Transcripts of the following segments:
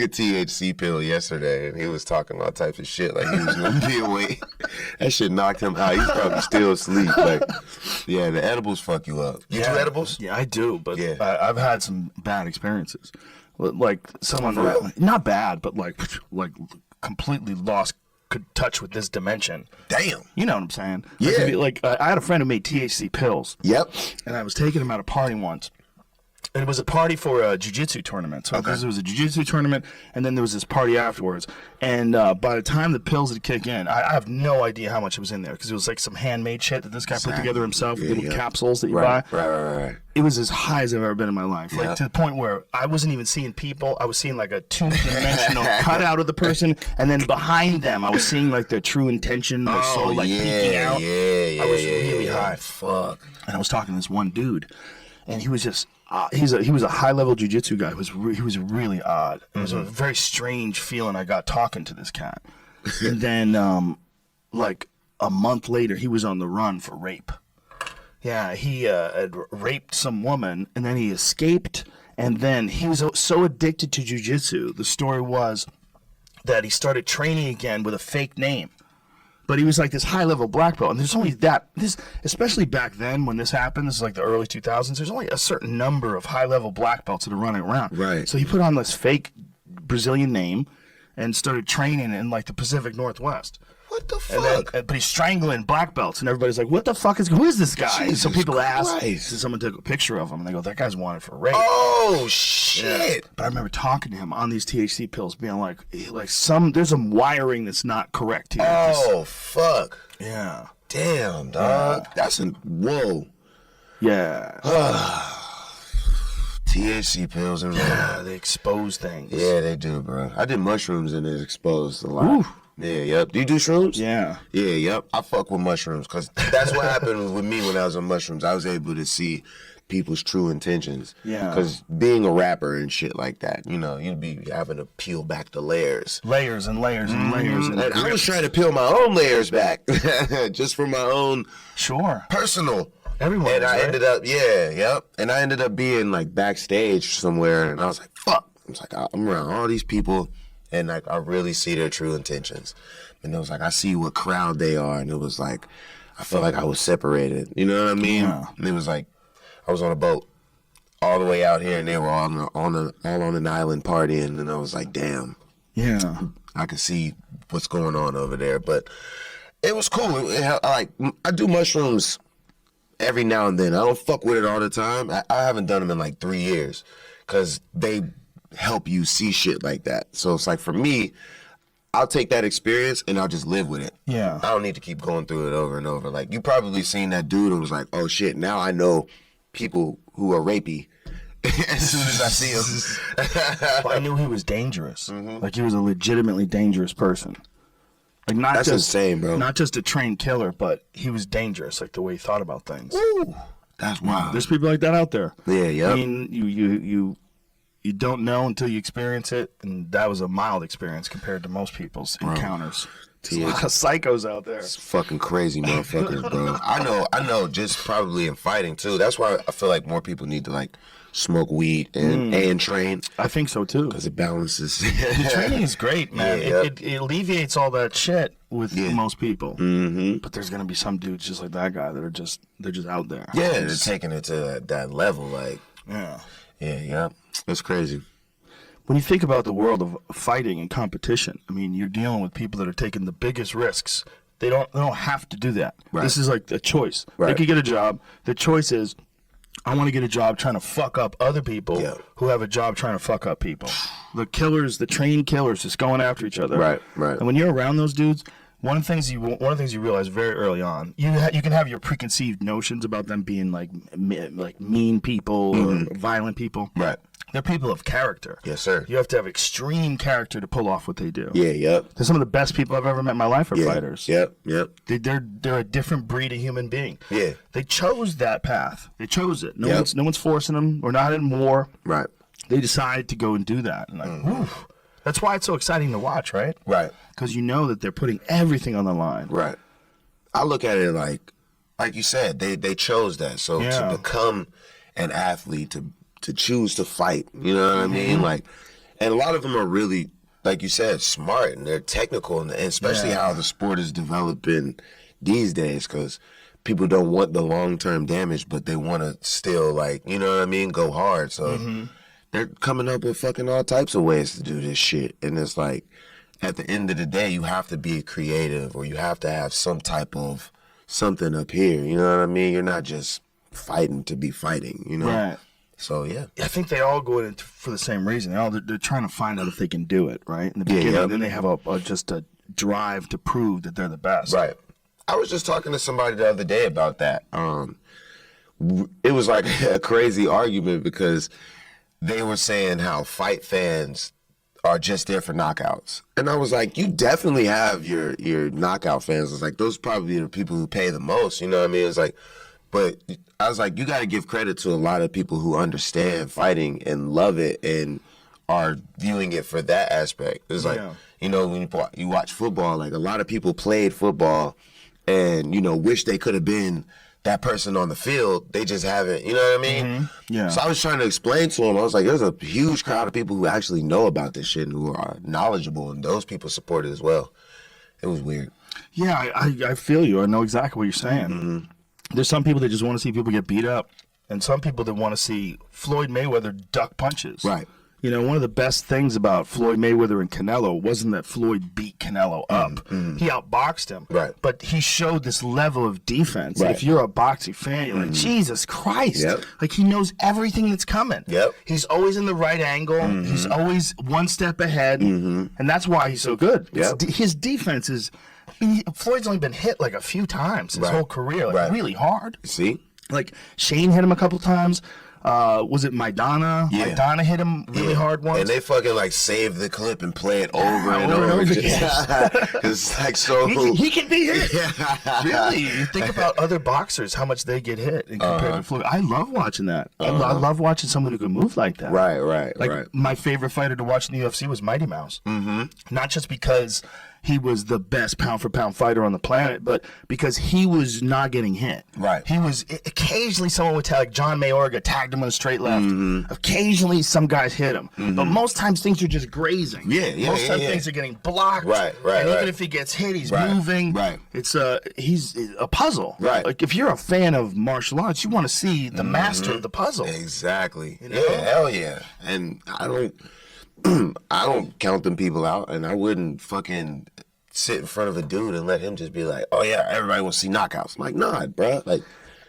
a THC pill yesterday, and he was talking all types of shit like he was gonna be awake. That shit knocked him out. He's probably still asleep. Like, yeah, the edibles fuck you up. You do edibles? Yeah, I do, but Yeah. I've had some bad experiences. Like someone, not bad, but like completely lost touch with this dimension. Damn. You know what I'm saying? Yeah. Like I had a friend who made THC pills. Yep. And I was taking him at a party once. And it was a party for a jiu-jitsu tournament. So because it was a jiu-jitsu tournament, and then there was this party afterwards. And by the time the pills had kicked in, I have no idea how much was in there because it was like some handmade shit that this guy put together himself, little capsules that you buy. Right. It was as high as I've ever been in my life. Like to the point where I wasn't even seeing people. I was seeing like a two-dimensional cutout of the person, and then behind them, I was seeing like their true intention, their soul like peeking out. Yeah, I was really high. Fuck. And I was talking to this one dude, and he was just. He was a high-level jiu-jitsu guy. He was really odd. It was a very strange feeling I got talking to this cat. And then, like a month later, he was on the run for rape. Yeah, he had raped some woman, and then he escaped. And then he was so addicted to jiu-jitsu. The story was that he started training again with a fake name. But he was like this high-level black belt, and there's only especially back then when this happened, this is like the early 2000s, there's only a certain number of high-level black belts that are running around. Right. So he put on this fake Brazilian name and started training in like the Pacific Northwest. What the fuck? But he's strangling black belts, and everybody's like, who is this guy? Jesus so people ask, Christ. and someone took a picture of him, and they go, that guy's wanted for rape. Oh, shit. Yeah. But I remember talking to him on these THC pills, being like there's some wiring that's not correct here. Oh, fuck. Yeah. Damn, dog. That's whoa. Yeah. THC pills and Yeah, they expose things. Yeah, they do, bro. I did mushrooms and it exposed a lot. Ooh. Yeah, yep. Do you do shrooms? Yeah. Yeah, yep. I fuck with mushrooms because that's what happened with me when I was on mushrooms. I was able to see people's true intentions. Yeah. Because being a rapper and shit like that, you know, you'd be having to peel back the layers. Layers and layers and layers. And I was trying to peel my own layers back just for my own personal. Everyone. And I ended up, and I ended up being like backstage somewhere, and I was like, fuck. I was like, I'm around all these people, and like I really see their true intentions. And it was like, I see what crowd they are, and it was like, I felt like I was separated. You know what I mean? Yeah. And it was like, I was on a boat all the way out here, and they were all on an island partying, and I was like, damn. Yeah. I could see what's going on over there, but it was cool. I do mushrooms every now and then. I don't fuck with it all the time. I haven't done them in like 3 years because they help you see shit like that. So it's like for me, I'll take that experience and I'll just live with it. Yeah. I don't need to keep going through it over and over. Like you probably seen that dude and was like, oh shit, now I know people who are rapey as soon as I see him. Well, I knew he was dangerous. Like he was a legitimately dangerous person. Like That's insane, bro. Not just a trained killer, but he was dangerous, like the way he thought about things. Ooh, that's wild. There's people like that out there. Yeah, yeah. I mean, you don't know until you experience it, and that was a mild experience compared to most people's encounters. There's a lot of psychos out there. It's fucking crazy motherfuckers, bro. I know, just probably in fighting too. That's why I feel like more people need to like smoke weed and train. I think so too. Because it balances. The training is great, man. Yeah, it alleviates all that shit with most people. Mm-hmm. But there's gonna be some dudes just like that guy that are just out there. Yeah, they're taking it to that level, like. Yeah. That's crazy. When you think about the world of fighting and competition, I mean, you're dealing with people that are taking the biggest risks. They don't have to do that. Right. This is like a choice. Right. They could get a job. The choice is, I want to get a job trying to fuck up other people who have a job trying to fuck up people. The killers, the trained killers, just going after each other. Right. And when you're around those dudes, one of the things you realize very early on, you can have your preconceived notions about them being like mean people or violent people. Right. They're people of character. Yes, sir. You have to have extreme character to pull off what they do. Yeah, yep. They're some of the best people I've ever met in my life are fighters. Yep. They're a different breed of human being. Yeah. They chose that path. They chose it. No one's forcing them. We're not in war. Right. They decide to go and do that. And like, that's why it's so exciting to watch, right? Right. Because you know that they're putting everything on the line. Right. I look at it like you said, they chose that. So to become an athlete, to choose to fight, you know what I mean? Like, And a lot of them are really, like you said, smart, and they're technical, and especially how the sport is developing these days, because people don't want the long-term damage, but they want to still, like, you know what I mean, go hard. So they're coming up with fucking all types of ways to do this shit. And it's like, at the end of the day, you have to be creative, or you have to have some type of something up here. You know what I mean? You're not just fighting to be fighting, you know? Right. So, yeah. I think they all go in for the same reason. They're trying to find out if they can do it, right? In the beginning, and then they have just a drive to prove that they're the best. Right. I was just talking to somebody the other day about that. It was like a crazy argument because they were saying how fight fans are just there for knockouts. And I was like, you definitely have your knockout fans. It's like, those probably the people who pay the most, you know what I mean? It's like, but I was like, you got to give credit to a lot of people who understand fighting and love it and are viewing it for that aspect. It's like, you know, when you watch football, like a lot of people played football and, you know, wish they could have been that person on the field. They just haven't, you know what I mean? Yeah. So I was trying to explain to them, I was like, there's a huge crowd of people who actually know about this shit and who are knowledgeable, and those people support it as well. It was weird. Yeah, I feel you. I know exactly what you're saying. There's some people that just want to see people get beat up, and some people that want to see Floyd Mayweather duck punches. Right. You know, one of the best things about Floyd Mayweather and Canelo wasn't that Floyd beat Canelo up. He outboxed him. Right. But he showed this level of defense. Right. If you're a boxing fan, you're like, Jesus Christ. Yep. Like, he knows everything that's coming. Yep. He's always in the right angle. He's always one step ahead. And that's why he's so good. Yep. His defense is... I mean, Floyd's only been hit like a few times his whole career, like really hard. See? Like, Shane hit him a couple times. Was it Maidana? Yeah. Maidana hit him really hard once. And they fucking like save the clip and play it over and over again. It's like so. He can be hit. Really, you think about other boxers, how much they get hit in compared to Floyd. I love watching that. I love watching someone who can move like that. Right. Like my favorite fighter to watch in the UFC was Mighty Mouse. Not just because he was the best pound for pound fighter on the planet, but because he was not getting hit. Right. He was occasionally someone would tag, like John Mayorga tagged him on a straight left. Occasionally some guys hit him, but most times things are just grazing. Most times things are getting blocked. Right. And even if he gets hit, he's moving. Right. It's he's a puzzle. Right. Like if you're a fan of martial arts, you want to see the master of the puzzle. Exactly. You know? Yeah, hell yeah. And I don't count them people out, and I wouldn't fucking sit in front of a dude and let him just be like, oh yeah, everybody wants to see knockouts. I'm like, nah, bro. Like,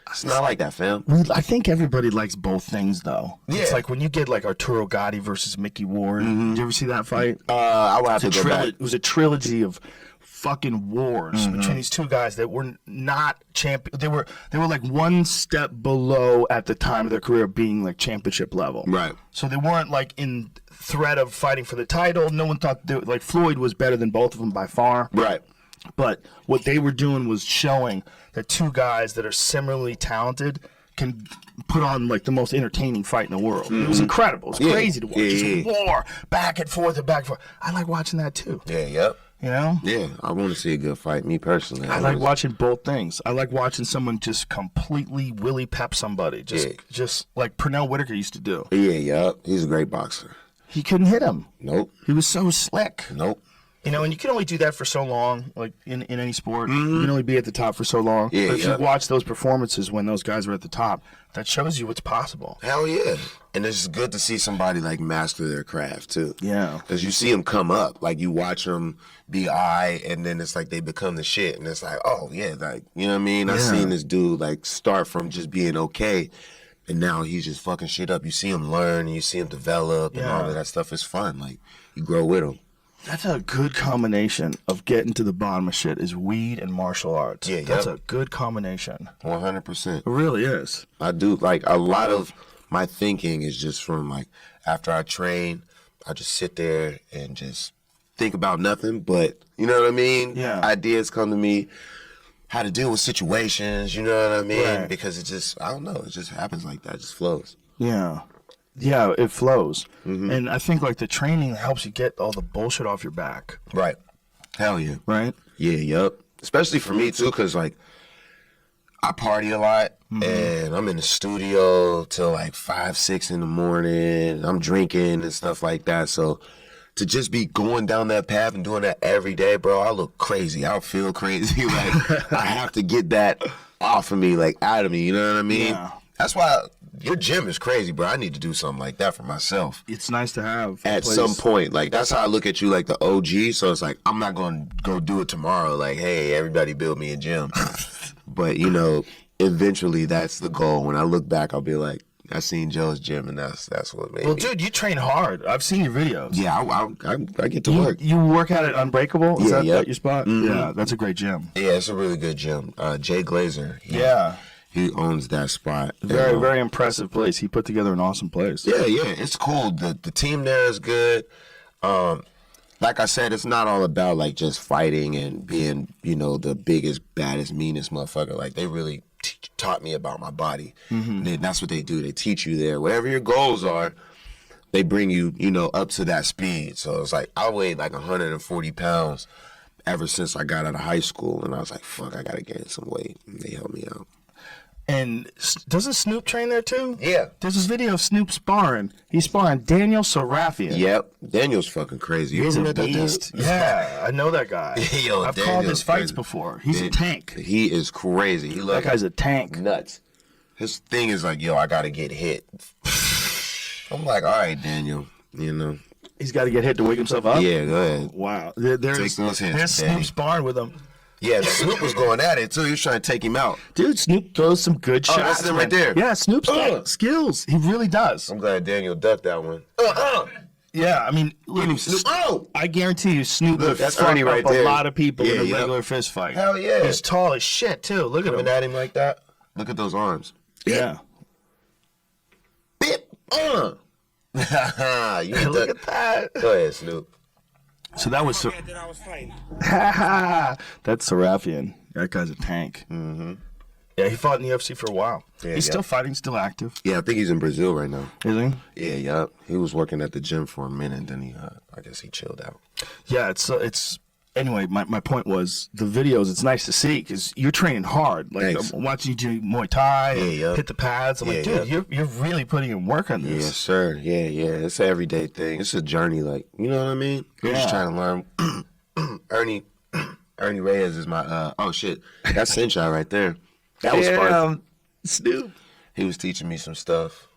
it's not like that, fam. I think everybody likes both things, though. Yeah. It's like when you get like Arturo Gatti versus Mickey Ward. Did you ever see that fight? I would have to go back. It was a trilogy of fucking wars between these two guys that were not champion. They were like one step below at the time of their career being like championship level. Right. So they weren't like in threat of fighting for the title. No one thought like Floyd was better than both of them by far. Right. But what they were doing was showing that two guys that are similarly talented can put on like the most entertaining fight in the world. It was incredible. It was crazy to watch. Just war, back and forth and back and forth. I like watching that too. Yeah, yep. You know? Yeah, I want to see a good fight, me personally. I like watching both things. I like watching someone just completely Willie Pep somebody. Just like Pernell Whitaker used to do. Yeah, yep. He's a great boxer. He couldn't hit him. Nope. He was so slick. Nope. You know, and you can only do that for so long, like in any sport. You can only be at the top for so long. Yeah, but if you watch those performances when those guys were at the top, that shows you what's possible. Hell yeah. And it's good to see somebody like master their craft too. Yeah. Because you see them come up. Like you watch them be and then it's like they become the shit. And it's like, oh yeah, like, you know what I mean? I seen this dude like start from just being okay. And now he's just fucking shit up. You see him learn and you see him develop and all of that stuff is fun. Like you grow with him. That's a good combination of getting to the bottom of shit is weed and martial arts. Yeah, That's a good combination. 100%. It really is. I do, like, a lot of my thinking is just from, like, after I train, I just sit there and just think about nothing but, you know what I mean? Yeah. Ideas come to me, how to deal with situations, you know what I mean? Right. Because it just, I don't know, it just happens like that, it just flows. Yeah. Yeah, it flows. And I think like the training helps you get all the bullshit off your back. Right. Hell yeah. Right? Yeah, yup. Especially for me too, because like I party a lot, and I'm in the studio till like 5, 6 in the morning. I'm drinking and stuff like that. So to just be going down that path and doing that every day, bro, I look crazy. I feel crazy. Like I have to get that off of me, like out of me. You know what I mean? Yeah. That's why your gym is crazy, bro. I need to do something like that for myself. It's nice to have At some point. Like, that's how I look at you, like the OG. So it's like, I'm not going to go do it tomorrow. Like, hey, everybody build me a gym. But, you know, eventually that's the goal. When I look back, I'll be like, I seen Joe's gym, and that's what made me. Well, dude, you train hard. I've seen your videos. Yeah, I get to work. You work at it Unbreakable? Is that your spot? Mm-hmm. Yeah, that's a great gym. Yeah, it's a really good gym. Jay Glazer. He owns that spot. Very, very impressive place. He put together an awesome place. Yeah, it's cool. The team there is good. Like I said, it's not all about like just fighting and being, you know, the biggest, baddest, meanest motherfucker. Like they really taught me about my body. And that's what they do. They teach you there. Whatever your goals are, they bring you, you know, up to that speed. So it's like I weighed like 140 pounds ever since I got out of high school, and I was like, fuck, I gotta gain some weight. And they helped me out. And doesn't Snoop train there too? Yeah. There's this video of Snoop sparring. He's sparring Daniel Sarafian. Yep. Daniel's fucking crazy. You He's ever a met that dude? beast. Yeah, I know that guy. Yo, I've Daniel's called his fights crazy. before. He's a tank. He is crazy. That guy's a tank. Nuts. His thing is like, yo, I gotta get hit. I'm like, all right, Daniel, you know. He's got to get hit to wake himself up? Yeah, go ahead. Wow. Take those hits, There's Daddy. Snoop sparring with him. Yeah, Snoop was going at it too. He was trying to take him out. Dude, Snoop throws some good shots. That's him right man. there. Yeah, Snoop's got skills. He really does. I'm glad Daniel ducked that one. Yeah, I mean, look, Snoop. Oh! I guarantee you, Snoop Look, would that's fuck Ernie right up there. a lot of people in a Yeah, regular fist fight. Hell yeah. He's tall as shit, too. Look at him. Coming at him like that. Look at those arms. Yeah. Bip. You Look at that. Go ahead, Snoop. So that was... that I was fighting. That's Sarafian. That guy's a tank. Mm-hmm. Yeah, he fought in the UFC for a while. Yeah, He's yeah. still fighting, still active. Yeah, I think he's in Brazil right now. Is he? Yeah, yup. He was working at the gym for a minute, then he, I guess he chilled out. Yeah, it's anyway, my point was the videos, it's nice to see because you're training hard. Like, Thanks. I'm watching you do Muay Thai, Yeah. hit the pads. I'm like, Yeah, dude, you're really putting in work on this. Yes, sir. Yeah. It's an everyday thing. It's a journey, like, you know what I mean? I'm just Yeah. trying to learn. Ernie Reyes is my, oh shit, that's Senshai right there. That was fun. Snoop. He was teaching me some stuff.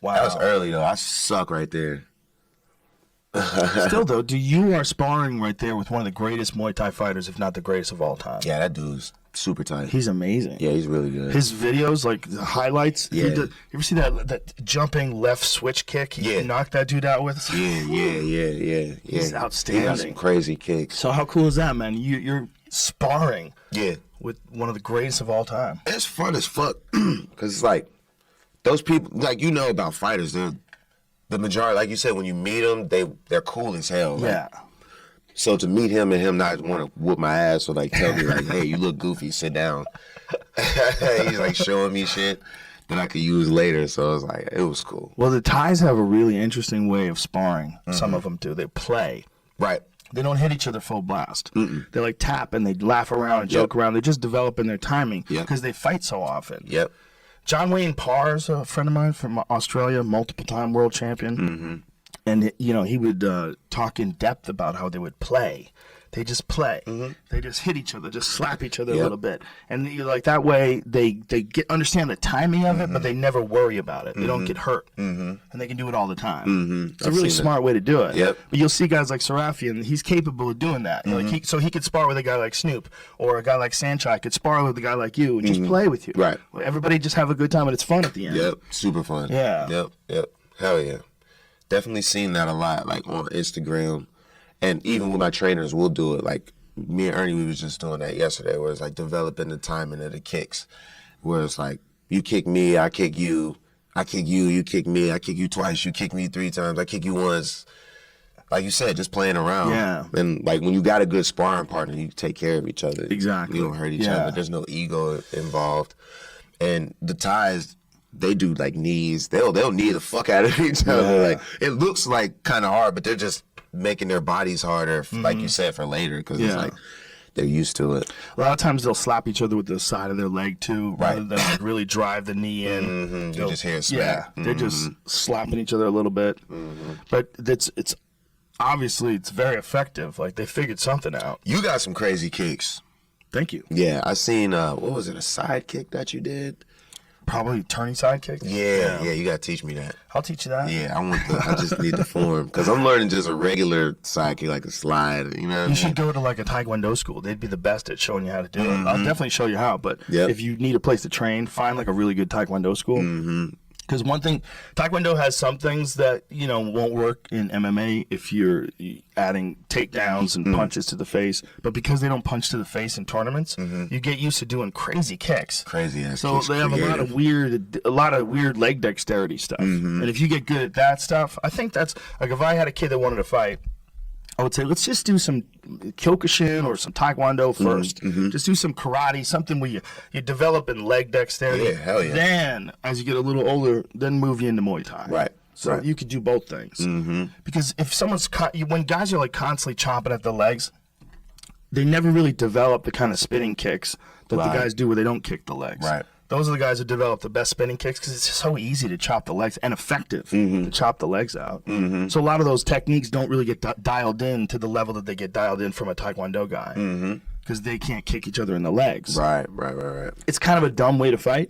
Wow. That was early though. I suck right there. Still though, you are sparring right there with one of the greatest Muay Thai fighters, if not the greatest of all time. Yeah, that dude's super tight. He's amazing. Yeah, he's really good. His videos, like the highlights. Yeah. You ever see that jumping left switch kick? He knocked that dude out with. Yeah. He's outstanding. He got some crazy kicks. So how cool is that, man? You're sparring Yeah. with one of the greatest of all time. It's fun as fuck. Because it's like, those people, like, you know about fighters, they're, the majority, like you said, when you meet them, they're cool as hell. Like, Yeah. So to meet him and him not want to whoop my ass or like tell me like, hey, you look goofy, sit down. He's like showing me shit that I could use later. So it was like, it was cool. Well, the Thais have a really interesting way of sparring. Some of them do. They play. Right. They don't hit each other full blast. They like tap and they laugh around and joke around. They're just developing their timing because they fight so often. Yep. John Wayne Parr's a friend of mine from Australia, multiple-time world champion. And, you know, he would talk in depth about how they would play. They just play. They just hit each other, just slap each other a little bit. And you're like, that way they understand the timing of it, but they never worry about it. They don't get hurt. And they can do it all the time. It's a really smart way to do it. Yep. But you'll see guys like Sarafian, he's capable of doing that. Like he could spar with a guy like Snoop, or a guy like Sanchai could spar with a guy like you and just play with you. Right. Everybody just have a good time and it's fun at the end. Yep. Super fun. Yeah. Yep. Hell yeah. Definitely seen that a lot, like on Instagram. And even with my trainers, we'll do it. Like me and Ernie, we was just doing that yesterday, where it's like developing the timing of the kicks. Where it's like, you kick me, I kick you, you kick me, I kick you twice, you kick me 3 times, I kick you once. Like you said, just playing around. Yeah. And like when you got a good sparring partner, you take care of each other. Exactly. You don't hurt each Yeah. other. There's no ego involved. And the Thais, they do like knees. They'll knee the fuck out of each other. Like it looks like kind of hard, but they're just making their bodies harder, like you said, for later. Because it's like they're used to it. A lot of times they'll slap each other with the side of their leg too, rather than like really drive the knee in. Mm-hmm. You just hear it smack. Yeah, they're just slapping each other a little bit. But it's obviously it's very effective. Like they figured something out. You got some crazy kicks. Thank you. Yeah, I seen what was it, a side kick that you did? Probably turning side kick. Yeah, you gotta teach me that. I'll teach you that. Yeah, I just need the form because I'm learning just a regular side kick, like a slide. You know, what I You mean? should go to like a Taekwondo school. They'd be the best at showing you how to do it. I'll definitely show you how. But if you need a place to train, find like a really good Taekwondo school. Because one thing, Taekwondo has some things that, won't work in MMA if you're adding takedowns and punches to the face. But because they don't punch to the face in tournaments, you get used to doing crazy kicks. Crazy ass So kicks. they have a lot of weird leg dexterity stuff. And if you get good at that stuff, I think that's, like if I had a kid that wanted to fight, I would say, let's just do some Kyokushin or some Taekwondo first. Just do some karate, something where you develop in leg dexterity. Yeah, hell yeah. Then, as you get a little older, then move you into Muay Thai. Right. So you could do both things. Because if someone's, when guys are like constantly chomping at the legs, they never really develop the kind of spinning kicks that the guys do where they don't kick the legs. Right. Those are the guys who develop the best spinning kicks because it's so easy to chop the legs and effective to chop the legs out. So a lot of those techniques don't really get dialed in to the level that they get dialed in from a Taekwondo guy because they can't kick each other in the legs. Right. It's kind of a dumb way to fight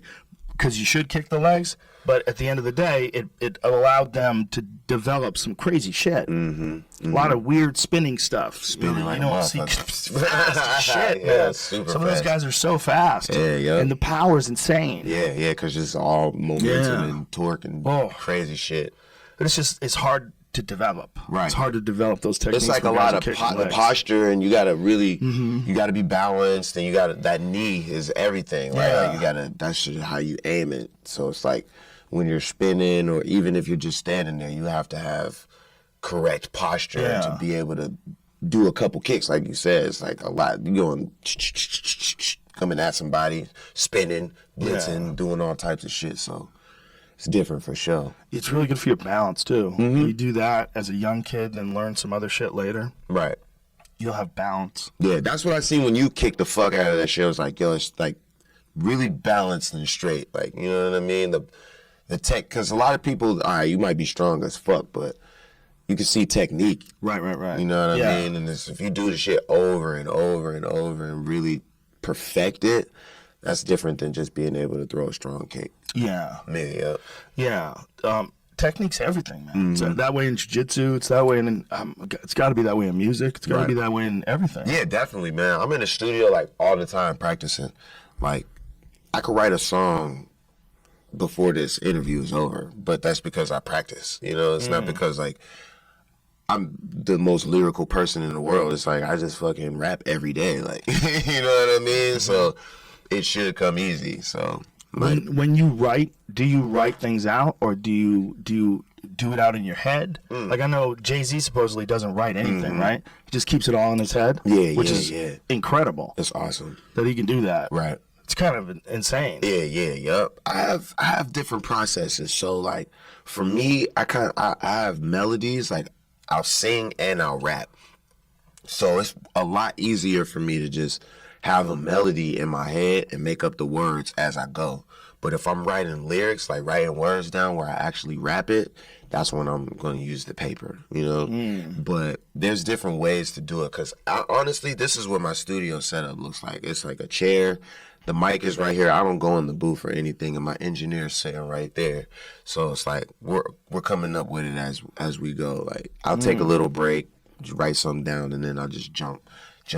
because you should kick the legs, but at the end of the day, it allowed them to develop some crazy shit. A lot of weird spinning stuff. Spinning like you don't see fast shit, Yeah, man. super Some of those fast. guys are so fast. Yeah. And the power's insane. Yeah, because it's all momentum Yeah. and torque and Oh. crazy shit. But it's hard to develop. Right. It's hard to develop those techniques. It's like a when guys lot are of kicking the legs. posture, and you gotta really, you gotta be balanced, and you gotta, that knee is everything, right? Yeah. Like you gotta, that's just how you aim it. So it's like when you're spinning, or even if you're just standing there, you have to have correct posture to be able to do a couple kicks, like you said. It's like a lot. You going coming at somebody, spinning, blitzing, doing all types of shit. So it's different for sure. It's really good for your balance too. You do that as a young kid, then learn some other shit later. Right. You'll have balance. Yeah, that's what I seen when you kicked the fuck out of that shit. I was like, yo, it's like really balanced and straight. Like, you know what I mean? The tech, because a lot of people, all right, you might be strong as fuck, but you can see technique. Right. You know what I mean? And if you do the shit over and over and over and really perfect it, that's different than just being able to throw a strong kick. Yeah. Yeah. Technique's everything, man. It's that way in jiu-jitsu. It's that way in. It's got to be that way in music. It's got to be that way in everything. Yeah, definitely, man. I'm in the studio like all the time practicing. Like, I could write a song before this interview is over, but that's because I practice. You know, it's not because like I'm the most lyrical person in the world. It's like I just fucking rap every day. Like, you know what I mean? So it should come easy. So like, When you write, do you write things out or do you do it out in your head? Like I know Jay-Z supposedly doesn't write anything, right? He just keeps it all in his head. Which is incredible. it's awesome. That he can do that. Right. It's kind of insane. Yup. I have different processes. So like for me, I have melodies. Like I'll sing and I'll rap. So it's a lot easier for me to just have a melody in my head and make up the words as I go. But if I'm writing lyrics, like writing words down where I actually rap it, that's when I'm going to use the paper, you know? But there's different ways to do it because honestly, this is what my studio setup looks like. It's like a chair. The mic is right here. I don't go in the booth or anything, and my engineer's sitting right there. So it's like we're coming up with it as we go. Like I'll take a little break, write something down, and then I'll just jump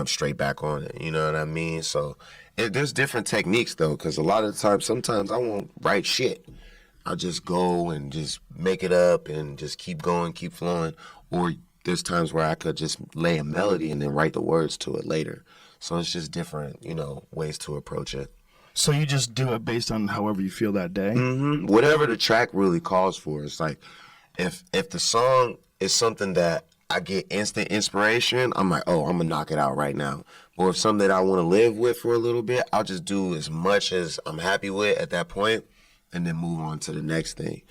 straight back on it. You know what I mean? So there's different techniques though, because a lot of the time, sometimes I won't write shit. I'll just go and just make it up and just keep going, keep flowing. Or there's times where I could just lay a melody and then write the words to it later. So it's just different, you know, ways to approach it. So you just do it based on however you feel that day? Whatever the track really calls for. It's like if the song is something that I get instant inspiration, I'm like, oh, I'm going to knock it out right now. Or if something that I want to live with for a little bit, I'll just do as much as I'm happy with at that point and then move on to the next thing.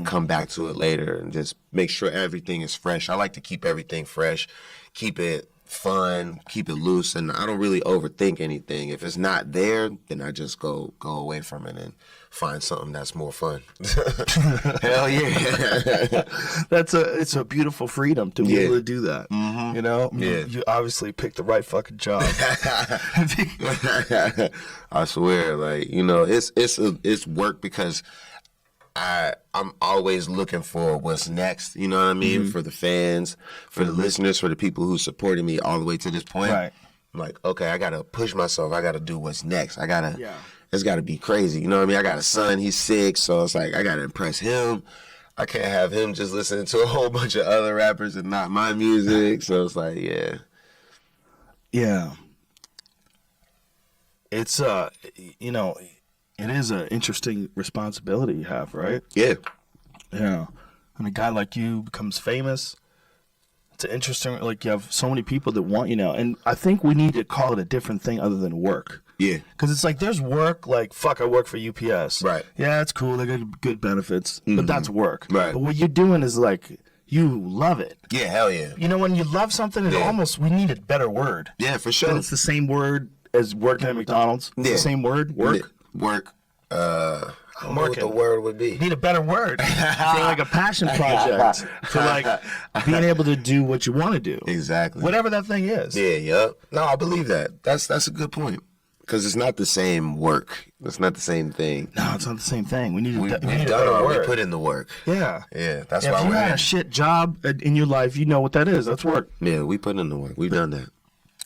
Come back to it later and just make sure everything is fresh. I like to keep everything fresh, keep it fun, keep it loose, and I don't really overthink anything. If it's not there, then I just go away from it and find something that's more fun. Hell yeah. It's a beautiful freedom to be able to do that. Mm-hmm. You know? Yeah. You obviously picked the right fucking job. I swear, like, you know, it's work because I'm always looking for what's next, you know what I mean? Mm-hmm. For the fans, for the listeners, for the people who supported me all the way to this point. Right. I'm like, okay, I gotta push myself. I gotta do what's next. Yeah. It's gotta be crazy. You know what I mean? I got a son, he's 6, so it's like I gotta impress him. I can't have him just listening to a whole bunch of other rappers and not my music. So it's like, yeah. Yeah. It's you know, it is an interesting responsibility you have, right? Yeah. Yeah. And a guy like you becomes famous. It's interesting, like you have so many people that want you now. And I think we need to call it a different thing other than work. Yeah. Because it's like there's work, like, fuck, I work for UPS. Right. Yeah, it's cool. They got good benefits. But that's work. Right. But what you're doing is like, you love it. Yeah, hell yeah. You know, when you love something, it almost, we need a better word. Yeah, for But sure. it's the same word as working at McDonald's. It's the same word, work. Work. I don't know what working. the word would be. Need a better word for like a passion project, for like being able to do what you want to do. Exactly. Whatever that thing is. Yeah, yup. No, I believe that. That's a good point. Because it's not the same work. It's not the same thing. No, it's not the same thing. We need to We've we need a done better our, word. we put in the work. Yeah. Yeah, that's If why you we're had here. a shit job in your life, you know what that is. That's work. Yeah, we put in the work. We've done that.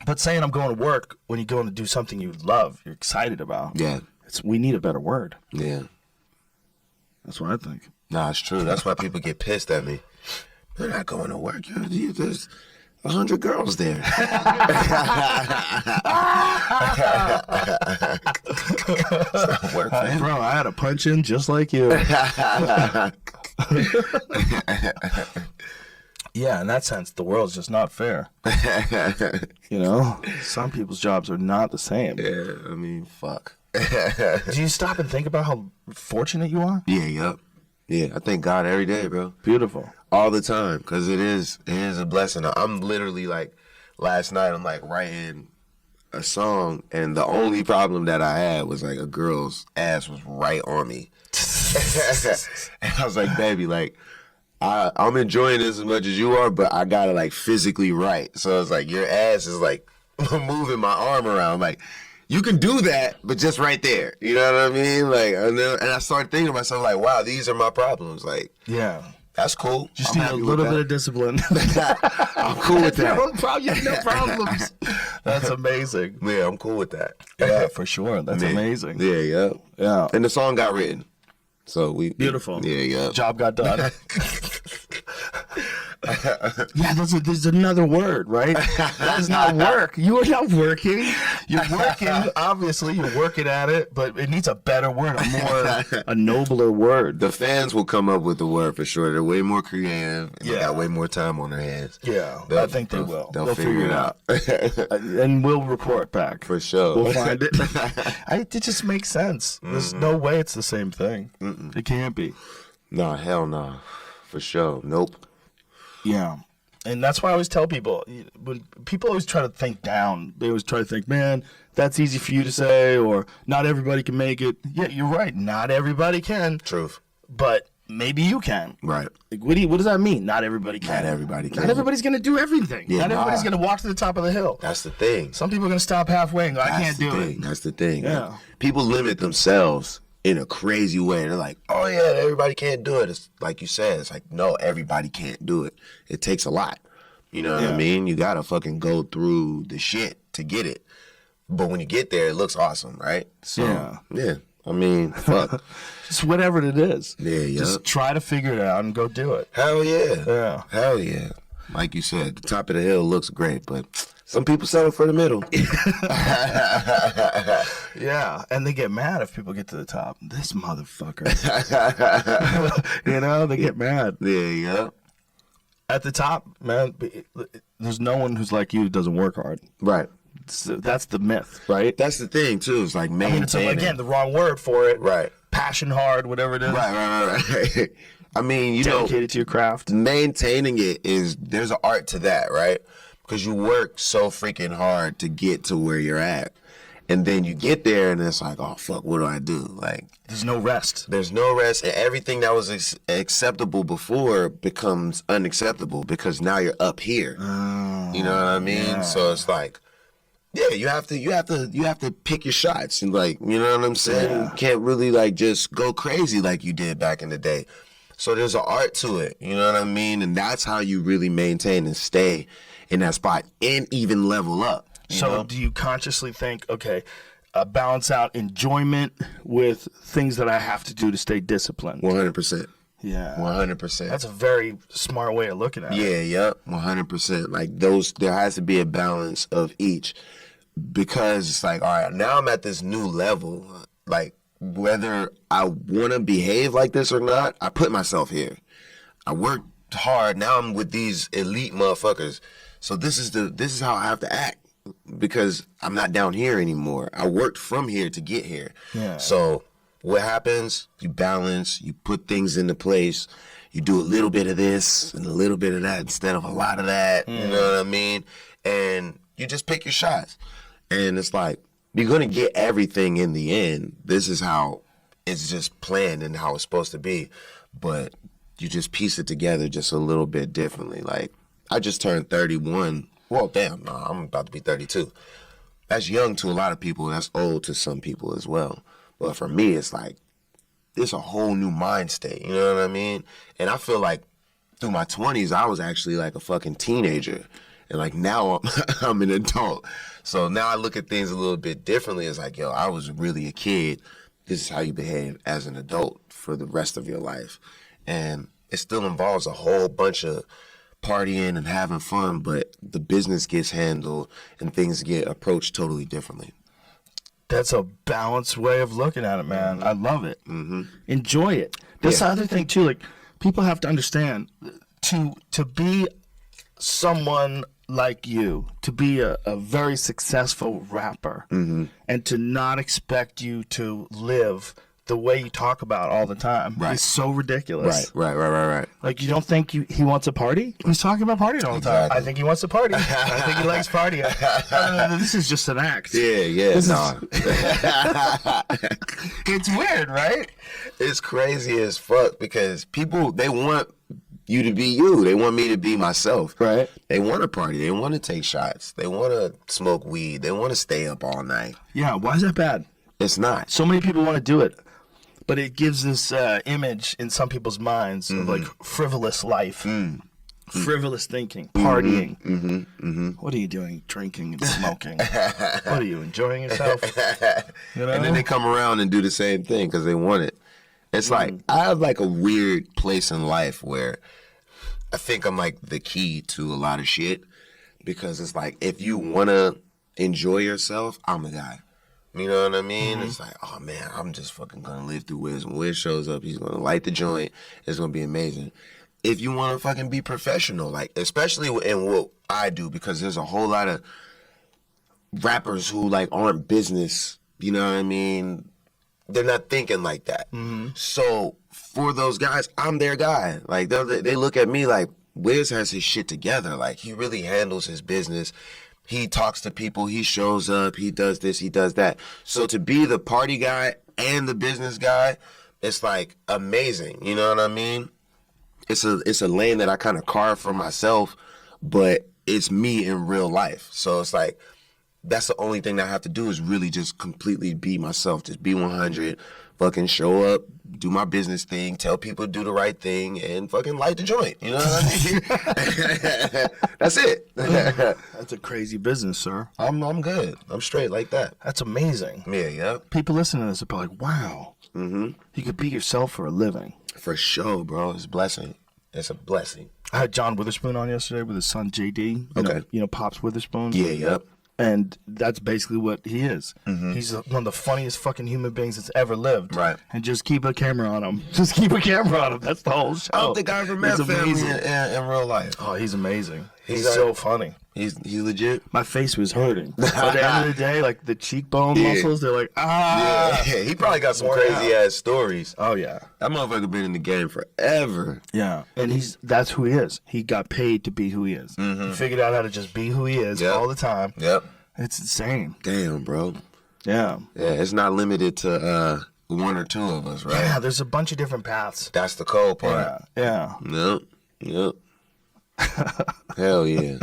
But saying I'm going to work when you're going to do something you love, you're excited about. Yeah. We need a better word. Yeah. That's what I think. Nah, it's true. That's why people get pissed at me. They're not going to work. There's 100 girls there. It's not work, man. Bro, I had a punch in just like you. Yeah, in that sense, the world's just not fair. You know? Some people's jobs are not the same. Yeah, I mean, fuck. Do you stop and think about how fortunate you are? Yeah, yup. Yeah, I thank God every day, bro. Beautiful. All the time, because it is a blessing. I'm literally like, last night I'm like writing a song, and the only problem that I had was like a girl's ass was right on me. And I was like, baby, like, I'm enjoying this as much as you are, but I gotta like physically write. So it's like your ass is like moving my arm around. Like, you can do that, but just right there. You know what I mean? Like, and I started thinking to myself, like, wow, these are my problems. Like, Yeah. that's cool. Just I'm need a happy little with bit of discipline. that. I'm cool with that. You have no problems. That's amazing. Yeah, I'm cool with that. Yeah, for sure. That's Yeah. amazing. Yeah, yeah. Yeah. And the song got written. So Beautiful. Yeah, yeah. Job got done. Yeah, there's another word, right? That is not work. You are not working. You're working. Obviously, you're working at it, but it needs a better word, a nobler word. The fans will come up with the word for sure. They're way more creative. And They got way more time on their hands. Yeah, I think they will. They'll figure it out. And we'll report back. For sure. We'll find it. It just makes sense. There's no way it's the same thing. It can't be. Nah, hell nah. For sure. Nope. Yeah. And that's why I always tell people, when people always try to think down, they always try to think, man, that's easy for you to say, or not everybody can make it. Yeah, you're right. Not everybody can. Truth. But maybe you can. Right. Like, what does that mean? Not everybody can. Not everybody can. Not everybody's going to do everything. Yeah, not everybody's nah. going to walk to the top of the hill. That's the thing. Some people are going to stop halfway and go, I can't do it. That's the thing. Yeah. People limit themselves in a crazy way. They're like, oh yeah, everybody can't do it. It's like you said, it's like, no, everybody can't do it. It takes a lot. You know what I mean? You gotta fucking go through the shit to get it. But when you get there, it looks awesome, right? So, yeah. I mean, fuck. Just whatever it is. Yeah, Just try to figure it out and go do it. Hell yeah. Yeah. Hell yeah. Like you said, the top of the hill looks great, but some people settle for the middle. Yeah, and they get mad if people get to the top. This motherfucker. You know, they get mad. Yeah, yeah. At the top, man, there's no one who's like you who doesn't work hard. Right. That's the myth, right? That's the thing, too. It's like I mean, maintaining. it's, again, the wrong word for it. Right. Passion hard, whatever it is. Right. I mean, you know, Dedicated to your craft. maintaining it is, there's an art to that, right? because you work so freaking hard to get to where you're at. And then you get there and it's like, oh, fuck, what do I do? Like, There's no rest. there's no rest. And everything that was acceptable before becomes unacceptable because now you're up here. You know what I mean? yeah. So it's like, yeah, you have to pick your shots. And like, you know what I'm saying? Yeah. You can't really like just go crazy like you did back in the day. So there's an art to it. You know what I mean? And that's how you really maintain and stay in that spot and even level up. So do you consciously think, okay, balance out enjoyment with things that I have to do to stay disciplined? 100%. Yeah. 100%. That's a very smart way of looking at it. Yeah, yep, 100%. Like there has to be a balance of each, because it's like, all right, now I'm at this new level. Like whether I want to behave like this or not, I put myself here. I worked hard. Now I'm with these elite motherfuckers. So this is how I have to act, because I'm not down here anymore. I worked from here to get here. Yeah. So what happens? You balance, you put things into place, you do a little bit of this and a little bit of that instead of a lot of that, you know what I mean? And you just pick your shots. And it's like, you're going to get everything in the end. This is how it's just planned and how it's supposed to be. But you just piece it together just a little bit differently. Like, I just turned 31. Well, damn, no, I'm about to be 32. That's young to a lot of people. That's old to some people as well. But for me, it's like, it's a whole new mind state. You know what I mean? And I feel like through my 20s, I was actually like a fucking teenager. And like now I'm an adult. So now I look at things a little bit differently. It's like, yo, I was really a kid. This is how you behave as an adult for the rest of your life. And it still involves a whole bunch of partying and having fun, but the business gets handled and things get approached totally differently. That's a balanced way of looking at it, man. I love it. Enjoy it. That's the other thing too. Like, people have to understand, to be someone like you, to be a very successful rapper, and to not expect you to live the way you talk about all the time is so ridiculous. Right. Like, you don't think he wants a party? He's talking about partying all the time. I think he wants a party. I think he likes partying. This is just an act. Yeah. It's weird, right? It's crazy as fuck, because people, they want you to be you. They want me to be myself. Right. They want to party. They want to take shots. They want to smoke weed. They want to stay up all night. Yeah, why is that bad? It's not. So many people want to do it, but it gives this image in some people's minds of like frivolous life, frivolous thinking, partying. What are you doing? Drinking and smoking. What are you, enjoying yourself? You know? And then they come around and do the same thing because they want it. It's like, I have like a weird place in life where I think I'm like the key to a lot of shit, because it's like, if you want to enjoy yourself, I'm the guy. You know what I mean? It's like, oh man, I'm just fucking gonna live through Wiz. When Wiz shows up, he's gonna light the joint. It's gonna be amazing. If you want to fucking be professional, like, especially in what I do, because there's a whole lot of rappers who like aren't business. You know what I mean? They're not thinking like that. So for those guys, I'm their guy. Like, they look at me like, Wiz has his shit together. Like, he really handles his business. He talks to people, he shows up, he does this, he does that. So to be the party guy and the business guy, it's like amazing. You know what I mean? It's a lane that I kind of carved for myself, but it's me in real life. So it's like, that's the only thing that I have to do is really just completely be myself. Just be 100, fucking show up, do my business thing, tell people to do the right thing, and fucking light the joint. You know what I mean? That's it. That's a crazy business, sir. I'm good. I'm straight like that. That's amazing. Yeah. People listening to this are probably like, wow, you could be yourself for a living. For sure, bro. It's a blessing. It's a blessing. I had John Witherspoon on yesterday with his son, JD. You know Pops Witherspoon? Yeah, yep. And that's basically what he is. He's one of the funniest fucking human beings that's ever lived. Right. And just keep a camera on him. Just keep a camera on him. That's the whole show. I don't think I ever met him in real life. Oh, he's amazing. He's so funny. He's legit. My face was hurting. At the end of the day, like the cheekbone muscles, they're like, Yeah, he probably got some crazy ass stories. Oh yeah. That motherfucker been in the game forever. Yeah. And that's who he is. He got paid to be who he is. He figured out how to just be who he is all the time. Yep. It's insane. Damn, bro. Yeah. Yeah, it's not limited to one or two of us, right? Yeah, there's a bunch of different paths. That's the cold part. Yeah. Yep. Hell yeah.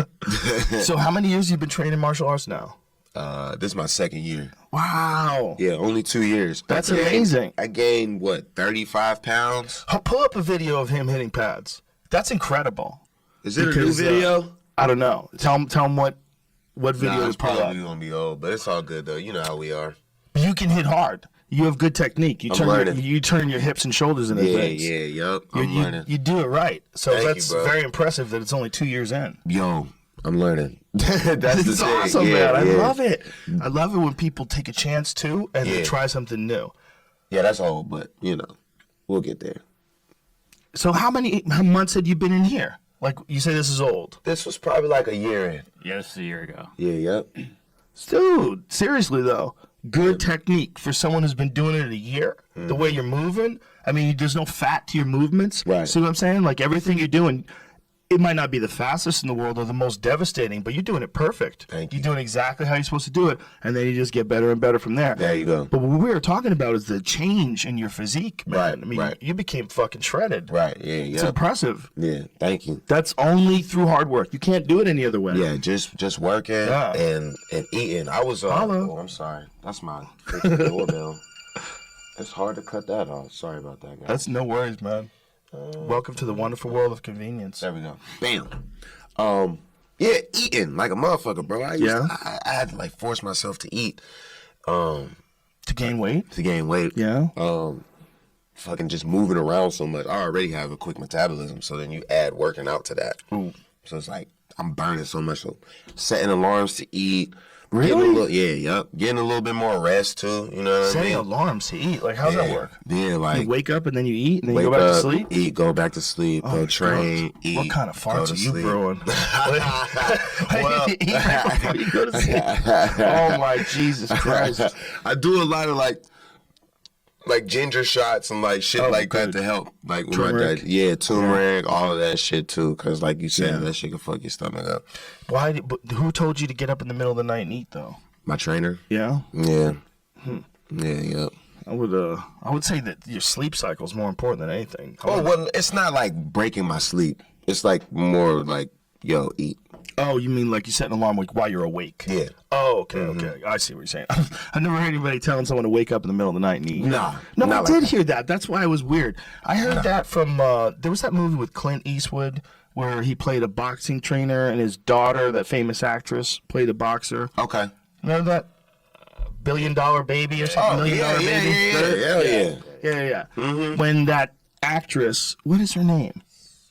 So how many years have you been training martial arts now? This is my second year. Wow. Yeah, only 2 years. That's amazing. I gained, what, 35 pounds? Pull up a video of him hitting pads. That's incredible. Is it a new video? I don't know. Tell him what video It's is pull up. probably going to be old, but it's all good, though. You know how we are. You can hit hard. You have good technique. You learning. turn your hips and shoulders into things. Yup. I'm learning. You do it right. So Thank that's you, bro. very impressive that it's only 2 years in. Yo, I'm learning. That's the It's thing. awesome, man. I Yeah. love it. I love it when people take a chance too and they try something new. Yeah, that's old, but, we'll get there. So how months had you been in here? Like you say this is old. This was probably like a year in. Yeah, this is a year ago. Yeah, yep. Dude, seriously though, good technique for someone who's been doing it a year. The way you're moving, I mean, there's no fat to your movements. Right. See what I'm saying? Like everything you're doing, it might not be the fastest in the world or the most devastating, but you're doing it perfect. Thank You're you. doing exactly how you're supposed to do it, and then you just get better and better from there. There you go. But what we were talking about is the change in your physique, man. Right, I mean, right. you became fucking shredded. Right, yeah, It's yeah. impressive. Yeah, thank you. That's only through hard work. You can't do it any other way. Yeah, just working and eating. I was Hello. oh, I'm sorry. That's my freaking doorbell. It's hard to cut that off. Sorry about that, guys. That's no worries, man. Welcome to the wonderful world of convenience. There we go. Bam. Yeah, eating like a motherfucker, bro. I had to like force myself to eat. To gain weight? To gain weight. Yeah. Fucking just moving around so much. I already have a quick metabolism, so then you add working out to that. Ooh. So it's like I'm burning so much. So setting alarms to eat. Really? Getting a little bit more rest too. You know what Setting I mean? alarms to eat. Like, how's that work? Yeah, like You wake up and then you eat and then wake you go back up, to sleep? eat, go back to sleep, Oh go my train, God. eat. What kind of go farts to are you sleep. brewing? Well, Eat right before you go to sleep. Oh my Jesus Christ. I do a lot of like ginger shots and like shit like good. that to help. Like with Turmeric. turmeric, all of that shit too. Cause like you said, that shit can fuck your stomach up. But who told you to get up in the middle of the night and eat though? My trainer. Yeah. Yeah. Yep. I would say that your sleep cycle is more important than anything. Oh well, it's not like breaking my sleep. It's like more like eat. Oh, you mean like you set an alarm like while you're awake? Yeah. Oh, okay, okay. I see what you're saying. I've never heard anybody telling someone to wake up in the middle of the night and eat. Nah, No, not I like did that. hear that. That's why it was weird. I heard that from, there was that movie with Clint Eastwood where he played a boxing trainer and his daughter, that famous actress, played a boxer. Okay. Remember that? $1 Billion Baby or something? $1 Million Baby? Yeah. When that actress, what is her name?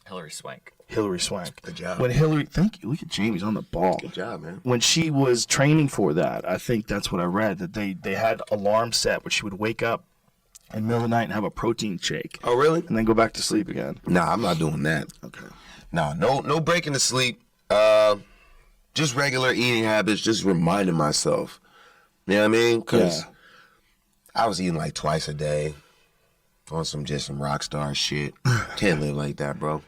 Hillary Swank. Hillary Swank. Good job. When Hillary, thank you. Look at Jamie's on the ball. Good job, man. When she was training for that, I think that's what I read, that they had alarm set where she would wake up in the middle of the night and have a protein shake. Oh really? And then go back to sleep again. Nah, I'm not doing that. Okay. Nah, no breaking the sleep. Just regular eating habits. Just reminding myself. You know what I mean? Because I was eating like twice a day on some rock star shit. Can't live like that, bro.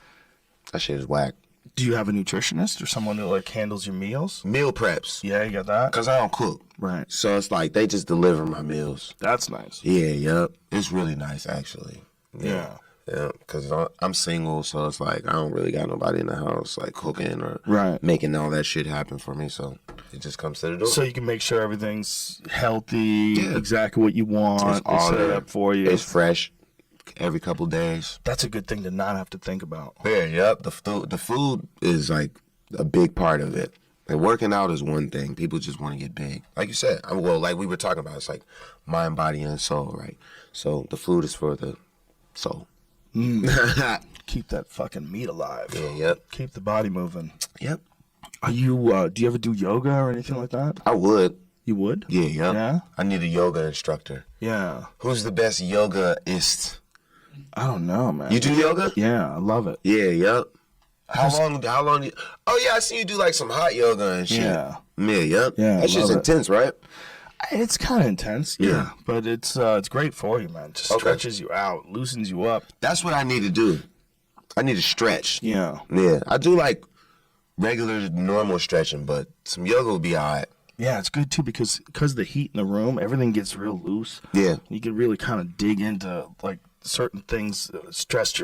That shit is whack. Do you have a nutritionist or someone who like handles your meals? Meal preps. Yeah, you got that? Because I don't cook. Right. So it's like they just deliver my meals. That's nice. Yeah, yep. It's really nice, actually. Yeah. Yeah, because I'm single, so it's like I don't really got nobody in the house like cooking or making all that shit happen for me. So it just comes to the door. So you can make sure everything's healthy, exactly what you want, It's all set there. up for you. It's fresh every couple days. That's a good thing to not have to think about. Yeah, yep. The food is like a big part of it. And working out is one thing. People just want to get big. Like you said, like we were talking about, it's like mind, body, and soul, right? So the food is for the soul. Keep that fucking meat alive. Yeah, yep. Keep the body moving. Yep. Are you? Do you ever do yoga or anything like that? I would. You would? Yeah, yep. Yeah? I need a yoga instructor. Yeah. Who's the best yogaist? I don't know, man. You do yoga? Yeah, I love it. Yeah, yep. How long? Oh yeah, I see you do like some hot yoga and shit. Yeah. Yep. Yeah, That shit's love it. intense, right? It's kind of intense, yeah. But it's great for you, man. Just stretches you out, loosens you up. That's what I need to do. I need to stretch. Yeah. Yeah. I do like regular, normal stretching, but some yoga would be all right. Yeah, it's good too because of the heat in the room, everything gets real loose. Yeah. You can really kind of dig into like certain things, to test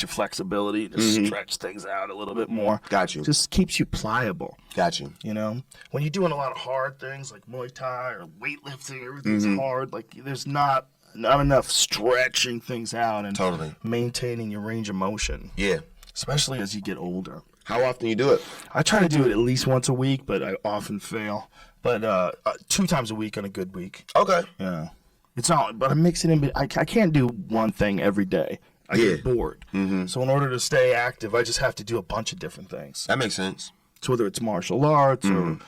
your flexibility, to stretch things out a little bit more. Got you. Just keeps you pliable. Got you. You know, when you're doing a lot of hard things like Muay Thai or weightlifting, everything's hard. Like there's not enough stretching things out and Totally. maintaining your range of motion. Yeah. Especially as you get older. How often you do it? I try to do it at least once a week, but I often fail. But 2 times a week on a good week. Okay. Yeah. It's not, but I mix it in. I can't do one thing every day. I get bored. So in order to stay active, I just have to do a bunch of different things. That makes sense. So whether it's martial arts or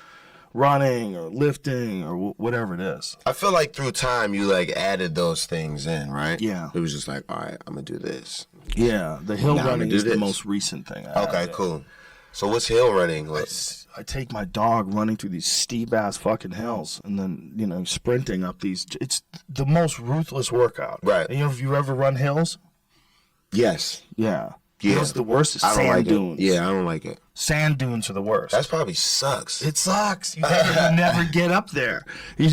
running or lifting or whatever it is. I feel like through time you like added those things in, right? Yeah. It was just like, all right, I'm gonna do this. Yeah, the hill Now I'm running gonna do is the this. most recent thing. I Okay, added. cool. So what's hill running? Like, I take my dog running through these steep ass fucking hills and then, sprinting up these. It's the most ruthless workout. Right. And, have you ever run hills? yes. Yeah. Yeah. Hills, the worst is I don't sand like dunes. it. Yeah, I don't like it. Sand dunes are the worst. That probably sucks. It sucks. You never get up there. You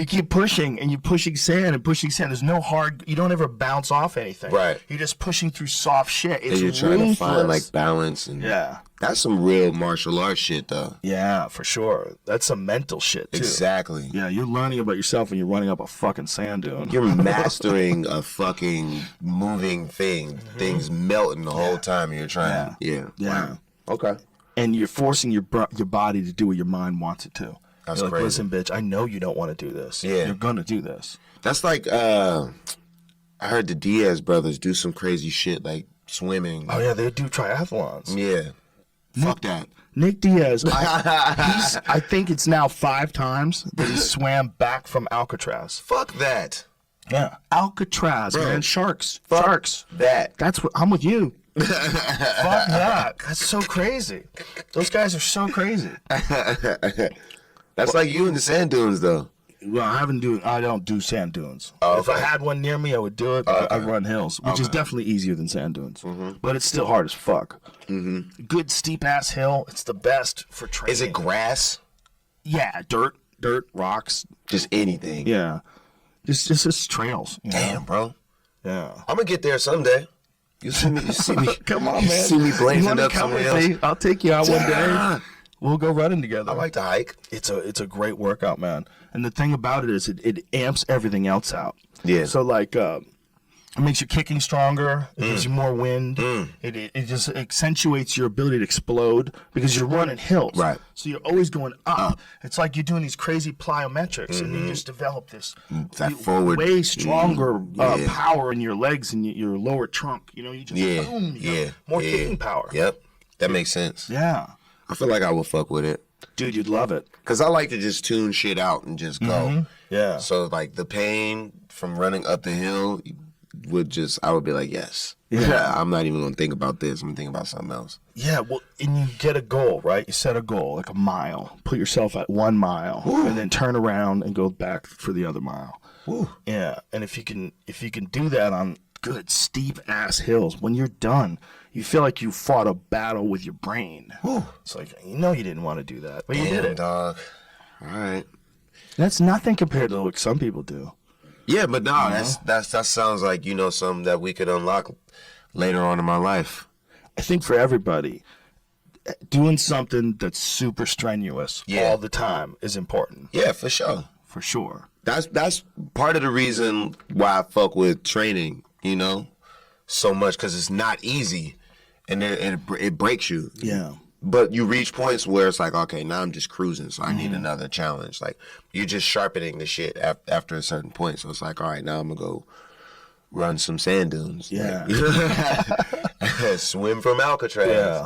keep pushing and you're pushing sand and pushing sand. There's no hard. You don't ever bounce off anything. Right. You're just pushing through soft shit. It's And you're trying to find ruthless. like balance and Yeah. That's some real martial arts shit though. Yeah, for sure. That's some mental shit too. Exactly. Yeah, you're learning about yourself when you're running up a fucking sand dune. You're mastering a fucking moving thing. Things melting the whole time you're trying. Yeah. Yeah. Wow. Okay. And you're forcing your body to do what your mind wants it to. That's You're like, crazy. listen, bitch, I know you don't want to do this. Yeah. You're gonna do this. That's like I heard the Diaz brothers do some crazy shit like swimming. Oh yeah, they do triathlons. Yeah. Fuck that. Nick Diaz, I think it's now 5 times that he swam back from Alcatraz. Fuck that. Yeah, Alcatraz, Bro. man, sharks. That. That's what I'm with you. Fuck that. That's so crazy. Those guys are so crazy. That's like you in the sand dunes though. Well, I don't do sand dunes. Oh, If I okay. had one near me, I would do it. But I run hills, which is definitely easier than sand dunes. But it's still hard as fuck. Good steep ass hill. It's the best for training. Is it grass? Yeah, dirt, rocks. Just anything. Yeah, just trails. You know? Damn, bro. Yeah. I'm gonna get there someday. You see me? Come on, You man. see me You blazing wanna up come somewhere with else? me? I'll take you out one Yeah. day. We'll go running together. I like to hike. It's a great workout, man. And the thing about it is it amps everything else out. Yeah. So like it makes your kicking stronger. It gives you more wind. It just accentuates your ability to explode because you're running hills. Right. So you're always going up. It's like you're doing these crazy plyometrics, and you just develop this That forward. way stronger Yeah. power in your legs and your lower trunk. You know, you just Yeah. boom. You Yeah. got more yeah. kicking power. Yep. That makes sense. Yeah. I feel like I would fuck with it. Dude, you'd love it. Cause I like to just tune shit out and just go. Yeah. So like the pain from running up the hill I would be like, yes. Yeah. I'm not even gonna think about this. I'm gonna think about something else. Yeah, well, and you get a goal, right? You set a goal, like a mile. Put yourself at 1 mile, and then turn around and go back for the other mile. Woo. Yeah, and if you can do that on good steep ass hills, when you're done, you feel like you fought a battle with your brain. It's like you didn't want to do that, but you did Damn, it. dog. All right. That's nothing compared to what some people do. Yeah, but no, that sounds like something that we could unlock later on in my life. I think for everybody, doing something that's super strenuous all the time is important. Yeah, for sure. For sure. That's part of the reason why I fuck with training, so much, because it's not easy, and it breaks you. Yeah. But you reach points where it's like, okay, now I'm just cruising, so I need another challenge. Like, you're just sharpening the shit after a certain point. So it's like, all right, now I'm going to go run some sand dunes. Yeah. Like, swim from Alcatraz. Yeah.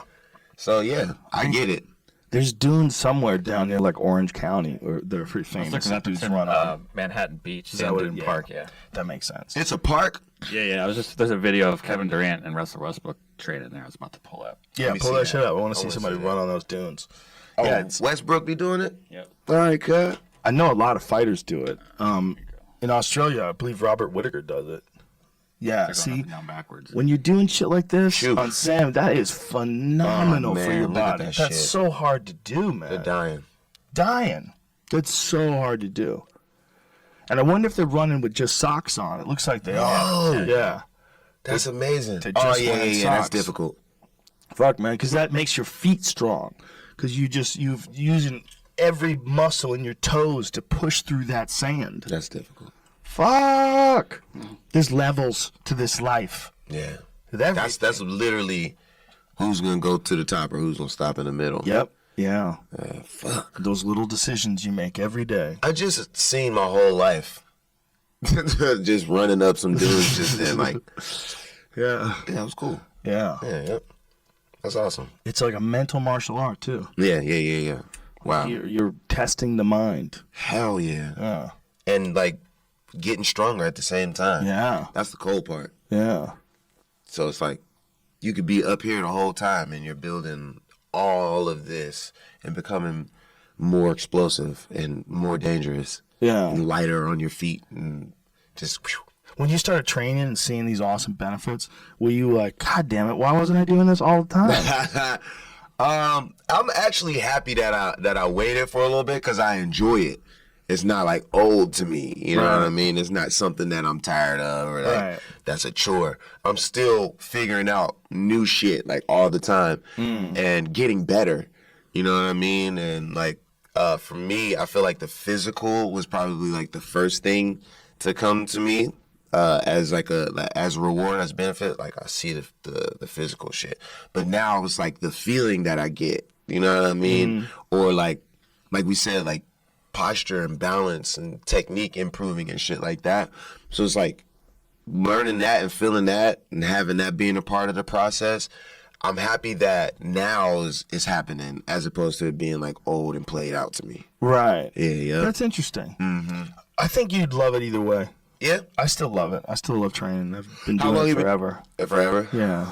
So, yeah, I get it. There's dunes somewhere down near like Orange County, where they're pretty famous. Looking at Dudes the run up. Manhattan Beach, that Sand what Dune it- yeah. Park, yeah. That makes sense. It's a park? Yeah. There's a video of Kevin Durant and Russell Westbrook training there. I was about to pull up. Yeah, me pull see that shit that. up. I want to see wanna somebody see run that. on those dunes. Oh, Yeah, it's, Westbrook be doing it? Yep. All right, cut. I know a lot of fighters do it. In Australia, I believe Robert Whittaker does it. Yeah, They're going see, up and down backwards. when you're doing shit like this Shoot. on Sam, that is phenomenal Oh, for man, your look at body. that That's shit. so hard to do, man. They're dying. Dying. That's so hard to do. And I wonder if they're running with just socks on. It looks like they are. Yeah. That's amazing. They're Oh, just yeah, wearing That's socks. difficult. Fuck, man, because that makes your feet strong. Because you've using every muscle in your toes to push through that sand. That's difficult. Fuck. There's levels to this life. Yeah. With That's everything. literally who's going to go to the top or who's going to stop in the middle. Yep. Yeah. Fuck. Those little decisions you make every day. I just seen my whole life. Just running up some dudes just then, like, Yeah. yeah, it was cool. Yeah. Yeah, yep. That's awesome. It's like a mental martial art, too. Yeah. Wow. You're testing the mind. Hell yeah. Yeah. And, like, getting stronger at the same time. Yeah. That's the cool part. Yeah. So it's like you could be up here the whole time and you're building all of this and becoming more explosive and more dangerous. Yeah. And lighter on your feet and just whew. When you started training and seeing these awesome benefits, were you like, God damn it, why wasn't I doing this all the time? I'm actually happy that I waited for a little bit because I enjoy it. It's not like old to me, you know Right. what I mean? It's not something that I'm tired of or like Right. that's a chore. I'm still figuring out new shit like all the time and getting better. You know what I mean? And like for me, I feel like the physical was probably like the first thing to come to me as like as a reward, as benefit. Like I see the physical shit, but now it's like the feeling that I get. You know what I mean? Or like we said, like posture and balance and technique improving and shit like that. So it's like learning that and feeling that and having that being a part of the process. I'm happy that now is happening as opposed to it being like old and played out to me. Right. Yeah. That's interesting. Mm-hmm. I think you'd love it either way. Yeah. I still love it. I still love training. I've been How long doing you it been- forever. Forever? Yeah.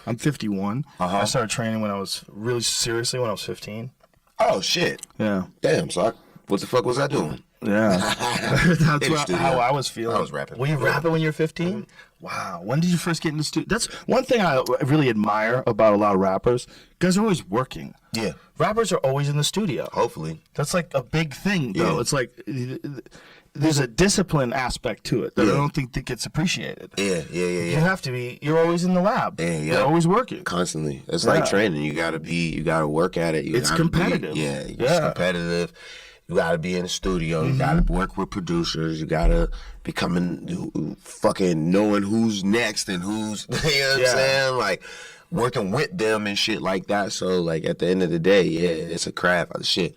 I'm 51. Uh-huh. I started training when I was really seriously when I was 15. Oh, shit. Yeah. Damn, so what the fuck was I doing? Yeah. That's In the studio. how I was feeling. I was rapping. Were you rapping when you were 15? Wow. When did you first get into studio? That's one thing I really admire about a lot of rappers. Guys are always working. Yeah. Rappers are always in the studio. Hopefully. That's like a big thing, though. Yeah. It's like there's a discipline aspect to it that I don't think that gets appreciated. Yeah. You have to be. You're always in the lab. Yeah. You're always working. Constantly. It's like Yeah. training. You gotta work at it. It's gotta be- competitive. It's Yeah. competitive. You gotta be in the studio. You gotta work with producers. You gotta fucking knowing who's next and who's, you know what I'm saying? Like, working with them and shit like that. So, like, at the end of the day, yeah, it's a craft. Shit.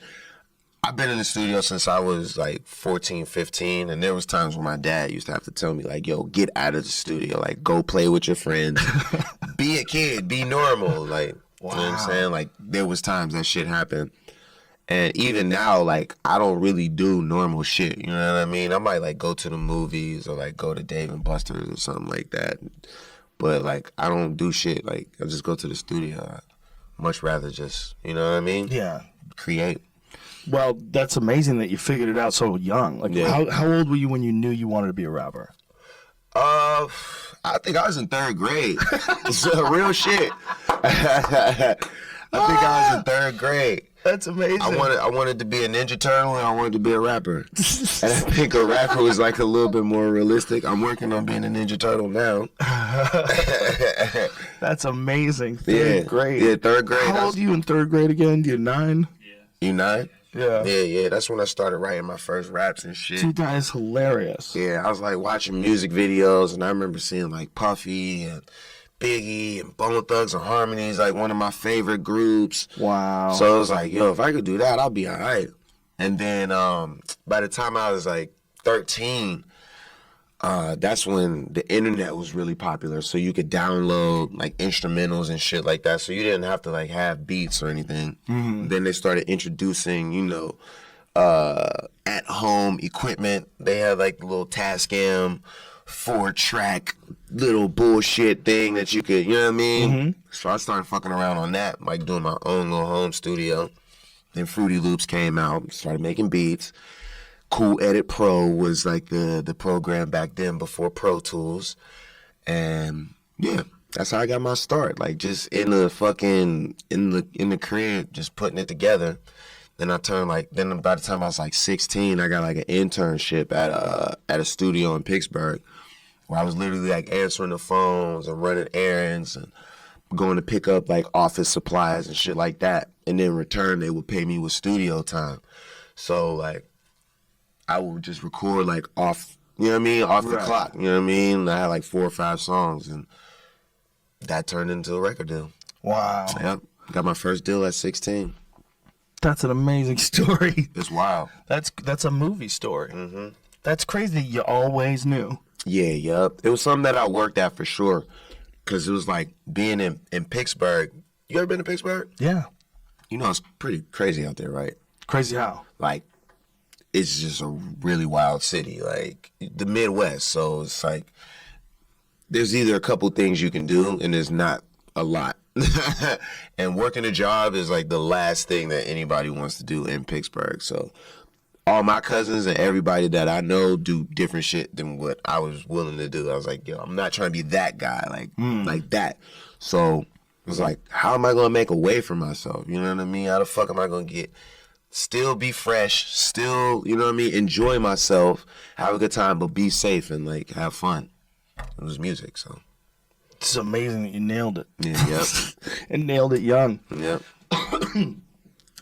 I've been in the studio since I was like 14, 15, and there was times when my dad used to have to tell me, like, yo, get out of the studio. Like, go play with your friends. Be a kid. Be normal. Like, you know what I'm saying? Like, there was times that shit happened. And even now, like, I don't really do normal shit. You know what I mean? I might, like, go to the movies or, like, go to Dave and Buster's or something like that. But, like, I don't do shit. Like, I just go to the studio. I'd much rather just, you know what I mean? Yeah. Create. Well, that's amazing that you figured it out so young. Like, Yeah. how old were you when you knew you wanted to be a rapper? I think I was in third grade. It's real shit. I think I was in third grade. That's amazing. I wanted to be a Ninja Turtle and I wanted to be a rapper. And I think a rapper was like a little bit more realistic. I'm working on being a Ninja Turtle now. That's amazing. Third grade. Yeah, third grade. How old are you in third grade again? You're 9? You 9? Yeah. Yeah. That's when I started writing my first raps and shit. Dude, that is hilarious. Yeah, I was like watching music videos and I remember seeing like Puffy and Biggie and Bone Thugs and Harmonies, like one of my favorite groups. Wow. So I was like, yo, if I could do that, I'll be all right. And then by the time I was like 13, that's when the internet was really popular. So you could download like instrumentals and shit like that. So you didn't have to like have beats or anything. Mm-hmm. Then they started introducing, at home equipment. They had like the little Tascam 4-track little bullshit thing that you could, you know what I mean? So I started fucking around on that, like doing my own little home studio. Then Fruity Loops came out, started making beats. Cool Edit Pro was like the program back then before Pro Tools. And yeah, that's how I got my start. Like just in the crib, just putting it together. Then I turned then by the time I was like 16, I got like an internship at a studio in Pittsburgh where I was literally like answering the phones and running errands and going to pick up like office supplies and shit like that. And then in return, they would pay me with studio time. So like I would just record like off, you know what I mean? Off the clock, you know what I mean? I had like 4 or 5 songs and that turned into a record deal. Wow. Yep. Got my first deal at 16. That's an amazing story. It's wild. That's a movie story. That's crazy. You always knew. Yeah, yep. It was something that I worked at for sure. Because it was like being in Pittsburgh. You ever been to Pittsburgh? Yeah. You know, it's pretty crazy out there, right? Crazy how? Like, it's just a really wild city. Like, the Midwest. So it's like, there's either a couple things you can do, and there's not a lot. And working a job is like the last thing that anybody wants to do in Pittsburgh. So all my cousins and everybody that I know do different shit than what I was willing to do. I was like, yo, I'm not trying to be that guy, like that. So it was like, how am I going to make a way for myself? You know what I mean? How the fuck am I going to still be fresh, still, you know what I mean? Enjoy myself, have a good time, but be safe and like have fun. It was music, so. It's amazing that you nailed it. Yeah, yep. And nailed it young. Yep.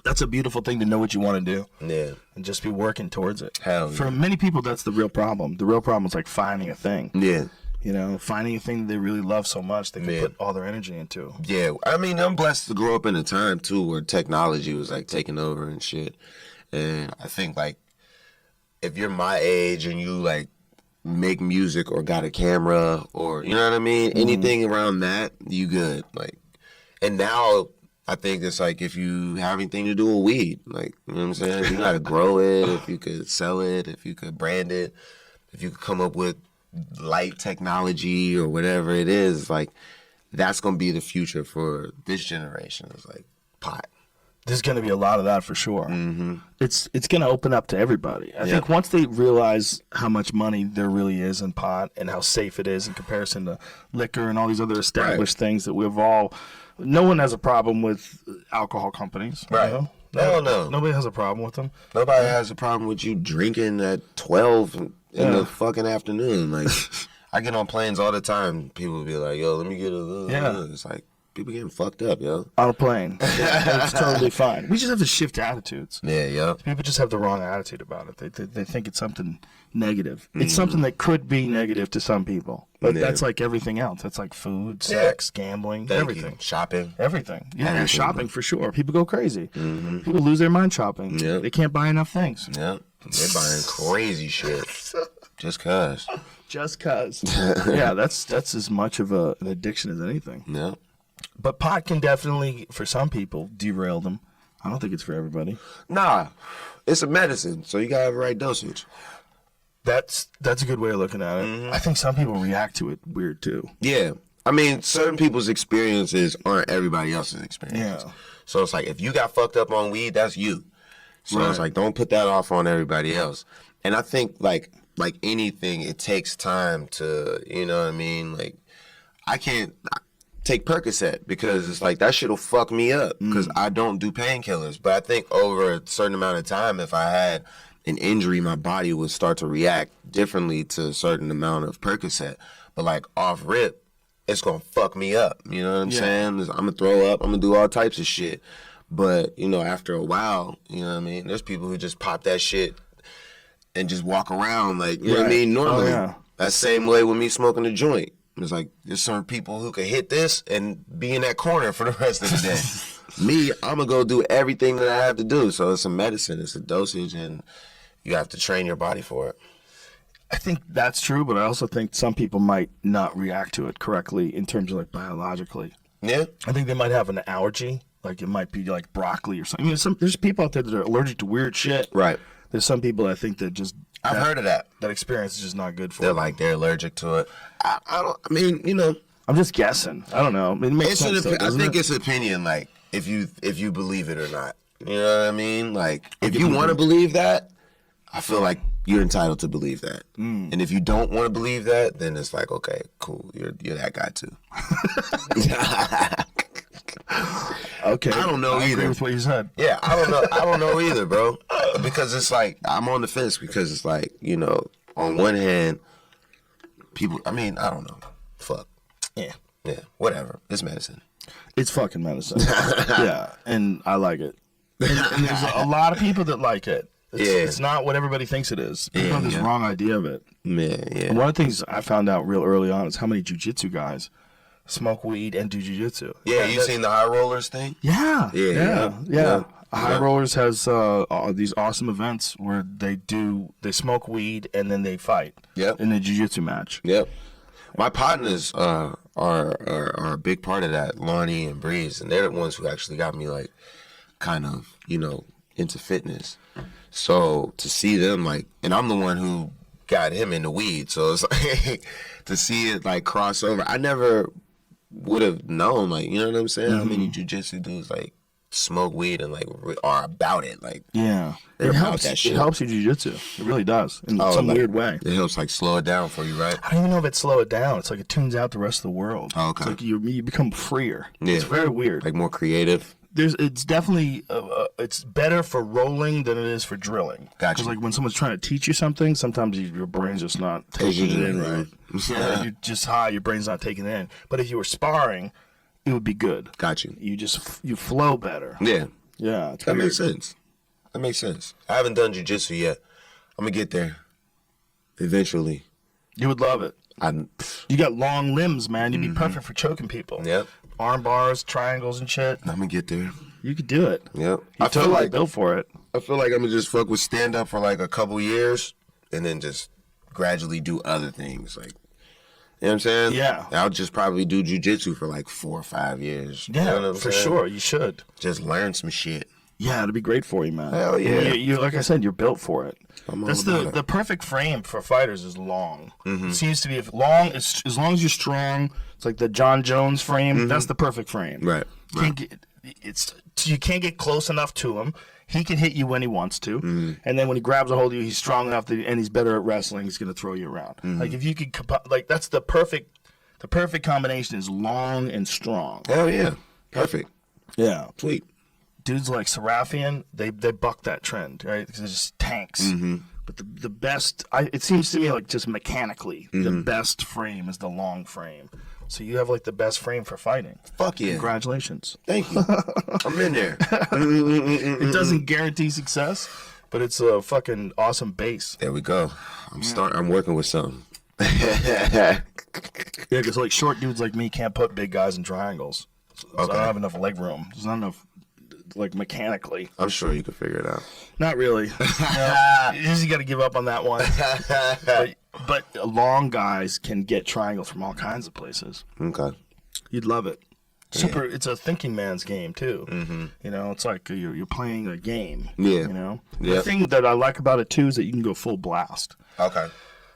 That's a beautiful thing to know what you want to do. Yeah. And just be working towards it. Hell yeah. For many people, that's the real problem. The real problem is like finding a thing. Yeah. You know, finding a thing that they really love so much they can Yeah. put all their energy into. Yeah. I mean, I'm blessed to grow up in a time, too, where technology was, like, taking over and shit. And I think, like, if you're my age and you, like, make music or got a camera or, you know what I mean? Anything around that, you good. Like, and now I think it's like if you have anything to do with weed, like, you know what I'm saying? If you got to grow it, if you could sell it, if you could brand it, if you could come up with light technology or whatever it is, like, that's going to be the future for this generation. It's like pot. There's going to be a lot of that for sure. Mm-hmm. It's going to open up to everybody. I think once they realize how much money there really is in pot and how safe it is in comparison to liquor and all these other established things that we've all, no one has a problem with alcohol companies. Right. You know? Hell no. Nobody has a problem with them. Nobody has a problem with you drinking at 12 in the fucking afternoon. Like, I get on planes all the time. People be like, yo, let me get a It's like, people getting fucked up, yo. On a plane. It's totally fine. We just have to shift attitudes. Yeah, yeah. People just have the wrong attitude about it. They think it's something negative. It's something that could be negative to some people. But that's like everything else. That's like food, sex, gambling, everything. Shopping. Everything. Yeah, shopping for sure. People go crazy. People lose their mind shopping. Yeah. They can't buy enough things. Yeah. They're buying crazy shit. Just cuz. Just cuz. Yeah, that's as much of an addiction as anything. Yeah. But pot can definitely, for some people, derail them. I don't think it's for everybody. Nah. It's a medicine, so you gotta have the right dosage. That's a good way of looking at it. I think some people react to it weird too. Yeah. I mean, certain people's experiences aren't everybody else's experience. Yeah. So it's like, if you got fucked up on weed, that's you. So it's like, don't put that off on everybody else. And I think, like anything, it takes time to, you know what I mean? Like, I can't take Percocet because it's like, that shit'll fuck me up because I don't do painkillers. But I think over a certain amount of time, if I had an injury, my body would start to react differently to a certain amount of Percocet. But like off rip, it's gonna fuck me up. You know what I'm saying? I'm gonna throw up. I'm gonna do all types of shit. But, you know, after a while, you know what I mean? There's people who just pop that shit and just walk around like, you know what I mean? Normally, that same way with me smoking a joint. It's like, there's certain people who could hit this and be in that corner for the rest of the day. Me, I'm going to go do everything that I have to do. So it's a medicine, it's a dosage, and you have to train your body for it. I think that's true, but I also think some people might not react to it correctly in terms of like biologically. Yeah? I think they might have an allergy. Like it might be like broccoli or something. I mean, there's people out there that are allergic to weird shit. Right. There's some people I think that just I've heard of that. That experience is just not good for They're them. like they're allergic to it. I mean, you know, I'm just guessing. I don't know. It makes sense, though, I doesn't think it? it's opinion. Like if you believe it or not. You know what I mean? Like if you want to believe that, I feel like you're entitled to believe that. And if you don't want to believe that, then it's like, okay, cool. You're that guy too. Okay. I don't know I either. agree with what you said. Yeah, I don't know. I don't know either, bro. Because it's like I'm on the fence because it's like, you know, on one hand, people. I mean, I don't know. Fuck. Yeah. Yeah. Whatever. It's medicine. It's fucking medicine. Yeah, and I like it. And there's a lot of people that like it. It's not what everybody thinks it is. People have this wrong idea of it. Yeah. And one of the things I found out real early on is how many jiu-jitsu guys smoke weed and do jiu-jitsu. Yeah. You seen the high rollers thing? Yeah. Yeah. High Rollers has these awesome events where they smoke weed and then they fight. Yep. In a jiu-jitsu match. Yep. My partners are a big part of that, Lonnie and Breeze, and they're the ones who actually got me like kind of, you know, into fitness. So to see them like, and I'm the one who got him into weed, so it's like to see it like cross over. I never would have known, like, you know what I'm saying? How many jujitsu dudes like smoke weed and like are about it, like Yeah. they're It about helps. that shit. It helps you jiu-jitsu. It really does in some like, weird way. It helps like slow it down for you, right? I don't even know if it slow it down. It's like it tunes out the rest of the world. Oh, okay. It's like you become freer. Yeah. It's very weird. Like more creative. It's definitely it's better for rolling than it is for drilling. Gotcha. Because like when someone's trying to teach you something, sometimes your brain's just not taking it in right. Yeah, you're just high. Your brain's not taking it in. But if you were sparring, it would be good. Got you. You flow better. Yeah. Yeah, it's That weird. makes sense. That makes sense. I haven't done jiu-jitsu yet. I'm gonna get there eventually. You would love it. You got long limbs, man. You'd be perfect for choking people. Yep. Arm bars, triangles, and shit. I'm gonna get there. You could do it. Yep. You're totally built for it. I feel like I'm gonna just fuck with stand up for like a couple years and then just gradually do other things. Like, you know what I'm saying? Yeah. I'll just probably do jiu-jitsu for like 4 or 5 years. Yeah, You know what I'm for saying? sure. You should. Just learn some shit. Yeah, it'd be great for you, man. Hell yeah. You like I said, you're built for it. I'm all That's about it. the perfect frame for fighters is long. It seems to be as long as you're strong. It's like the John Jones frame. That's the perfect frame. Right. You can't get close enough to him. He can hit you when he wants to, and then when he grabs a hold of you, he's strong enough and he's better at wrestling. He's going to throw you around. Like if you could, like that's the perfect combination is long and strong. Hell yeah. Perfect. Yeah. Sweet. Dudes like Serafian, they buck that trend, right? Because they're just tanks. But the best, it seems to me like just mechanically, the best frame is the long frame. So you have like the best frame for fighting. Fuck yeah. Congratulations. Thank you. I'm in there. It doesn't guarantee success, but it's a fucking awesome base. There we go. I'm working with something. Yeah, because like short dudes like me can't put big guys in triangles. So I don't have enough leg room. There's not enough, like mechanically. I'm sure you can figure it out. Not really. You usually got to give up on that one. But long guys can get triangles from all kinds of places. Okay. You'd love it. It's a thinking man's game too. You know, it's like you're playing a game. Yeah. You know. Yeah. The thing that I like about it too is that you can go full blast. Okay.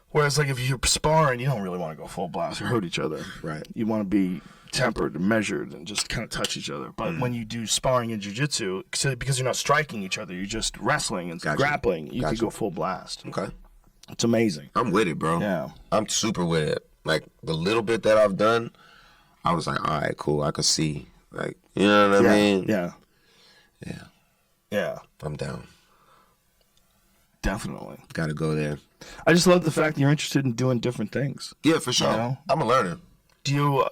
Whereas like if you're sparring, you don't really want to go full blast or hurt each other. Right. You want to be tempered and measured and just kind of touch each other. But when you do sparring in jiu-jitsu, because you're not striking each other, you're just wrestling and grappling, you can go full blast. Okay. It's amazing. I'm with it, bro. Yeah. I'm super with it. Like the little bit that I've done, I was like, all right, cool. I could see. Like, you know what I mean? Yeah. Yeah. Yeah. I'm down. Definitely. Got to go there. I just love the fact that you're interested in doing different things. Yeah, for sure. You know? I'm a learner. Do you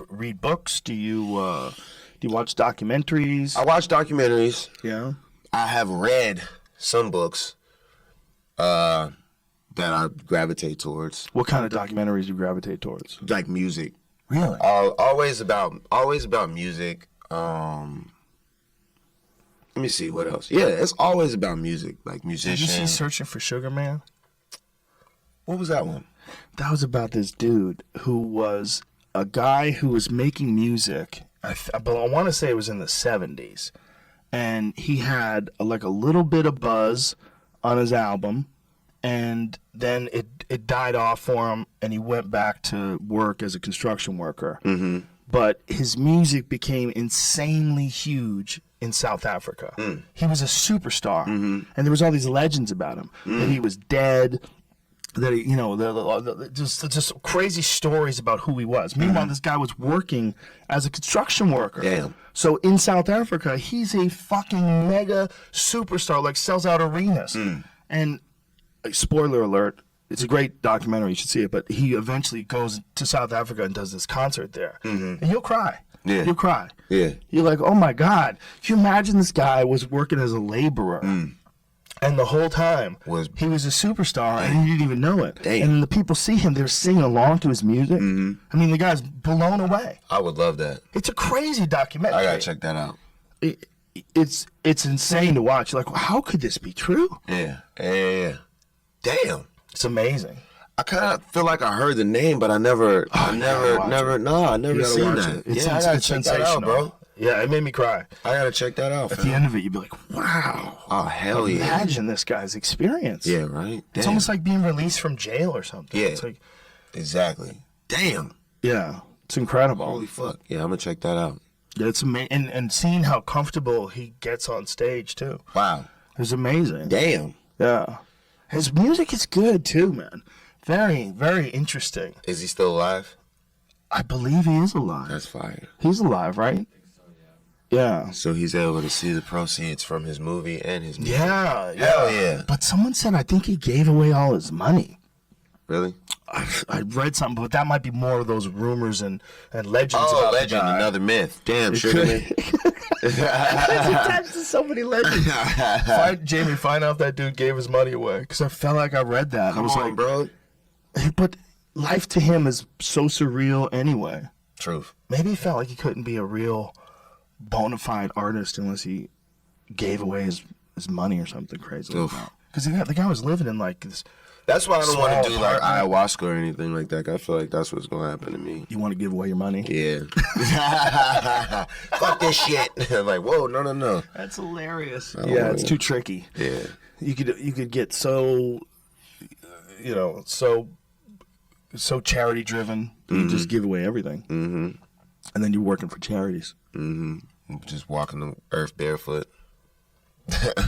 read books? Do you watch documentaries? I watch documentaries. Yeah. I have read some books that I gravitate towards, What kind of documentaries do you gravitate towards? like music. Really? Always about music. Let me see what else. Yeah, it's always about music, like Did you musicians. see Searching for Sugar Man? What was that one? That was about this dude who was a guy who was making music. I want to say it was in the 70s. And he had like a little bit of buzz on his album. and then it died off for him, and he went back to work as a construction worker. Mm-hmm. But his music became insanely huge in South Africa. He was a superstar, and there was all these legends about him that he was dead. That he, you know, just crazy stories about who he was. Meanwhile, this guy was working as a construction worker. Damn. So in South Africa, he's a fucking mega superstar, like sells out arenas. And spoiler alert, it's a great documentary. You should see it. But he eventually goes to South Africa and does this concert there, and you'll cry. Yeah. You'll cry. Yeah. You're like, oh my God! If you imagine this guy was working as a laborer. And the whole time, he was a superstar, and he didn't even know it. Damn. And then the people see him, they're singing along to his music. I mean, the guy's blown away. I would love that. It's a crazy documentary. I gotta check that out. It's insane to watch. You're like, how could this be true? Yeah. Damn. It's amazing. I kind of feel like I heard the name, but I never watch seen watch that. it. It's, Yeah, I gotta it's check that out, bro. Yeah, it made me cry. I gotta check that out. At the end of it, you'd be like, wow. Oh hell yeah! Imagine this guy's experience. Yeah, right. It's Damn. almost like being released from jail or something. Yeah. It's like, Exactly. Damn. yeah, it's incredible. Holy fuck. Yeah, I'm gonna check that out. Yeah, it's amazing. And seeing how comfortable he gets on stage, too. Wow. It's amazing. Damn. Yeah. His music is good, too, man. Very, very interesting. Is he still alive? I believe he is alive. That's fire. He's alive, right? Yeah. So he's able to see the proceeds from his movie and his music. Yeah. Hell yeah. But someone said I think he gave away all his money. Really? I read something, but that might be more of those rumors and legends Oh, about legend, the guy. another myth. Damn, Sugar Man. It's attached to so many legends. Jamie, find out if that dude gave his money away. Because I felt like I read that. I was like, bro. but life to him is so surreal anyway. Truth. Maybe he felt like he couldn't be a real bona fide artist unless he gave away his money or something crazy like Oof. that. Because the guy was living in like this. That's why I don't want to do Small like apartment. ayahuasca or anything like that. I feel like that's what's gonna happen to me. You want to give away your money? Yeah. Fuck this shit. Like, whoa, no. That's hilarious. don't Yeah, know. it's too tricky. Yeah. You could get so, so charity driven. You just give away everything, and then you're working for charities. Just walking the earth barefoot.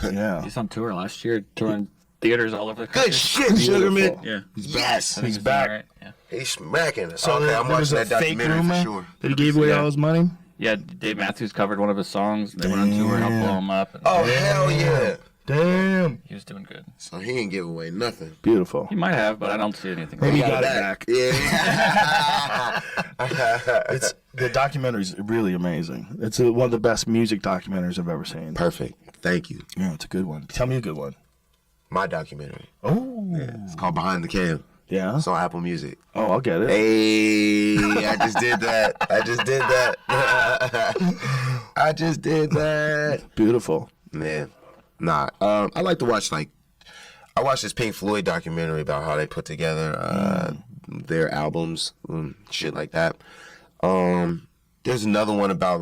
Yeah, He's on tour last year, touring theaters all over the country. Good shit, Sugar Man. Beautiful. Yeah. Yes. He's back. Right? Yeah. He's smacking. So Okay, I'm there was watching a that fake documentary rumor for sure. that he gave away Yeah. all his money. Yeah, Dave Matthews covered one of his songs. They went on tour and helped blow him up. And Oh, hell yeah. Damn, he was doing good. So he ain't give away nothing. beautiful. He might have, but I don't see anything. Maybe he wrong. got it back. Yeah. It's the documentary's really amazing. It's one of the best music documentaries I've ever seen. Perfect. Thank you. Yeah, it's a good one. Tell me a good one. My documentary. Oh, It's called Behind the Cam. yeah. It's on Apple Music. Oh, I'll get it. Hey, I just did that. I just did that. Beautiful. Man. Nah. I like to watch I watched this Pink Floyd documentary about how they put together their albums, shit like that. There's another one about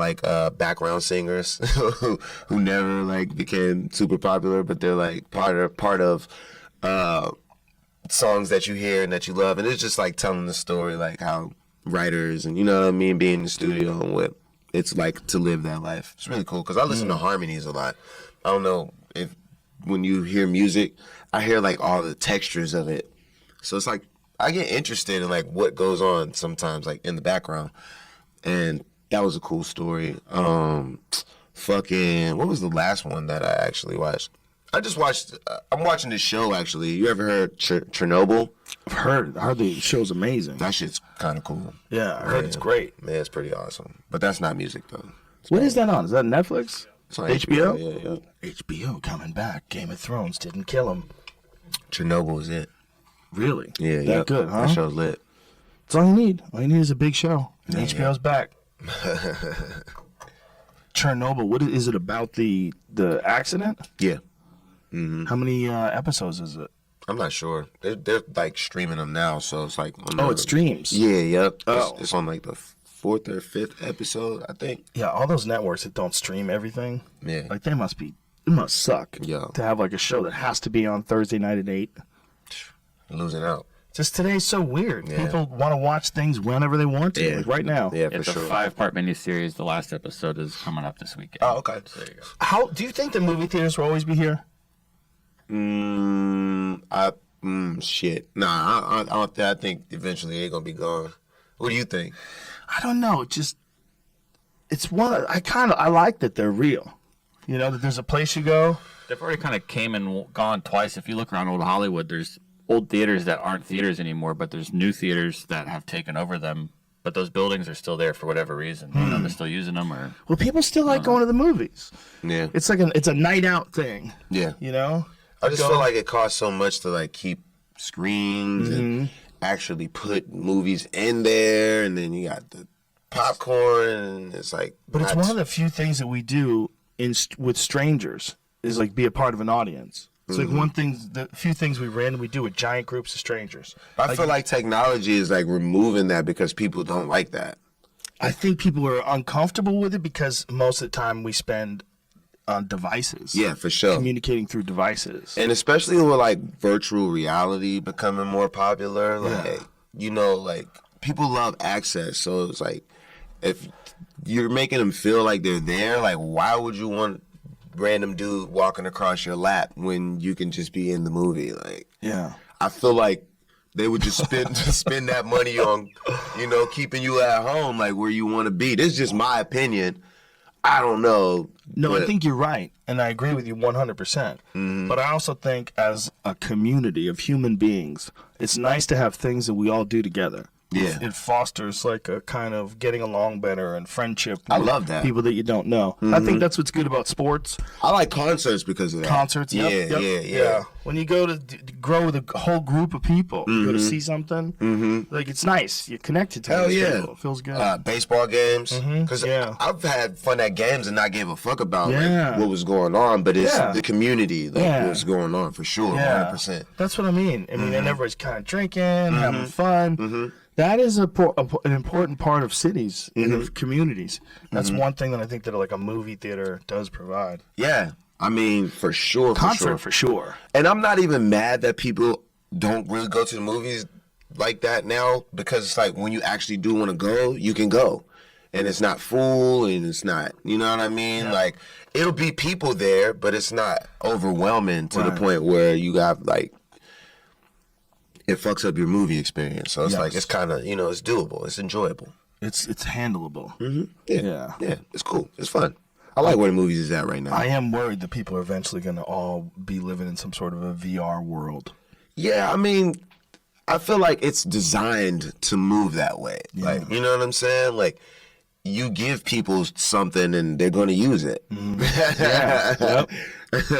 background singers who never became super popular, but they're part of songs that you hear and that you love, and it's just telling the story how writers and what I mean, being in the studio and what it's like to live that life. It's really cool because I listen to harmonies a lot. I don't know if when you hear music, I hear all the textures of it, so it's I get interested in what goes on sometimes in the background, and that was a cool story. Fucking what was the last one that I actually watched? I just watched. I'm watching this show actually. You ever heard Chernobyl? I've heard. I heard the show's amazing. That shit's kind of cool. Yeah, I heard it's great. Man, it's pretty awesome. But that's not music though. What is that on? Is that Netflix? It's on HBO? Yeah. HBO coming back. Game of Thrones didn't kill him. Chernobyl is it. Really? Yeah, That good, huh? That show's lit. That's all you need. All you need is a big show. And HBO's back. Chernobyl. What is it about the accident? Yeah. How many episodes is it? I'm not sure. They're streaming them now, so it's Oh, it streams. Yeah, yep. Oh. It's on the 4th or 5th episode, I think. Yeah, all those networks that don't stream everything. Yeah. It must suck. Yeah. To have a show that has to be on Thursday night at 8. losing out. Just today's so weird. Yeah. People want to watch things whenever they want to, Yeah. like right now. Yeah, for It's a sure. 5-part miniseries. The last episode is coming up this weekend. Oh, okay. So there you go. How do you think the movie theaters will always be here? Shit. Nah, I think eventually they're gonna be gone. What do you think? I don't know. It's one. I like that they're real. You know, that there's a place you go. They've already kind of came and gone twice. If you look around old Hollywood, there's old theaters that aren't theaters anymore, but there's new theaters that have taken over them. But those buildings are still there for whatever reason. You know, they're still using them, or Well, people still like going to the movies. Yeah. It's like it's a night out thing. Yeah. You know. I just feel like it costs so much to like keep screens and actually put movies in there, and then you got the popcorn, and it's like. But it's one of the few things that we do with strangers is like be a part of an audience. It's like one thing, the few things we randomly do with giant groups of strangers. I feel like technology is like removing that because people don't like that. I think people are uncomfortable with it because most of the time we spend on devices. Yeah, for sure. Communicating through devices. And especially with like virtual reality becoming more popular, like you know, like people love access. So it's like if you're making them feel like they're there, like why would you want random dude walking across your lap when you can just be in the movie? Like, Yeah. I feel like they would just spend that money on, you know, keeping you at home, like where you want to be. This is just my opinion. I don't know. No, but I think you're right, and I agree with you 100%. But I also think as a community of human beings, it's nice to have things that we all do together. Yeah. It fosters like a kind of getting along better and friendship. I with love that. People that you don't know. I think that's what's good about sports. I like concerts because of that. Concerts, yep, yeah. When you go to grow with a whole group of people, you go to see something, like it's nice. You're connected to Hell those yeah. people. It feels good. Baseball games. Because yeah. I've had fun at games and not gave a fuck about Yeah. like, what was going on, but it's Yeah. the community, like Yeah. what's going on for sure, Yeah. 100%. That's what I mean. I mean, and everybody's kind of drinking, having fun. That is an important part of cities and of communities. That's one thing that I think that like a movie theater does provide. Yeah. I mean, for sure. Concert for sure. And I'm not even mad that people don't really go to the movies like that now, because it's like when you actually do want to go, you can go. And it's not full, and it's not, you know what I mean? Like, it'll be people there, but it's not overwhelming to the point where you got, like, it fucks up your movie experience. So it's like, it's kind of, you know, it's doable. It's enjoyable. It's handleable. Yeah. Yeah. It's cool. It's fun. I like where the movies is at right now. I am worried that people are eventually going to all be living in some sort of a VR world. Yeah, I mean, I feel like it's designed to move that way. Like, you know what I'm saying? Like, you give people something and they're going to use it. Yep.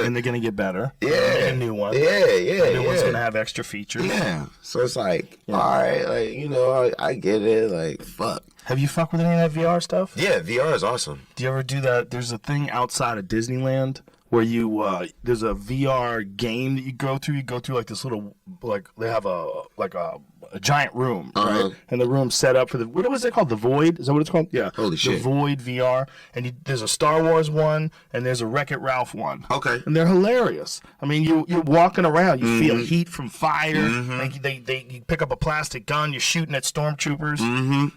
And they're going to get better. Yeah. A new one. Yeah, yeah, The new one's going to have extra features. Yeah. So it's like, all right, like, you know, I get it. Like, fuck. Have you fucked with any of that VR stuff? Yeah, VR is awesome. Do you ever do that? There's a thing outside of Disneyland where you there's a VR game that you go through. You go through like this little, like they have a giant room, right? And the room's set up for the, what was it called? The Void? Is that what it's called? Yeah. Holy shit. The Void VR. And there's a Star Wars one and there's a Wreck-It Ralph one. Okay. And they're hilarious. I mean, you're walking around, you feel heat from fire. Like you pick up a plastic gun, you're shooting at stormtroopers.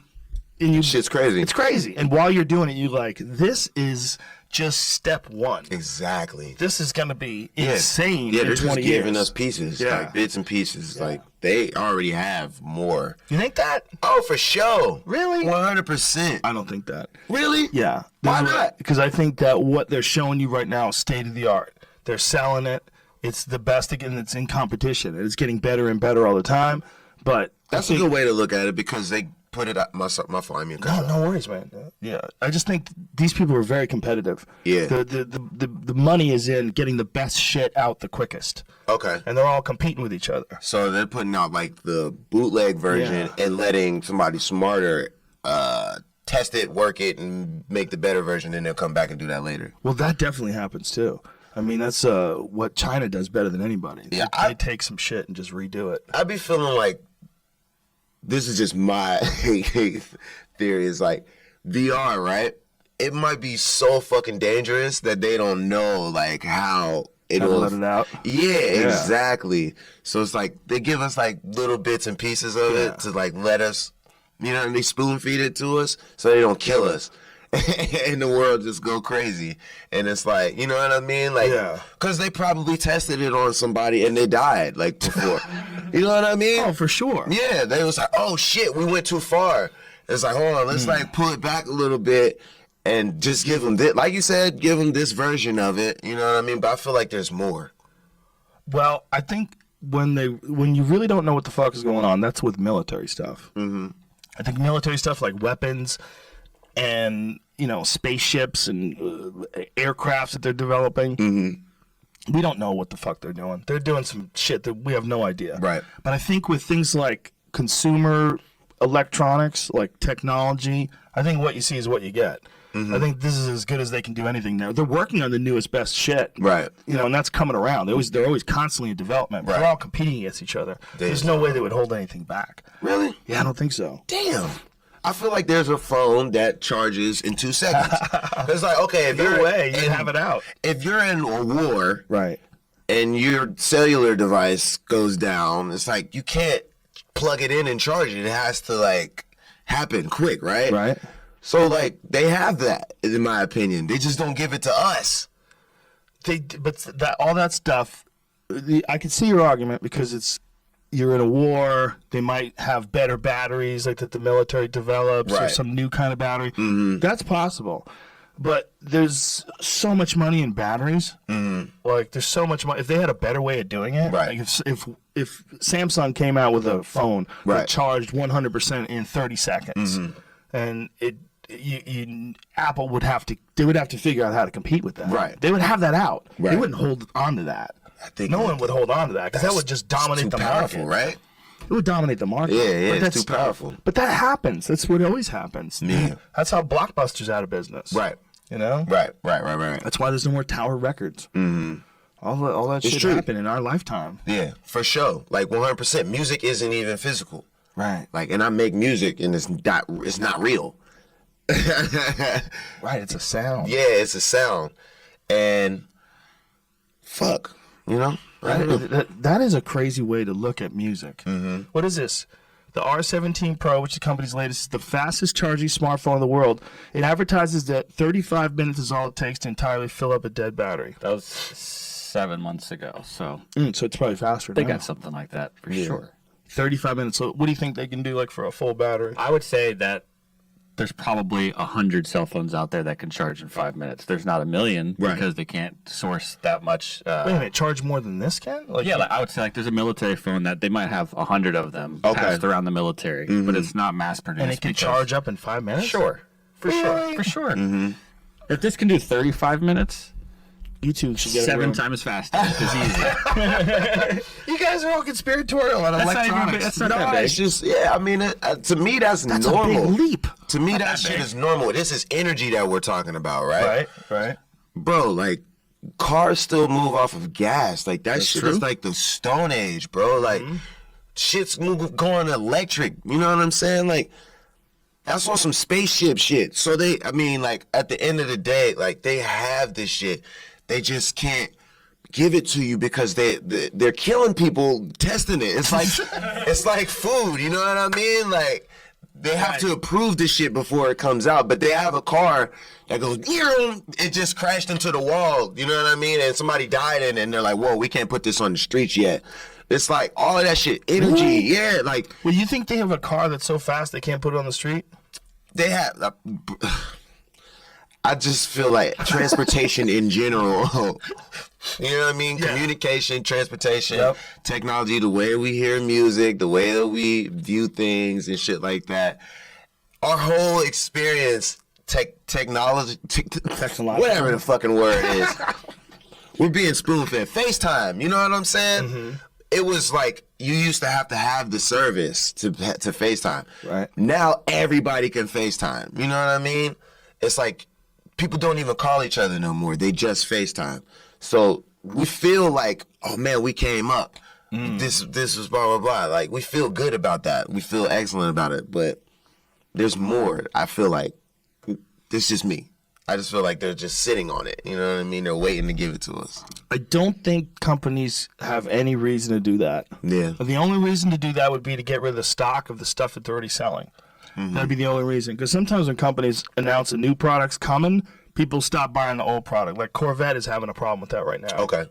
And you, Shit's crazy. it's crazy. And while you're doing it, you're like, this is just step one. Exactly. This is going to be insane Yeah, in they're 20 just giving years. us pieces, Yeah. like bits and pieces. Like, they already have more. You think that? Oh, for sure. Really? 100%. I don't think that. Really? Yeah. Why not? Because I think that what they're showing you right now is state of the art. They're selling it. It's the best again. It's in competition. And it's getting better and better all the time. But That's a good way to look at it because they put it up. My fault. I mean, No worries, man. Yeah, I just think these people are very competitive. Yeah. The money is in getting the best shit out the quickest, Okay. and they're all competing with each other. So they're putting out like the bootleg version and letting somebody smarter test it, work it, and make the better version. And they'll come back and do that later. Well, that definitely happens too. I mean, that's what China does better than anybody. Yeah, they take some shit and just redo it. I be feeling like this is just my theory. Is like VR, right? It might be so fucking dangerous that they don't know like how it'll let it out. Yeah, exactly. So it's like they give us like little bits and pieces of it to like let us, you know, and they spoon feed it to us so they don't kill us. And the world just go crazy. And it's like, you know what I mean? Like, because they probably tested it on somebody and they died like before. You know what I mean? Oh, for sure. Yeah, they was like, oh shit, we went too far. It's like, hold on, let's like pull it back a little bit and just give them this, like you said, give them this version of it. You know what I mean? But I feel like there's more. Well, I think when you really don't know what the fuck is going on, that's with military stuff. Mm-hmm. I think military stuff like weapons and, you know, spaceships and aircrafts that they're developing. Mm-hmm. We don't know what the fuck they're doing. They're doing some shit that we have no idea. Right. But I think with things like consumer electronics, like technology, I think what you see is what you get. Mm-hmm. I think this is as good as they can do anything now. They're working on the newest, best shit. Right. You know, and that's coming around. They're always constantly in development. Right. They're all competing against each other. There's no way they would hold anything back. Really? Yeah, I don't think so. Damn. I feel like there's a phone that charges in 2 seconds. It's like, okay, if you have it out. If you're in a war, Right, and your cellular device goes down, it's like you can't plug it in and charge it. It has to like happen quick, right? Right. So like they have that, in my opinion. They just don't give it to us. All that stuff, I can see your argument because you're in a war. They might have better batteries like that the military develops or some new kind of battery. Mm-hmm. That's possible. But there's so much money in batteries. Mm-hmm. Like there's so much money. If they had a better way of doing it, like if Samsung came out with a phone that charged 100% in 30 seconds, and Apple would have to figure out how to compete with that. Right. They would have that out. Right. They wouldn't hold on to that. I think no one would hold on to that because that would just dominate the powerful, market. Right? It would dominate the market. Yeah, it's too powerful. But that happens. That's what always happens. Yeah. That's how Blockbuster's out of business. Right. You know? Right. That's why there's no more Tower Records. Mm-hmm. All that shit happened in our lifetime. Yeah, for sure. Like 100%. Music isn't even physical. Right. Like, and I make music and it's not real. Right, it's a sound. Yeah, it's a sound. And fuck, you know? That is a crazy way to look at music. Mm-hmm. What is this? The R17 Pro, which the company's latest, is the fastest charging smartphone in the world. It advertises that 35 minutes is all it takes to entirely fill up a dead battery. That was 7 months ago, so so it's probably faster they now. got something like that for sure. 35 minutes. So what do you think they can do like for a full battery? I would say that there's probably 100 cell phones out there that can charge in 5 minutes. There's not a million because they can't source that much. Wait a minute, charge more than this can? Like I would say like there's a military phone that they might have 100 of them passed around the military, but it's not mass produced. And it can charge up in 5 minutes? Sure, for sure. Mm-hmm. If this can do 35 minutes, you two should get 7 times faster. It's easy. You guys are all conspiratorial on electronics. That's not that big. It's just, I mean, to me, that's normal. A big leap. To me, that shit is normal. This is energy that we're talking about, right? Right. Bro, like, cars still move off of gas. Like, that shit true. is like the Stone Age, bro. Like, shit's going electric. You know what I'm saying? Like, that's on some spaceship shit. So at the end of the day, like, they have this shit. They just can't give it to you because they're killing people testing it. It's like it's like food, you know what I mean? Like they have to approve this shit before it comes out, but they have a car that goes, it just crashed into the wall, you know what I mean? And somebody died in it, and they're like, whoa, we can't put this on the streets yet. It's like all of that shit, energy, yeah. Like, well, you think they have a car that's so fast they can't put it on the street? They have. I just feel like transportation in general, you know what I mean? Yeah. Communication, transportation, technology, the way we hear music, the way that we view things and shit like that. Our whole experience, technology, whatever the fucking word is, we're being spoon-fed. FaceTime, you know what I'm saying? Mm-hmm. It was like you used to have the service to FaceTime. Right. Now everybody can FaceTime. You know what I mean? It's like people don't even call each other no more. They just FaceTime. So we feel like, oh man, we came up. This was blah, blah, blah. Like, we feel good about that. We feel excellent about it. But there's more. I feel like, this is just me. I just feel like they're just sitting on it. You know what I mean? They're waiting to give it to us. I don't think companies have any reason to do that. Yeah. The only reason to do that would be to get rid of the stock of the stuff that they're already selling. That'd be the only reason. Because sometimes when companies announce a new product's coming, people stop buying the old product. Like Corvette is having a problem with that right now. Okay.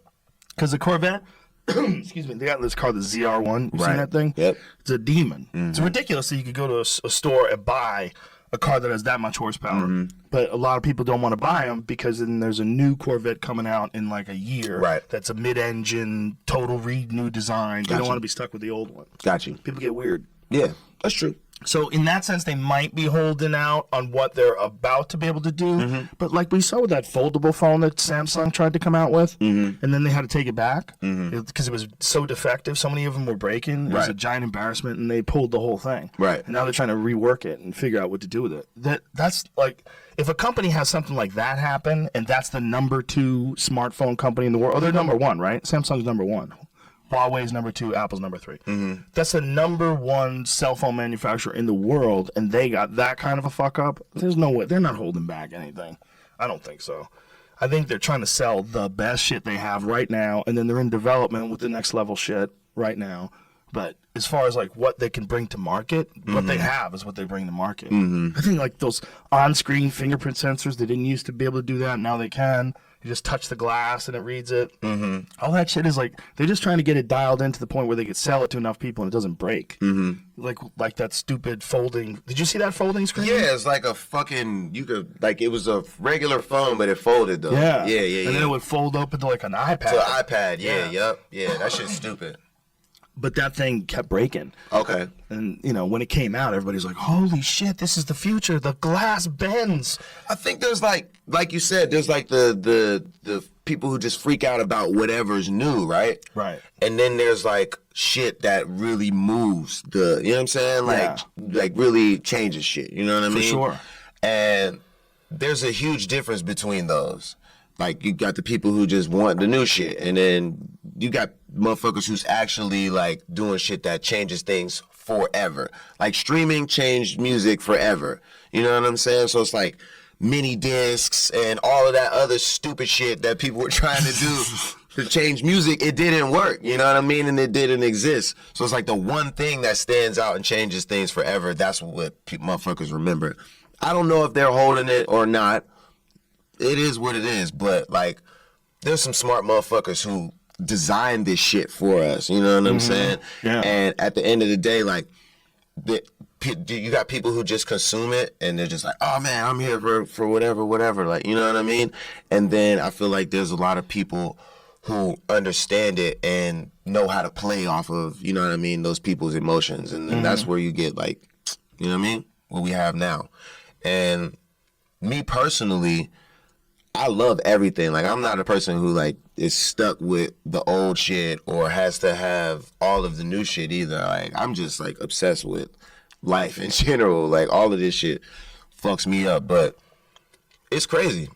Because the Corvette, excuse me, they got this car, the ZR1. You seen Right. that thing? Yep. It's a demon. It's ridiculous that you could go to a store and buy a car that has that much horsepower. But a lot of people don't want to buy them because then there's a new Corvette coming out in like a year. Right. That's a mid-engine, total new design. They don't Gotcha. want to be stuck with the old one. Got you. People get weird. Yeah, that's true. So in that sense, they might be holding out on what they're about to be able to do. But like we saw with that foldable phone that Samsung tried to come out with, and then they had to take it back because it was so defective. So many of them were breaking. It was a giant embarrassment, and they pulled the whole thing. Right. And now they're trying to rework it and figure out what to do with it. That's like, if a company has something like that happen, and that's the number 2 smartphone company in the world, or they're number 1, right? Samsung's number 1. Huawei's number 2, Apple's number 3. That's the number 1 cell phone manufacturer in the world, and they got that kind of a fuck up. There's no way. They're not holding back anything. I don't think so. I think they're trying to sell the best shit they have right now, and then they're in development with the next level shit right now. But as far as like what they can bring to market, what they have is what they bring to market. I think like those on-screen fingerprint sensors, they didn't used to be able to do that. Now they can. You just touch the glass and it reads it. All that shit is like, they're just trying to get it dialed into the point where they could sell it to enough people and it doesn't break. Like that stupid folding. Did you see that folding screen? Yeah, it's like a fucking, you could, like, it was a regular phone, but it folded, though. Yeah. Yeah. And then it would fold open to like an iPad. To an iPad, yeah, that shit's stupid. But that thing kept breaking. Okay. And, you know, when it came out, everybody's like, holy shit, this is the future. The glass bends. I think there's like you said, there's like the people who just freak out about whatever's new, right? Right. And then there's like shit that really moves you know what I'm saying? Like really changes shit, you know what I mean? For sure. And there's a huge difference between those. Like, you got the people who just want the new shit, and then you got motherfuckers who's actually, like, doing shit that changes things forever. Like, streaming changed music forever. You know what I'm saying? So it's like mini discs and all of that other stupid shit that people were trying to do to change music. It didn't work, you know what I mean? And it didn't exist. So it's like the one thing that stands out and changes things forever, that's what motherfuckers remember. I don't know if they're holding it or not. It is what it is, but like, there's some smart motherfuckers who designed this shit for us. You know what I'm saying? Yeah. And at the end of the day, like, you got people who just consume it, and they're just like, oh man, I'm here for whatever. Like, you know what I mean? And then I feel like there's a lot of people who understand it and know how to play off of, you know what I mean, those people's emotions, and then that's where you get like, you know what I mean, what we have now. And me personally, I love everything. Like, I'm not a person who, like, is stuck with the old shit or has to have all of the new shit either. Like, I'm just, like, obsessed with life in general. Like, all of this shit fucks me up. But it's crazy.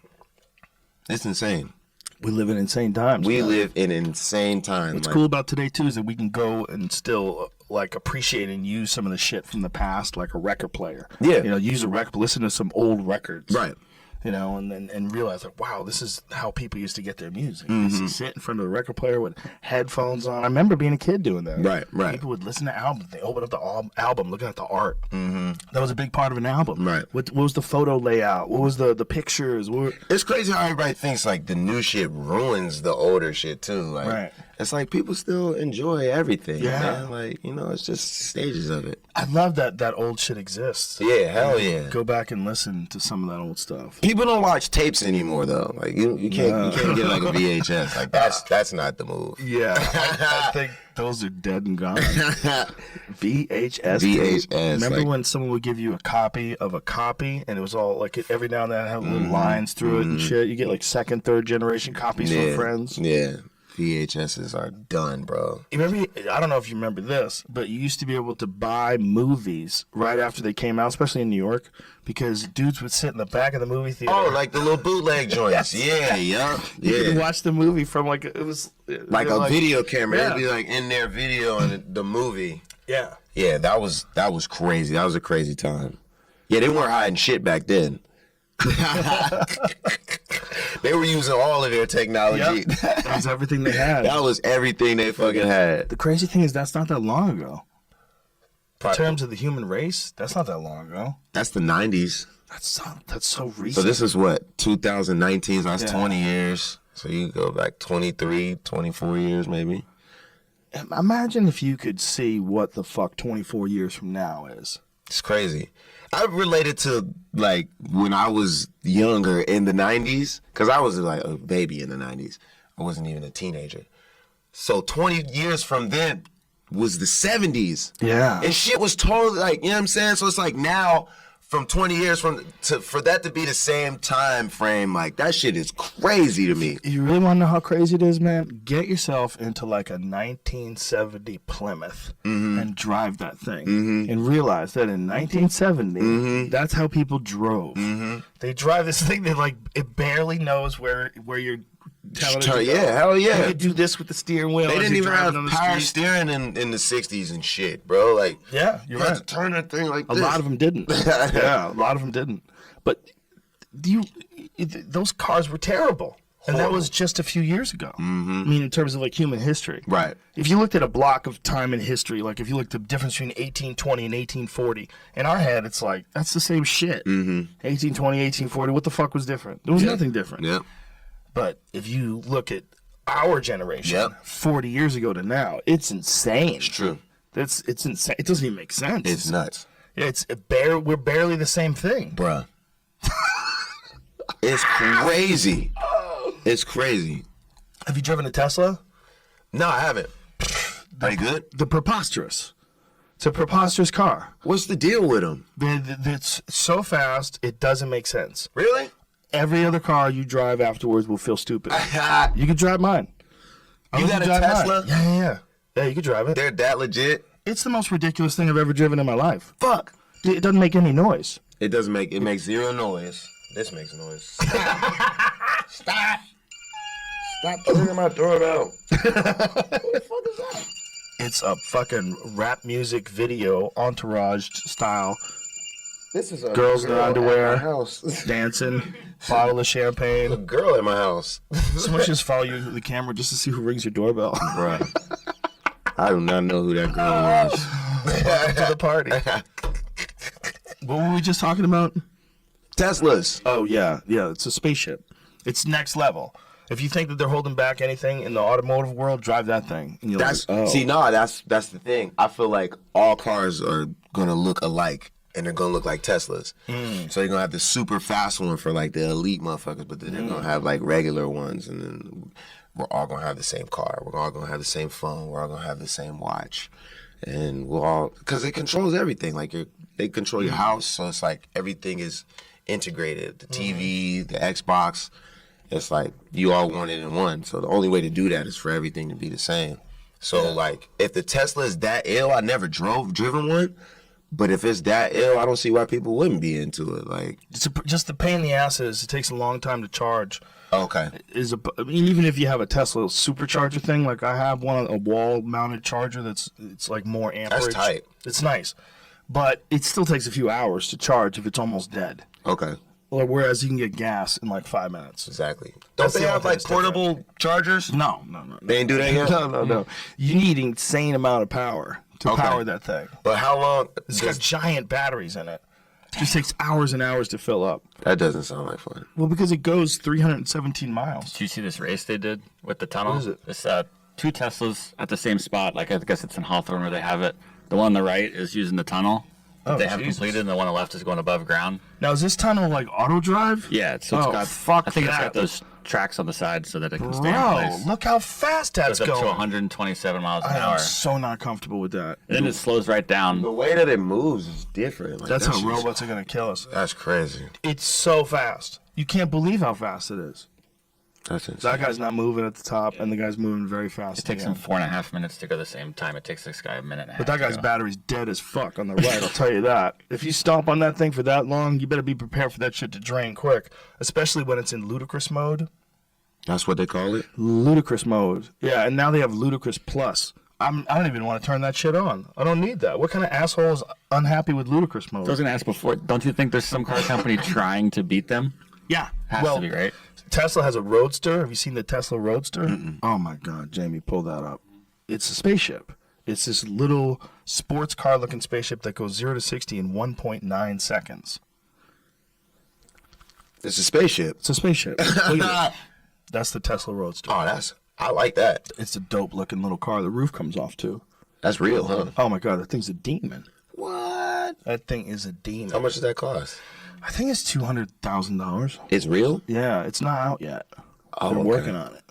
It's insane. We live in insane times. We live in insane times. What's like, cool about today, too, is that we can go and still, like, appreciate and use some of the shit from the past, like a record player. Yeah. You know, use a record, listen to some old records. Right. You know, and realize, like, wow, this is how people used to get their music. They used to sit in front of the record player with headphones on. I remember being a kid doing that. Right. People would listen to albums. They open up the album, looking at the art. That was a big part of an album. Right. What was the photo layout? What was the pictures? It's crazy how everybody thinks, like, the new shit ruins the older shit, too. Like, Right. It's like people still enjoy everything, Yeah. man. Like, you know, it's just stages of it. I love that old shit exists. Yeah, hell yeah. Go back and listen to some of that old stuff. People don't watch tapes anymore, though. Like, you can't get like a VHS. Like, that's not the move. Yeah, I think those are dead and gone. VHS. VHS. Remember like, when someone would give you a copy of a copy, and it was all like every now and then it had little lines through it and shit. You get like second, third generation copies from friends. Yeah. VHSs are done, bro. You remember? I don't know if you remember this, but you used to be able to buy movies right after they came out, especially in New York, because dudes would sit in the back of the movie theater. Oh, like the little bootleg joints. Yeah. You could watch the movie from like it was Like a video camera. Yeah. It'd be like in their video and the movie. Yeah. Yeah, that was crazy. That was a crazy time. Yeah, they weren't hiding shit back then. They were using all of their technology. That was everything they had. That was everything they fucking had. The crazy thing is that's not that long ago. In terms of the human race, that's not that long ago. That's the 90s. That's so recent. So this is what, 2019, so that's Yeah. 20 years. So you go back 23, 24 years maybe. Imagine if you could see what the fuck 24 years from now is. It's crazy. I related to like when I was younger in the 90s, because I was like a baby in the 90s. I wasn't even a teenager. So 20 years from then was the 70s. Yeah. And shit was totally like, you know what I'm saying? So it's like now from 20 years for that to be the same time frame, like that shit is crazy to me. You really want to know how crazy it is, man? Get yourself into like a 1970 Plymouth and drive that thing, and realize that in 1970, that's how people drove. They drive this thing that like it barely knows where you're telling it to go. Yeah, hell yeah. You could do this with the steering wheel. They as didn't you're even have driving on the power street. steering in the 60s and shit, bro. Like, Yeah, you're you had right. to turn that thing like A this. lot of them didn't. Yeah, a lot of them didn't. But those cars were terrible. And that was just a few years ago. I mean, in terms of like human history. Right. If you looked at a block of time in history, like if you looked at the difference between 1820 and 1840, in our head, it's like, that's the same shit. 1820, 1840, what the fuck was different? There was nothing different. Yep. But if you look at our generation, Yep. 40 years ago to now, it's insane. It's true. It's insane. It doesn't even make sense. It's nuts. Yeah, we're barely the same thing. Bruh. It's crazy. It's crazy. Have you driven a Tesla? No, I haven't. Are you good? The preposterous. It's a preposterous car. What's the deal with them? It's so fast, it doesn't make sense. Really? Every other car you drive afterwards will feel stupid. You could drive mine. You got a Tesla? Yeah. Yeah, you could drive it. They're that legit? It's the most ridiculous thing I've ever driven in my life. Fuck. It doesn't make any noise. It doesn't make, it makes zero noise. This makes noise. Stop. Stop turning my doorbell. What the fuck is that? It's a fucking rap music video, entourage style, This is a Girls in girl underwear. at my house. dancing, bottle of A champagne. girl at my house. Someone just follow you to the camera just to see who rings your doorbell. Bruh. I do not know who that girl was. Welcome to the party. What were we just talking about? Teslas. Oh, yeah. Yeah, it's a spaceship. It's next level. If you think that they're holding back anything in the automotive world, drive that thing. And you're That's like, oh. see, no, that's the thing. I feel like all cars are gonna look alike, and they're gonna look like Teslas. So you're gonna have the super fast one for like the elite motherfuckers, but then they're gonna have like regular ones, and then we're all gonna have the same car. We're all gonna have the same phone. We're all gonna have the same watch, and we'll all because it controls everything. Like they control your house, so it's like everything is integrated. The TV, the Xbox. It's like you all want it in one. So the only way to do that is for everything to be the same. So like if the Tesla is that ill, I never driven one. But if it's that ill, I don't see why people wouldn't be into it. Like It's just the pain in the ass is it takes a long time to charge. okay, I mean, even if you have a Tesla supercharger thing, like I have one, a wall-mounted charger it's like more amperage. That's tight. It's nice, but it still takes a few hours to charge if it's almost dead. okay, Or whereas you can get gas in like 5 minutes. exactly. Don't That's they the have only like thing that's portable chargers? No. They ain't do that yet. No. You need insane amount of power to Okay. power that thing. But how long? It's got giant batteries in it. It just takes hours and hours to fill up. That doesn't sound like fun. Well, because it goes 317 miles. Did you see this race they did with the tunnel? What is it? It's two Teslas at the same spot. Like I guess it's in Hawthorne where they have it. The one on the right is using the tunnel that they have Jesus. completed, and the one on the left is going above ground. Now, is this tunnel like auto drive? Yeah, it's Oh, got. fuck I think it's that. got those tracks on the side so that it can stay in Bro, place. look how fast that's Goes up going. to 127 miles an I hour. am so not comfortable with that. And then it slows right down. The way that it moves is different. Like, That's that how shit's- robots are going to kill us. That's crazy. It's so fast. You can't believe how fast it is. That's insane. That guy's not moving at the top, and the guy's moving very fast. It takes him 4.5 minutes to go the same time it takes this guy a minute and a half. But that to guy's go. battery's dead as fuck on the right, I'll tell you that. If you stomp on that thing for that long, you better be prepared for that shit to drain quick, especially when it's in ludicrous mode. That's what they call it. Ludicrous mode. Yeah, and now they have ludicrous plus. I don't even want to turn that shit on. I don't need that. What kind of asshole is unhappy with ludicrous mode? I was gonna ask before. Don't you think there's some car company trying to beat them? Yeah. Has to be, right? Tesla has a Roadster. Have you seen the Tesla Roadster? Oh my God, Jamie, pull that up. It's a spaceship. It's this little sports car looking spaceship that goes 0 to 60 in 1.9 seconds. It's a spaceship. It's a spaceship. Look at it. That's the Tesla Roadster. Oh, I like that. It's a dope looking little car. The roof comes off too. That's real, huh? Oh my God, that thing's a demon. What? That thing is a demon. How much does that cost? I think it's $200,000. It's real? Yeah, it's not out yet. Oh, They're okay. working on it.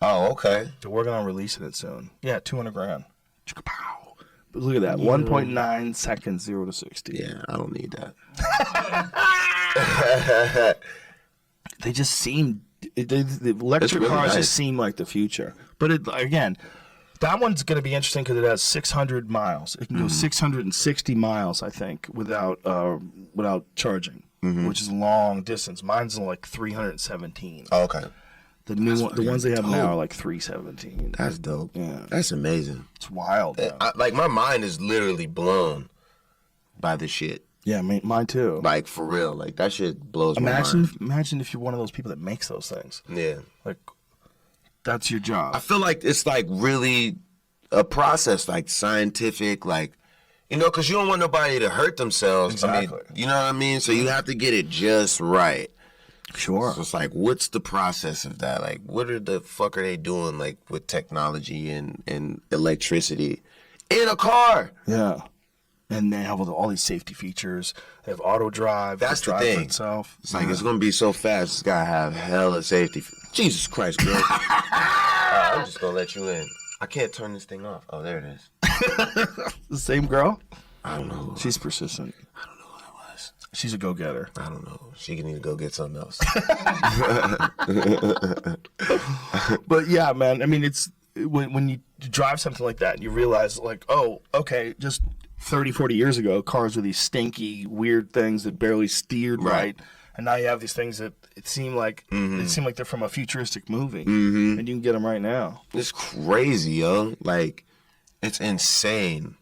Oh, okay. They're working on releasing it soon. Yeah, $200,000. Chicka-pow. But look at that, 1.9 seconds, 0 to 60. Yeah, I don't need that. They just seem the electric really cars nice. just seem like the future. But again, that one's going to be interesting because it has 600 miles. It can go 660 miles, I think, without charging, which is a long distance. Mine's like 317. Oh, okay. The the ones they have now are like 317. That's dope. Yeah. That's amazing. It's wild. Man. Like, my mind is literally blown by this shit. Yeah, mine too. Like, for real. Like, that shit blows my mind. Imagine if you're one of those people that makes those things. Yeah. Like, that's your job. I feel like it's, like, really a process, like, scientific, like, you know, because you don't want nobody to hurt themselves. Exactly. I mean, you know what I mean? So you have to get it just right. Sure. So it's like, what's the process of that? Like, what are the fuck are they doing, like, with technology and electricity in a car? Yeah. And they have all these safety features. They have auto drive. That's it the drives thing. Itself. It's like, it's going to be so fast, it's got to have hella safety. Jesus Christ, girl. I'm just going to let you in. I can't turn this thing off. Oh, there it is. The same girl? I don't know. She's persistent. I don't know who that was. She's a go-getter. I don't know. She can need to go get something else. But yeah, man, I mean, it's when you drive something like that, you realize, like, oh, okay, just 30, 40 years ago, cars were these stinky, weird things that barely steered right. And now you have these things that it seem like they're from a futuristic movie, and you can get them right now. It's crazy, yo. Like, it's insane.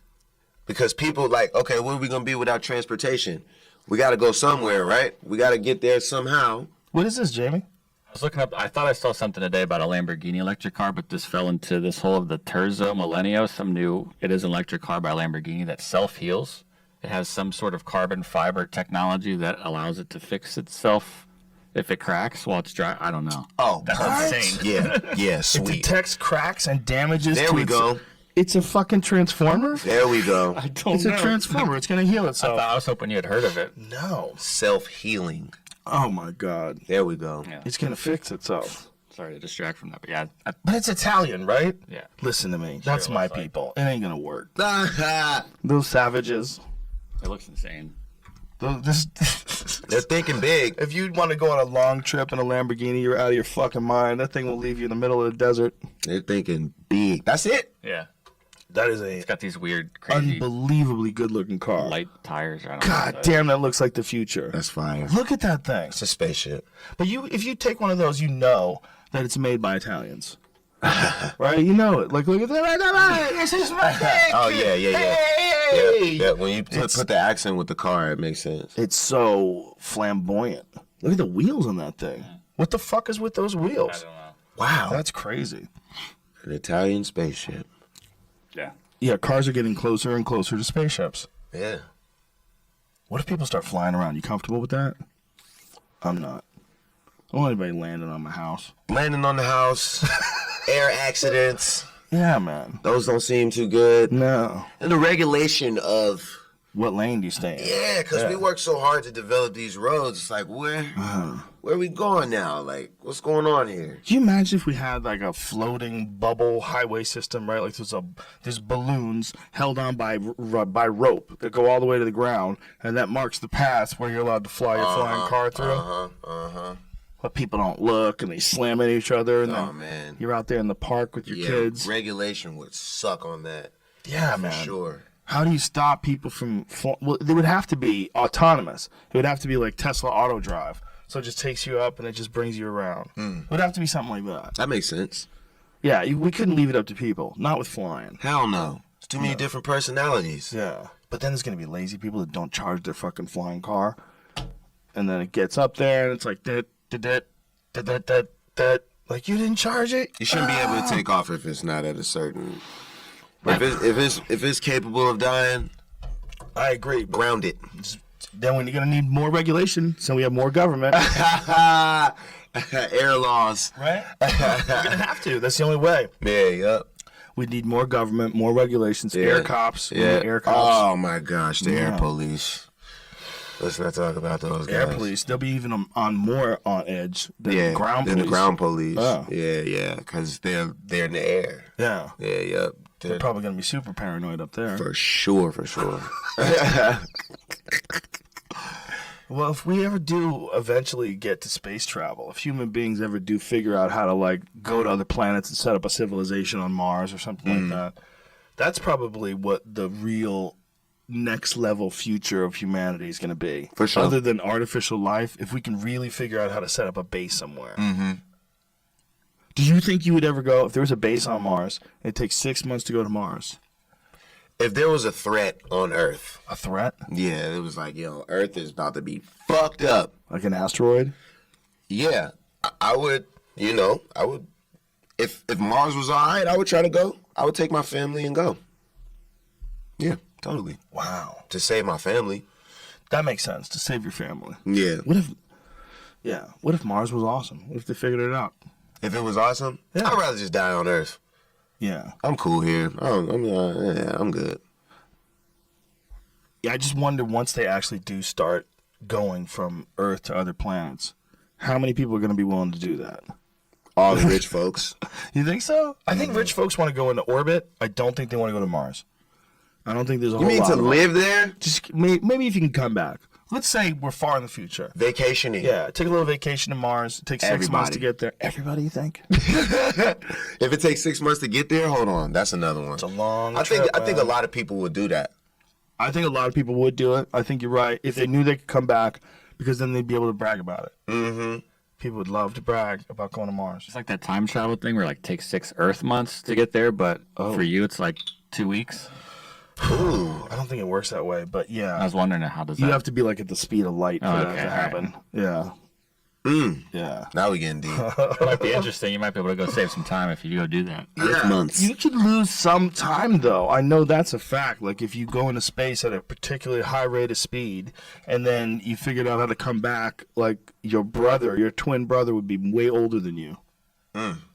Because people, like, okay, what are we going to be without transportation? We got to go somewhere, right? We got to get there somehow. What is this, Jamie? I was looking up. I thought I saw something today about a Lamborghini electric car, but this fell into this whole of the Terzo Millennio. It is an electric car by Lamborghini that self-heals. It has some sort of carbon fiber technology that allows it to fix itself if it cracks while it's dry. I don't know. Oh, That's perfect. insane. Yeah, It sweet. detects cracks and damages. There to we go. It's a fucking transformer. There we go. I don't It's know. a transformer. It's gonna heal itself. I was hoping you had heard of it. No. Self-healing. Oh my God. There we go. Yeah. It's gonna fix itself. Sorry to distract from that, but yeah, But it's Italian, right? yeah. Listen to me. That's it my looks like. people. It ain't gonna work. They're Those savages. It looks insane. thinking big. If you want to go on a long trip in a Lamborghini, you're out of your fucking mind. That thing will leave you in the middle of the desert. They're thinking big. That's it. Yeah. That is a It's got these weird, crazy unbelievably good looking car. light tires. I don't know God what damn, that looks like the future. That's fire. Look at that thing. It's a spaceship. But if you take one of those, you know that it's made by Italians. Right? You know it. Like, look at that. This is my thing. Oh, yeah. Hey! Yeah, when you put the accent with the car, it makes sense. It's so flamboyant. Look at the wheels on that thing. What the fuck is with those I wheels? don't know. Wow. That's crazy. An Italian spaceship. Yeah. Yeah, cars are getting closer and closer to spaceships. Yeah. What if people start flying around? You comfortable with that? I'm not. I don't want anybody landing on my house. Landing on the house, air accidents. Yeah, man. Those don't seem too good. No. And the regulation of, What lane do you stay in? yeah, because we work so hard to develop these roads. It's like, where are we going now? Like, what's going on here? Can you imagine if we had like a floating bubble highway system, right? Like there's balloons held on by rope that go all the way to the ground, and that marks the path where you're allowed to fly your flying car through. But people don't look, and they slam into each other, and Oh, then man. you're out there in the park with your Yeah, kids. regulation would suck on that. Yeah, For man. sure. How do you stop people from? Well, they would have to be autonomous. It would have to be like Tesla auto drive. So it just takes you up and it just brings you around. It would have to be something like that. That makes sense. Yeah, we couldn't leave it up to people. Not with flying. Hell no. It's too many different personalities. Yeah. But then there's going to be lazy people that don't charge their fucking flying car. And then it gets up there and it's like, like, you didn't charge it? You shouldn't be able to take off if it's not at a certain... If it's capable of dying, I agree. ground it. Then when you're going to need more regulation, so we have more government. Air laws. Right? We're going to have to. That's the only way. Yeah, yep. We need more government, more regulations, Yeah. air cops. We Yeah. need air cops. Oh my gosh, the air police. Let's not talk about those guys. Air police. They'll be even more on edge than ground than police. the ground police. Oh. Yeah, because they're in the air. Yeah. Yeah, yep. They're probably going to be super paranoid up there. For sure. Well, if we ever do eventually get to space travel, if human beings ever do figure out how to, like, go to other planets and set up a civilization on Mars or something like that, that's probably what the real next level future of humanity is going to be. For sure. Other than artificial life, if we can really figure out how to set up a base somewhere. Mm-hmm. Do you think you would ever go, if there was a base on Mars, it takes 6 months to go to Mars? If there was a threat on Earth, A threat? yeah, it was like, yo, Earth is about to be fucked up. Like an asteroid? Yeah, I would, if Mars was all right, I would try to go. I would take my family and go. Yeah, totally. Wow. To save my family. That makes sense, to save your family. Yeah. What if Mars was awesome? What if they figured it out? If it was awesome, Yeah. I'd rather just die on Earth. Yeah. I'm cool here. I'm good. Yeah, I just wonder once they actually do start going from Earth to other planets, how many people are going to be willing to do that? All the rich folks. You think so? I think rich folks want to go into orbit. I don't think they want to go to Mars. I don't think there's a You whole mean lot to of live there? Just maybe if you can come back. Let's say we're far in the future. Vacationing. Yeah, take a little vacation to Mars. It takes 6 months to Everybody. get there. Everybody, you think? If it takes 6 months to get there, hold on. That's another one. It's a long I think trip, a man. lot of people would do that. I think a lot of people would do it. I think you're right. If they knew they could come back, because then they'd be able to brag about it. Mm-hmm. People would love to brag about going to Mars. It's like that time travel thing where like takes 6 Earth months to get there, but for you it's like 2 weeks. Ooh. I don't think it works that way, but I yeah. was wondering how does that. You have to be like at the speed of light for that okay, to all happen. Yeah. Yeah. Now we getting deep. It might be interesting. You might be able to go save some time if you go do that. Earth months. You could lose some time, though. I know that's a fact. Like, if you go into space at a particularly high rate of speed, and then you figured out how to come back, like, your twin brother would be way older than you.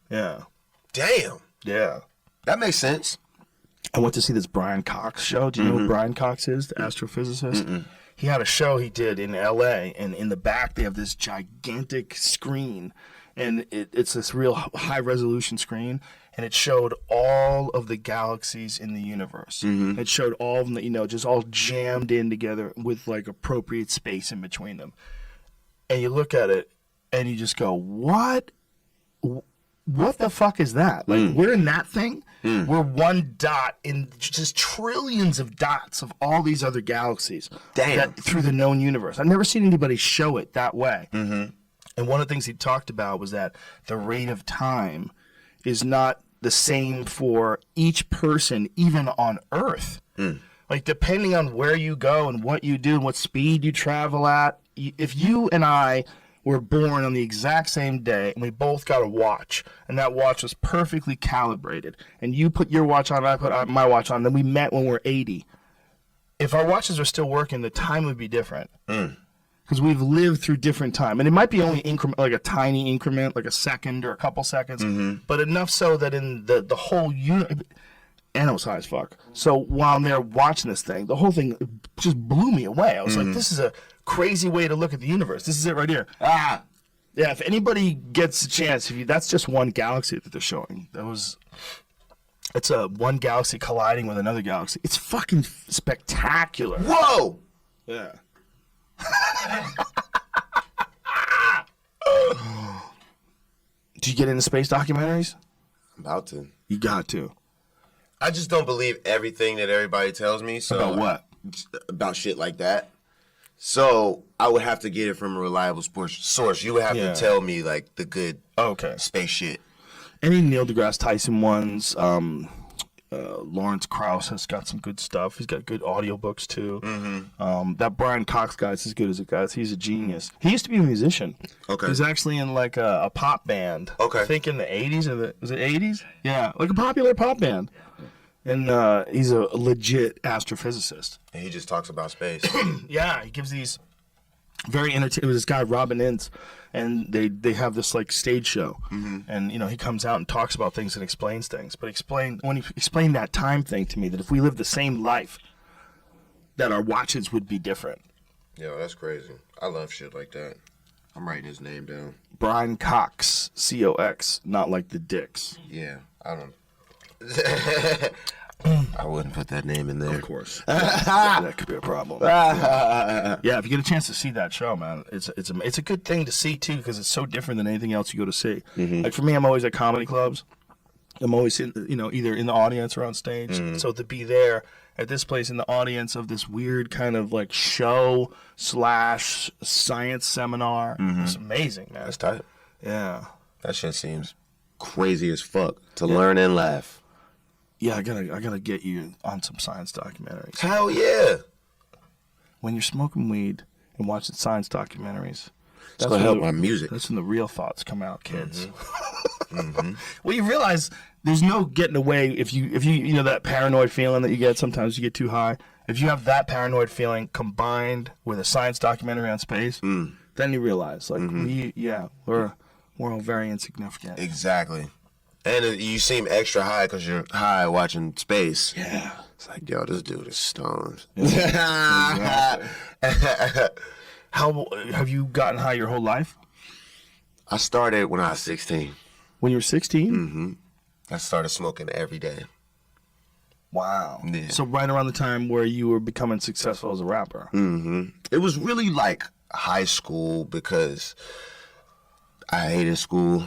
Yeah. Damn. Yeah. That makes sense. I went to see this Brian Cox show. Do you know who Brian Cox is, the astrophysicist? He had a show he did in L.A., and in the back they have this gigantic screen, and it's this real high-resolution screen, and it showed all of the galaxies in the universe. It showed all of them, just all jammed in together with, like, appropriate space in between them. And you look at it, and you just go, what? What the fuck is that? Like, we're in that thing? We're one dot in just trillions of dots of all these other galaxies. Damn. Through the known universe. I've never seen anybody show it that way. And one of the things he talked about was that the rate of time is not the same for each person, even on Earth. Like, depending on where you go and what you do and what speed you travel at, if you and I were born on the exact same day, and we both got a watch, and that watch was perfectly calibrated, and you put your watch on, I put my watch on, then we met when we're 80. If our watches are still working, the time would be different. Because we've lived through different time. And it might be only increment, like a tiny increment, like a second or a couple seconds, but enough so that in the whole and it was high as fuck. So while I'm there watching this thing, the whole thing just blew me away. I was like, this is a crazy way to look at the universe. This is it right here. Yeah, if anybody gets a chance, that's just one galaxy that they're showing. It's a one galaxy colliding with another galaxy. It's fucking spectacular. Whoa! Yeah. Do you get into space documentaries? I'm about to. You got to. I just don't believe everything that everybody tells me. So About what? About shit like that. So I would have to get it from a reliable source. You would have to tell me like the good Okay. space shit. Any Neil deGrasse Tyson ones. Lawrence Krauss has got some good stuff. He's got good audiobooks too. That Brian Cox guy's as good as it gets. He's a genius. He used to be a musician. Okay. He's actually in like a pop band. Okay. I think in the 80s. Was it 80s? Yeah, like a popular pop band. And he's a legit astrophysicist. And he just talks about space. Yeah, he gives these very entertaining. This guy Robin Ince, and they have this like stage show, and he comes out and talks about things and explains things. But when he explained that time thing to me, that if we lived the same life, that our watches would be different. Yo, that's crazy. I love shit like that. I'm writing his name down. Brian Cox, Cox, not like the dicks. Yeah, I don't. I wouldn't put that name in there. Of course, that could be a problem. Yeah, if you get a chance to see that show, man, it's a good thing to see too, because it's so different than anything else you go to see. Like for me, I'm always at comedy clubs. I'm always either in the audience or on stage. So to be there at this place in the audience of this weird kind of like show / science seminar, it's amazing, man. That's tight. Yeah. That shit seems crazy as fuck to learn and laugh. Yeah, I gotta get you on some science documentaries. Hell yeah. When you're smoking weed and watching science documentaries, It's gonna help my music. That's when the real thoughts come out, kids. Well, you realize there's no getting away if you that paranoid feeling that you get sometimes you get too high. If you have that paranoid feeling combined with a science documentary on space, then you realize like we're all very insignificant. Exactly. And you seem extra high because you're high watching space. Yeah. It's like, yo, this dude is stoned. Exactly. How have you gotten high your whole life? I started when I was 16. When you were 16? I started smoking every day. Wow. Yeah. So right around the time where you were becoming successful as a rapper. It was really like high school because I hated school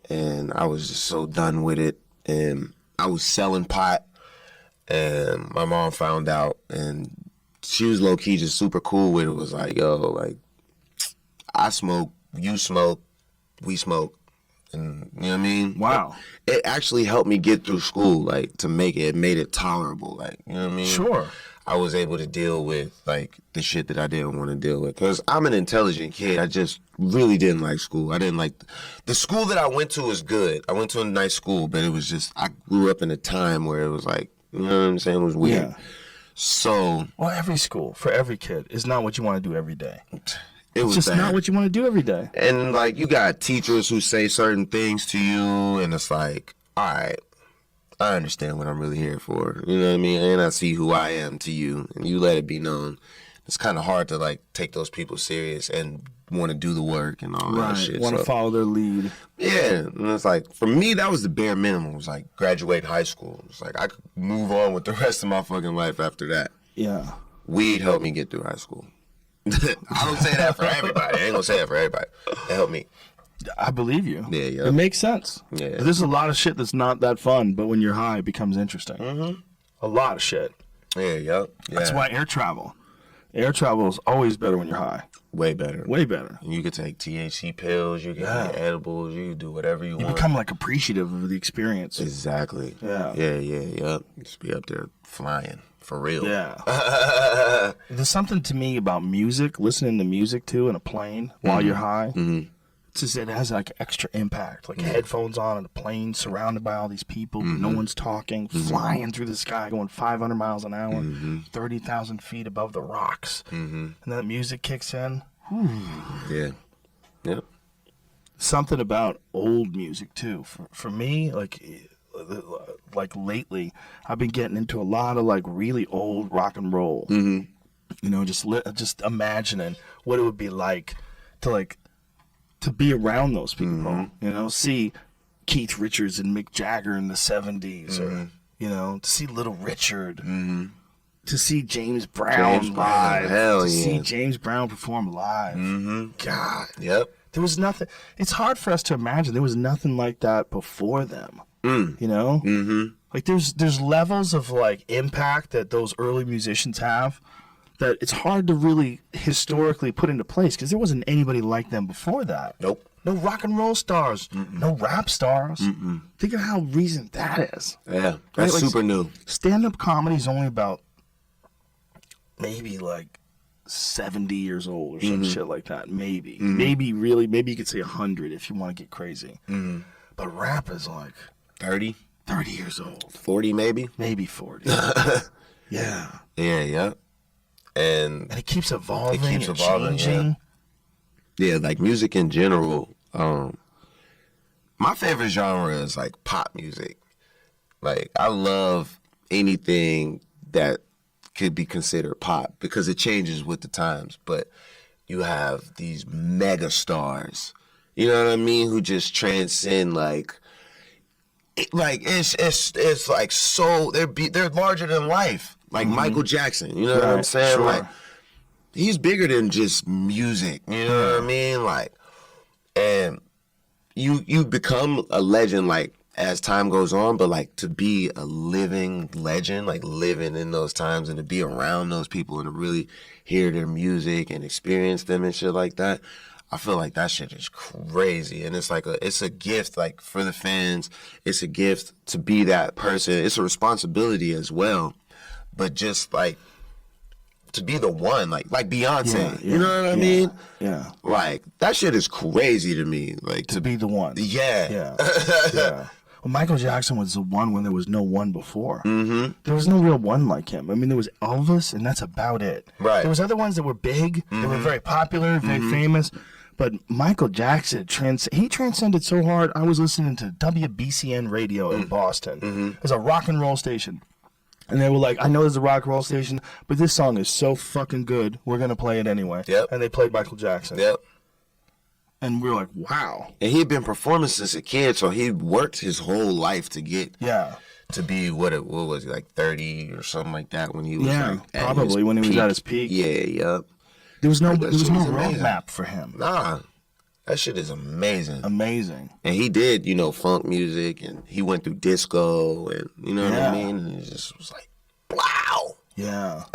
and I was just so done with it. And I was selling pot and my mom found out and she was low key just super cool with it. It was like, yo, like I smoke, you smoke, we smoke. And you know what I mean? Wow. It actually helped me get through school, like to make it made it tolerable. Like, you know what I mean? Sure. I was able to deal with like the shit that I didn't want to deal with. Cause I'm an intelligent kid. I just really didn't like school. I didn't like the school that I went to was good. I went to a nice school, but it was just, I grew up in a time where it was like, you know what I'm saying? It was weird. Yeah. So. Well, every school for every kid is not what you want to do every day. It was It's just bad. not what you want to do every day. And like you got teachers who say certain things to you, and it's like, all right, I understand what I'm really here for. You know what I mean? And I see who I am to you, and you let it be known. It's kind of hard to like take those people serious and want to do the work and all that shit. Want to follow their lead. Yeah, and it's like for me that was the bare minimum. It was like graduate high school. It's like I could move on with the rest of my fucking life after that. Yeah. Weed helped me get through high school. I don't say that for everybody. I ain't gonna say that for everybody. It helped me. I believe you. Yeah. It makes sense. Yeah. There's a lot of shit that's not that fun, but when you're high, it becomes interesting. A lot of shit. Yeah. That's why air travel is always better when you're high. Way better. Way better. And you could take THC pills, you can eat edibles, you can do whatever you want. Become like appreciative of the experience. Exactly. Yeah. Just be up there flying. For real. Yeah. There's something to me about music, listening to music too in a plane while you're high. It's just, it has like extra impact. Like headphones on in a plane, surrounded by all these people, no one's talking, flying through the sky, going 500 miles an hour, 30,000 feet above the rocks. And then the music kicks in. Yeah. Yep. Something about old music too. For me, like lately, I've been getting into a lot of like really old rock and roll. You know, just imagining what it would be like to be around those people. You know, see Keith Richards and Mick Jagger in the 70s, or you know, to see Little Richard, to see James Brown live, hell to yeah. see James Brown perform live. God, Yep. there was nothing. It's hard for us to imagine there was nothing like that before them. You know, like there's levels of like impact that those early musicians have that it's hard to really historically put into place because there wasn't anybody like them before that. Nope. No rock and roll stars. No rap stars. Think of how recent that is. Yeah, that's Like, super new. Stand-up comedy is only about maybe like 70 years old or some shit like that. Maybe. Maybe you could say 100 if you want to get crazy. But rap is like 30, 30 years old. 40 maybe. Maybe 40. Yeah. Yeah. And And it keeps evolving. It keeps and evolving, changing. yeah, like music in general. My favorite genre is like pop music. Like I love anything that could be considered pop because it changes with the times. But you have these mega stars, you know what I mean, who just transcend it's like so they're larger than life. Like Michael Jackson, you know what I'm saying? Sure. Like he's bigger than just music, you know what I mean? Like, and you become a legend like as time goes on, but like to be a living legend, like living in those times and to be around those people and to really hear their music and experience them and shit like that, I feel like that shit is crazy. And it's like it's a gift like for the fans. It's a gift to be that person. It's a responsibility as well. But just like to be the one, like Beyonce, you know what I mean? Yeah. Like that shit is crazy to me. Like To be the one. yeah. Yeah. Well, Michael Jackson was the one when there was no one before. There was no real one like him. I mean, there was Elvis, and that's about it. Right. There was other ones that were big, that were very popular, very famous. But Michael Jackson, he transcended so hard. I was listening to WBCN radio in Boston. It's a rock and roll station. And they were like, I know there's a rock and roll station, but this song is so fucking good, we're going to play it anyway. Yep. And they played Michael Jackson. Yep. And we were like, wow. And he had been performing since a kid, so he worked his whole life to get to be what was he, like 30 or something like that when he was like at probably his when he was peak. at his peak. Yeah, yep. There was no That shit is amazing. roadmap for him. Nah, that shit is amazing. Amazing. And he did, funk music, and he went through disco, and you know what I mean? And it just was like, wow. Yeah.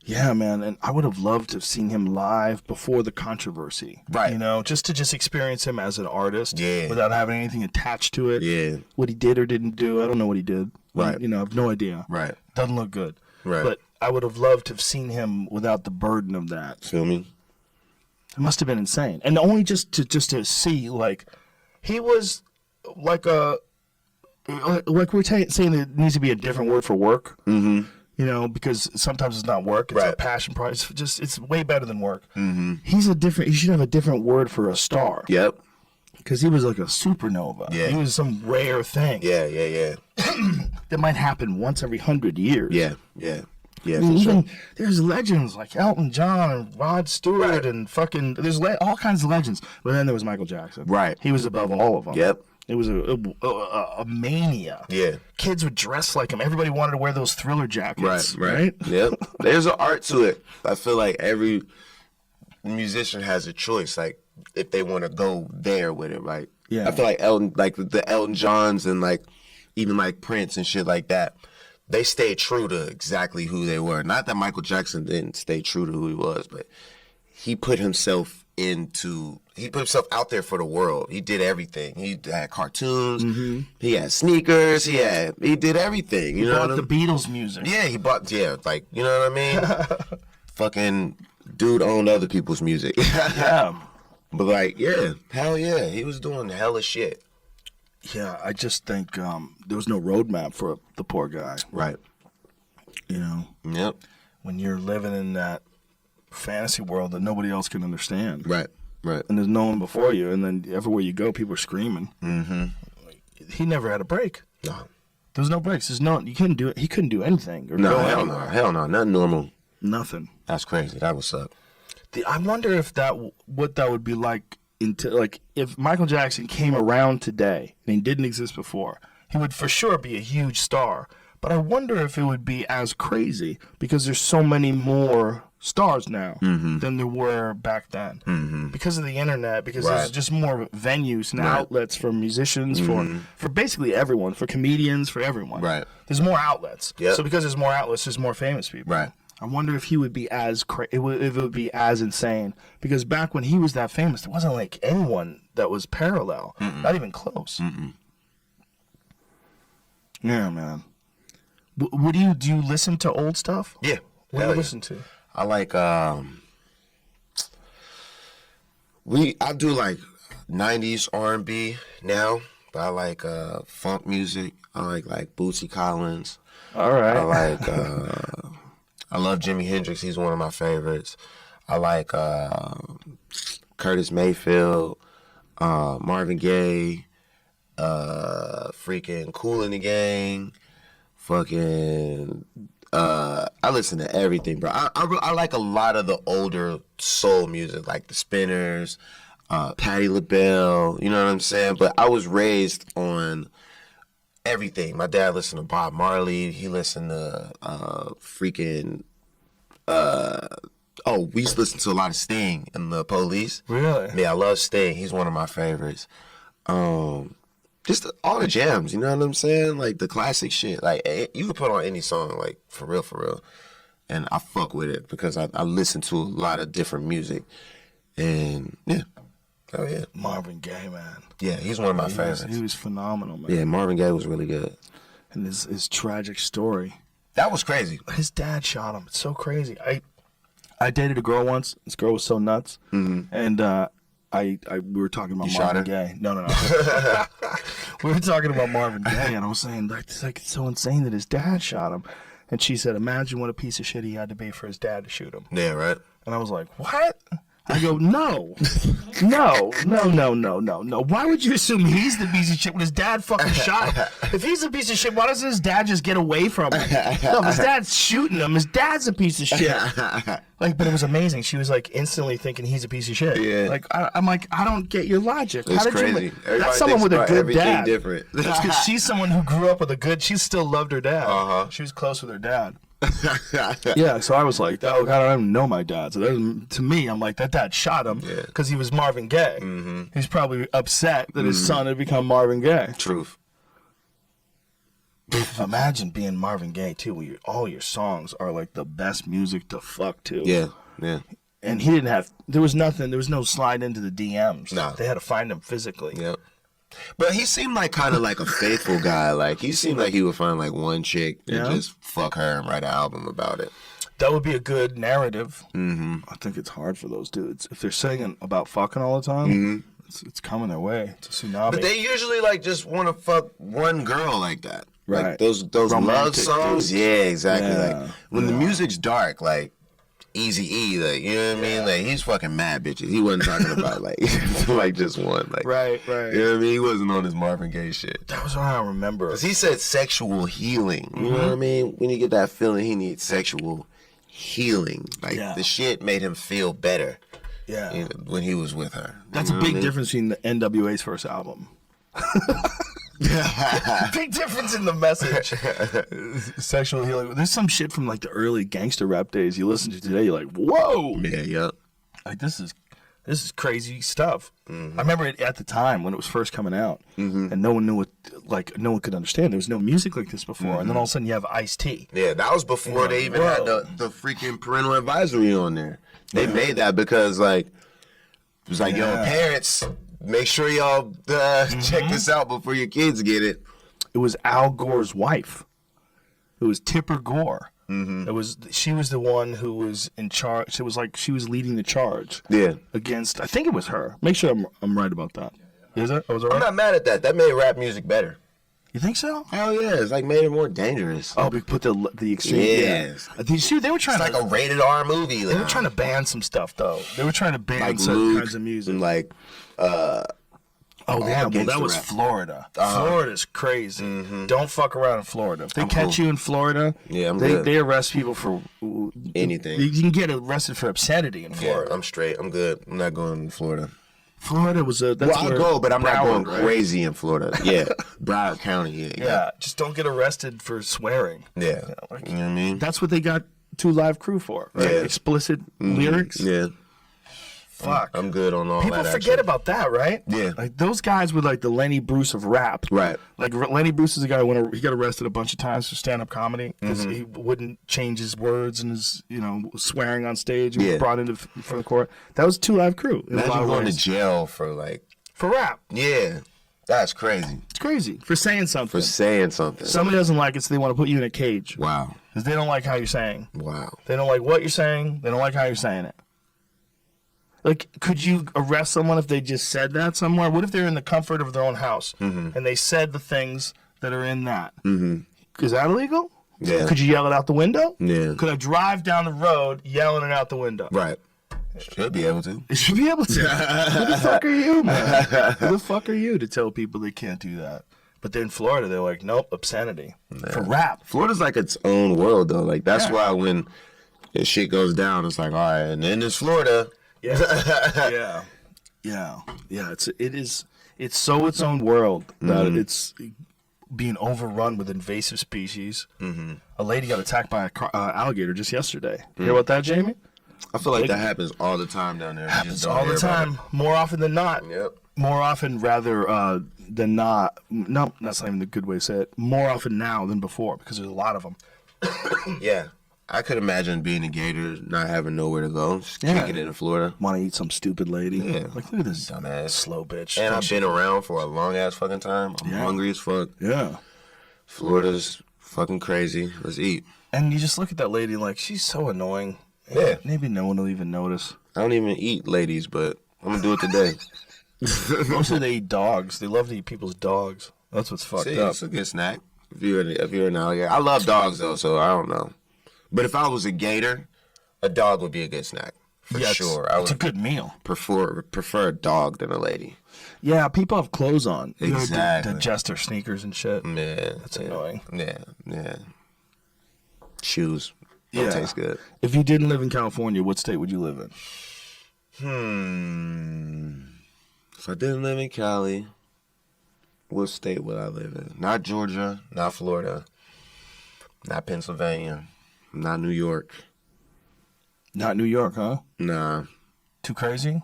Yeah, man. And I would have loved to have seen him live before the controversy. Right. Just to experience him as an artist. Yeah. Without having anything attached to it. Yeah. What he did or didn't do, I don't know what he did. Right. I have no idea. Right. Doesn't look good. Right. But I would have loved to have seen him without the burden of that. Feel me? It must have been insane. And only just to see, like, he was like we're saying that it needs to be a different word for work. Mm-hmm. Because sometimes it's not work. It's a passion project. It's way better than work. Mm-hmm. He should have a different word for a star. Yep. Because he was like a supernova. Yeah. He was some rare thing. Yeah. That might happen once every 100 years. Yeah. I mean, even there's legends like Elton John and Rod Stewart and fucking there's all kinds of legends. But then there was Michael Jackson. Right. He was above all of them. Yep. It was a mania. Yeah. Kids would dress like him. Everybody wanted to wear those Thriller jackets. Right. Yep. There's an art to it. I feel like every musician has a choice, like if they want to go there with it, right? Yeah. I feel like the Elton Johns and like even like Prince and shit like that, they stayed true to exactly who they were. Not that Michael Jackson didn't stay true to who he was, but he put himself out there for the world. He did everything. He had cartoons. He had sneakers. He did everything. You know Bought what I the mean? Beatles music. Yeah, he bought. Yeah, like you know what I mean. Fucking dude owned other people's music. Yeah. But like, yeah, hell yeah, he was doing hella shit. Yeah, I just think there was no roadmap for the poor guy. Right. When you're living in that fantasy world that nobody else can understand. Right. And there's no one before you, and then everywhere you go, people are screaming. Mm-hmm. He never had a break. No. There was no breaks. You couldn't do it. He couldn't do anything. Or No, go hell anywhere. no, hell no, nothing normal. Nothing. That's crazy. That would suck. I wonder if what that would be like if Michael Jackson came around today and he didn't exist before, he would for sure be a huge star. But I wonder if it would be as crazy because there's so many more stars now than there were back then because of the internet, because there's just more venues and outlets for musicians, for basically everyone, for comedians, for everyone. Right. There's more outlets. Yep. So because there's more outlets, there's more famous people. Right. I wonder if he would be as if it would be as insane, because back when he was that famous, there wasn't like anyone that was parallel, not even close. Yeah, man. What do you listen to old stuff? Yeah. What do you listen to? I like I do like 90s R&B now, but I like funk music. I like Bootsy Collins. All right. I like I love Jimi Hendrix. He's one of my favorites. I like Curtis Mayfield, Marvin Gaye, freaking Kool and the Gang, fucking. I listen to everything, bro. I like a lot of the older soul music, like the Spinners, Patti LaBelle. You know what I'm saying? But I was raised on everything. My dad listened to Bob Marley. He listened to freaking. We used to listen to a lot of Sting and the Police. Really? Yeah, I love Sting. He's one of my favorites. Just all the jams, you know what I'm saying? Like the classic shit. Like you could put on any song, like for real, and I fuck with it because I listen to a lot of different music, and yeah, oh yeah, Marvin Gaye, man. Yeah, he's one of my favorites. He was phenomenal, man. Yeah, Marvin Gaye was really good. And his tragic story. That was crazy. His dad shot him. It's so crazy. I dated a girl once. This girl was so nuts, and we were talking about Marvin Gaye. No. We were talking about Marvin Gaye, and I was saying, like, it's so insane that his dad shot him. And she said, imagine what a piece of shit he had to be for his dad to shoot him. Yeah, right. And I was like, what? I go, no. Why would you assume he's the piece of shit when his dad fucking shot him? If he's a piece of shit, why doesn't his dad just get away from him? No, his dad's shooting him. His dad's a piece of shit. Like, but it was amazing. She was like instantly thinking he's a piece of shit. Yeah. Like, I'm like, I don't get your logic. It's crazy. That's someone with a good dad. Different. That's because she's someone who grew up with a good. She still loved her dad. She was close with her dad. Yeah, so I was like, oh God, I don't even know my dad. So to me, I'm like, that dad shot him because he was Marvin Gaye. He's probably upset that his son had become Marvin Gaye. Truth. Imagine being Marvin Gaye too, where all your songs are like the best music to fuck to. Yeah. And he didn't have. There was no slide into the DMs. No. They had to find him physically. Yep. But he seemed like kind of like a faithful guy. Like he seemed like he would find like one chick and just fuck her and write an album about it. That would be a good narrative. I think it's hard for those dudes if they're singing about fucking all the time. It's coming their way. It's a tsunami. But they usually like just want to fuck one girl like that. Right. Like those Romantic love songs. dudes. Yeah, exactly. Yeah. Like when the music's dark, like Eazy-E, like, you know what I mean? Like he's fucking mad bitches. He wasn't talking about like like just one. Like Right. You know what I mean? He wasn't on his Marvin Gaye shit. That was what I remember. Cause he said sexual healing. You know what I mean? When you get that feeling, he needs sexual healing. Like the shit made him feel better. Yeah. You know, when he was with her. That's a big difference between the NWA's first album. Big difference in the message. Sexual healing. There's some shit from like the early gangster rap days you listen to today. You're like, whoa. Yeah. Like this is crazy stuff. I remember it at the time when it was first coming out, and no one knew what, like no one could understand. There was no music like this before, and then all of a sudden you have Ice-T. Yeah, that was before they even had the freaking parental advisory on there. They made that because like it was like, yo, parents, make sure y'all check this out before your kids get it. It was Al Gore's wife. It was Tipper Gore. She was the one who was in charge. It was like she was leading the charge. Yeah. Against, I think it was her. Make sure I'm right about that. Is it? Was it right? I'm not mad at that. That made rap music better. You think so? Hell yeah, it's like made it more dangerous. Oh, we put the extreme. Yes. Yeah. They were trying It's like a rated R movie. They were trying to ban some stuff though. They were trying to ban like certain kinds of music. And like, well, that was Florida. Florida's crazy. Don't fuck around in Florida. If they catch you in Florida, they arrest people for anything. You can get arrested for obscenity in Florida. Yeah, I'm straight. I'm good. I'm not going to Florida. Florida was a. That's I'll go, but I'm not going crazy in Florida. Yeah, Broward County. Yeah, just don't get arrested for swearing. Yeah, you know what I mean. That's what they got 2 Live Crew for, right? Yeah. Explicit lyrics. Yeah. fuck. I'm good on all People that. forget actually. about that, right? Yeah. Like those guys were like the Lenny Bruce of rap. Right. Like Lenny Bruce is a guy who he got arrested a bunch of times for stand-up comedy because he wouldn't change his words and his, swearing on stage. And was brought into for the court. That was 2 Live Crew. In a lot Imagine of going to ways. jail for like. For rap. Yeah, that's crazy. It's crazy. For saying something. For saying something. Somebody doesn't like it, so they want to put you in a cage. Wow. Because they don't like how you're saying. Wow. They don't like what you're saying. They don't like how you're saying it. Like, could you arrest someone if they just said that somewhere? What if they're in the comfort of their own house and they said the things that are in that? Is that illegal? Yeah. Could you yell it out the window? Yeah. Could I drive down the road yelling it out the window? Right. Should be able to. You should be able to. Who the fuck are you, man? Who the fuck are you to tell people they can't do that? But then in Florida, they're like, nope, obscenity. For rap. Florida's like its own world, though. Like, that's why when this shit goes down, it's like, all right, and then there's Florida. Yeah. It's so its own world that it's being overrun with invasive species. A lady got attacked by an alligator just yesterday. Hear about that, Jamie? I feel like that happens all the time down there. Happens all the time, more often than not. Yep. More often rather than not. No, that's not even a good way to say it. More often now than before because there's a lot of them. Yeah. I could imagine being a gator, not having nowhere to go, just kicking it in Florida. Want to eat some stupid lady? Yeah. Like, look at this Dumbass. slow bitch. And I've been around for a long ass fucking time. I'm hungry as fuck. Yeah. Florida's fucking crazy. Let's eat. And you just look at that lady like, she's so annoying. Yeah. Maybe no one will even notice. I don't even eat ladies, but I'm gonna do it today. Mostly they eat dogs. They love to eat people's dogs. That's what's fucked See, up. it's a good snack. If you're an alligator, I love dogs though, so I don't know. But if I was a gator, a dog would be a good snack for sure. I It's a would good meal. prefer a dog than a lady. Yeah, people have clothes on. Exactly. To adjust their sneakers and shit. Yeah, That's annoying. Yeah. Shoes don't taste good. If you didn't live in California, what state would you live in? If I didn't live in Cali, what state would I live in? Not Georgia, not Florida, not Pennsylvania, not New York. Not New York, huh? Nah. Too crazy?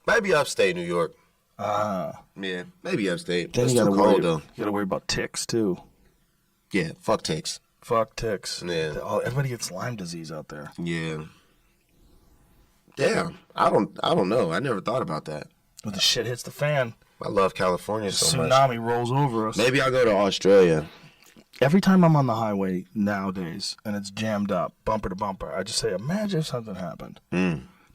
Maybe upstate New York. Ah. Yeah, maybe upstate. Then It's you too gotta cold worry. though. You gotta worry about ticks too. Yeah, fuck ticks. Fuck ticks. Yeah. Everybody gets Lyme disease out there. Yeah. Damn. I don't know. I never thought about that. When the shit hits the fan, I love California so much. tsunami rolls over us. Maybe I'll go to Australia. Every time I'm on the highway nowadays and it's jammed up, bumper to bumper, I just say, imagine if something happened.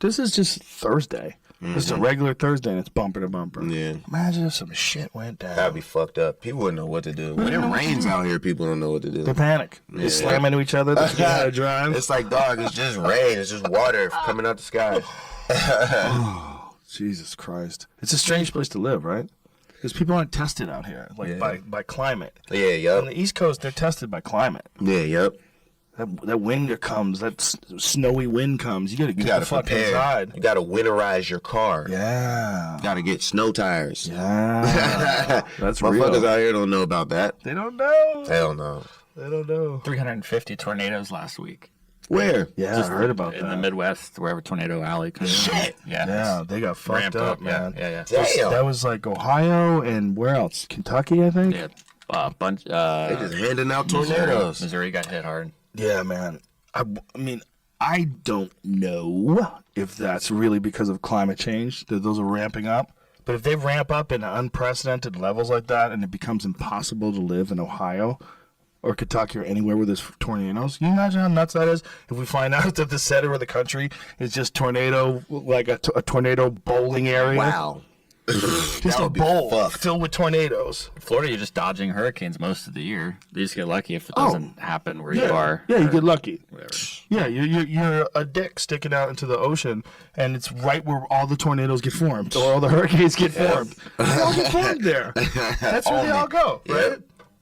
This is just Thursday. This is a regular Thursday and it's bumper to bumper. Yeah. Imagine if some shit went down. That'd be fucked up. People wouldn't know what to do. When it rains out here, people don't know what to do. They panic. They slam into each other. They gotta drive. It's like, dog, it's just rain. It's just water coming out the sky. Jesus Christ. It's a strange place to live, right? Because people aren't tested out here, like by climate. Yeah, On yup. the East Coast, they're tested by climate. Yeah, yup. That wind comes, that snowy wind comes. You gotta You get gotta the fuck prepare. inside. You gotta winterize your car. Yeah. You gotta get snow tires. Yeah. That's real. Motherfuckers out here don't know about that. They don't know. Hell no. They don't know. 350 tornadoes last week Where? Yeah, I heard about in that. the Midwest, wherever Tornado Alley comes. Shit. Yeah. Yeah, they got fucked Ramped up, up. man. Yeah. Damn. That was like Ohio and where else? Kentucky, I think. Yeah. Bunch. They just handing out tornadoes. Missouri got hit hard. Yeah, man. I mean, I don't know if that's really because of climate change that those are ramping up. But if they ramp up in unprecedented levels like that and it becomes impossible to live in Ohio or Kentucky or anywhere where there's tornadoes, can you imagine how nuts that is? If we find out that the center of the country is just tornado, like a tornado bowling area. Wow. Just That a would be bowl fucked. filled with tornadoes. Florida, you're just dodging hurricanes most of the year. You just get lucky if it doesn't happen where you are. Yeah, you get lucky. Whatever. Yeah, you're a dick sticking out into the ocean, and it's right where all the tornadoes get formed, or all the hurricanes get formed. They all get formed there. That's where they all go, right?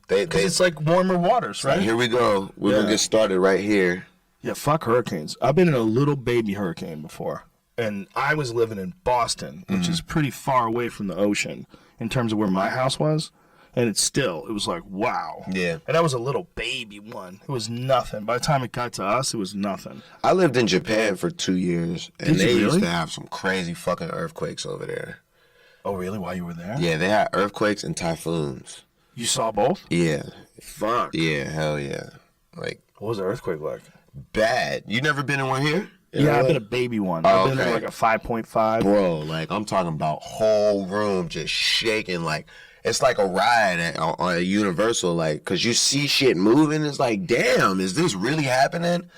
Because it's like warmer waters, right? Here we go. We're going to get started right here. Yeah, fuck hurricanes. I've been in a little baby hurricane before, and I was living in Boston, which is pretty far away from the ocean in terms of where my house was. And it was like, wow. Yeah. And that was a little baby one. It was nothing. By the time it got to us, it was nothing. I lived in Japan for 2 years, and Did you they used really? to have some crazy fucking earthquakes over there. Oh, really? While you were there? Yeah, they had earthquakes and typhoons. You saw both? Yeah. Fuck. Yeah, hell yeah. Like, What was the earthquake like? bad. You never been in one here? Yeah, I've been a baby one. I've been in like a 5.5. Bro, like, I'm talking about whole room just shaking. Like, it's like a ride at Universal, like, because you see shit moving. It's like, damn, is this really happening?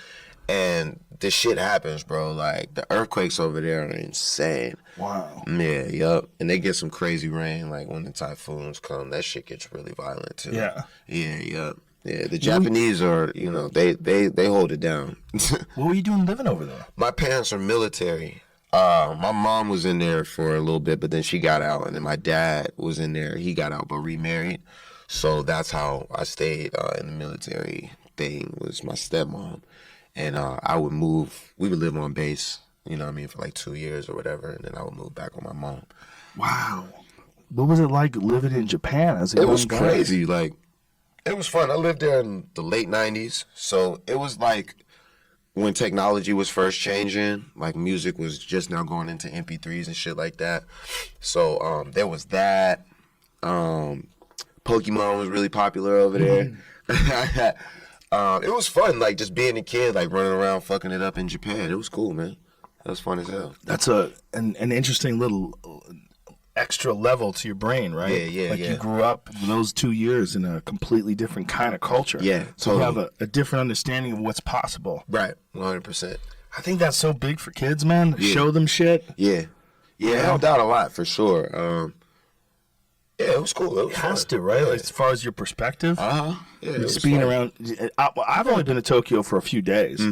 And this shit happens, bro. Like, the earthquakes over there are insane. Wow. Yeah, yup. And they get some crazy rain, like, when the typhoons come. That shit gets really violent, too. Yeah. Yeah, yup. Yeah, the Japanese are, you know, they hold it down. What were you doing living over there? My parents are military. My mom was in there for a little bit, but then she got out. And then my dad was in there. He got out, but remarried. So that's how I stayed in the military thing, was my stepmom. And I would move. We would live on base, you know what I mean, for like 2 years or whatever. And then I would move back with my mom. Wow. What was it like living in Japan as a young It was guy? crazy. Like, it was fun. I lived there in the late 90s. So it was like when technology was first changing, like music was just now going into MP3s and shit like that. So there was that. Pokemon was really popular over there. It was fun, like just being a kid, like running around fucking it up in Japan. It was cool, man. That was fun as hell. That's an interesting little extra level to your brain, right? Yeah, Like yeah. you grew up those 2 years in a completely different kind of culture. Yeah, So you have totally. a different understanding of what's possible. Right, 100%. I think that's so big for kids, man. Yeah. Show them shit. Yeah. Yeah, it helped out a lot, for sure. Yeah, it was cool. It was It has fun. to, right? Like, as far as your perspective. Uh-huh. Yeah, it was Just being fun. around. I've only been to Tokyo for a few days,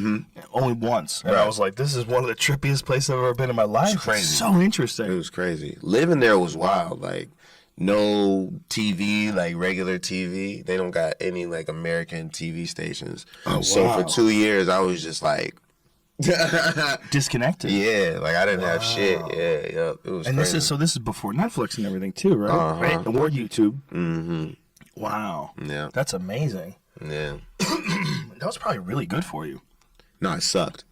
only once, and I Right. was like, "This is one of the trippiest places I've ever been in my life." crazy. It's so interesting. It was crazy. Living there was wild. Like, no TV, like regular TV. They don't got any, like, American TV stations. Oh, So wow. for 2 years, I was just like, Disconnected. yeah, like, I didn't have shit. Yeah, yeah. It was And crazy. this is before Netflix and everything too, right? Uh-huh. Right. Or YouTube. Mm-hmm. Wow. Yeah. That's amazing. Yeah. That was probably really good for you. No, it sucked.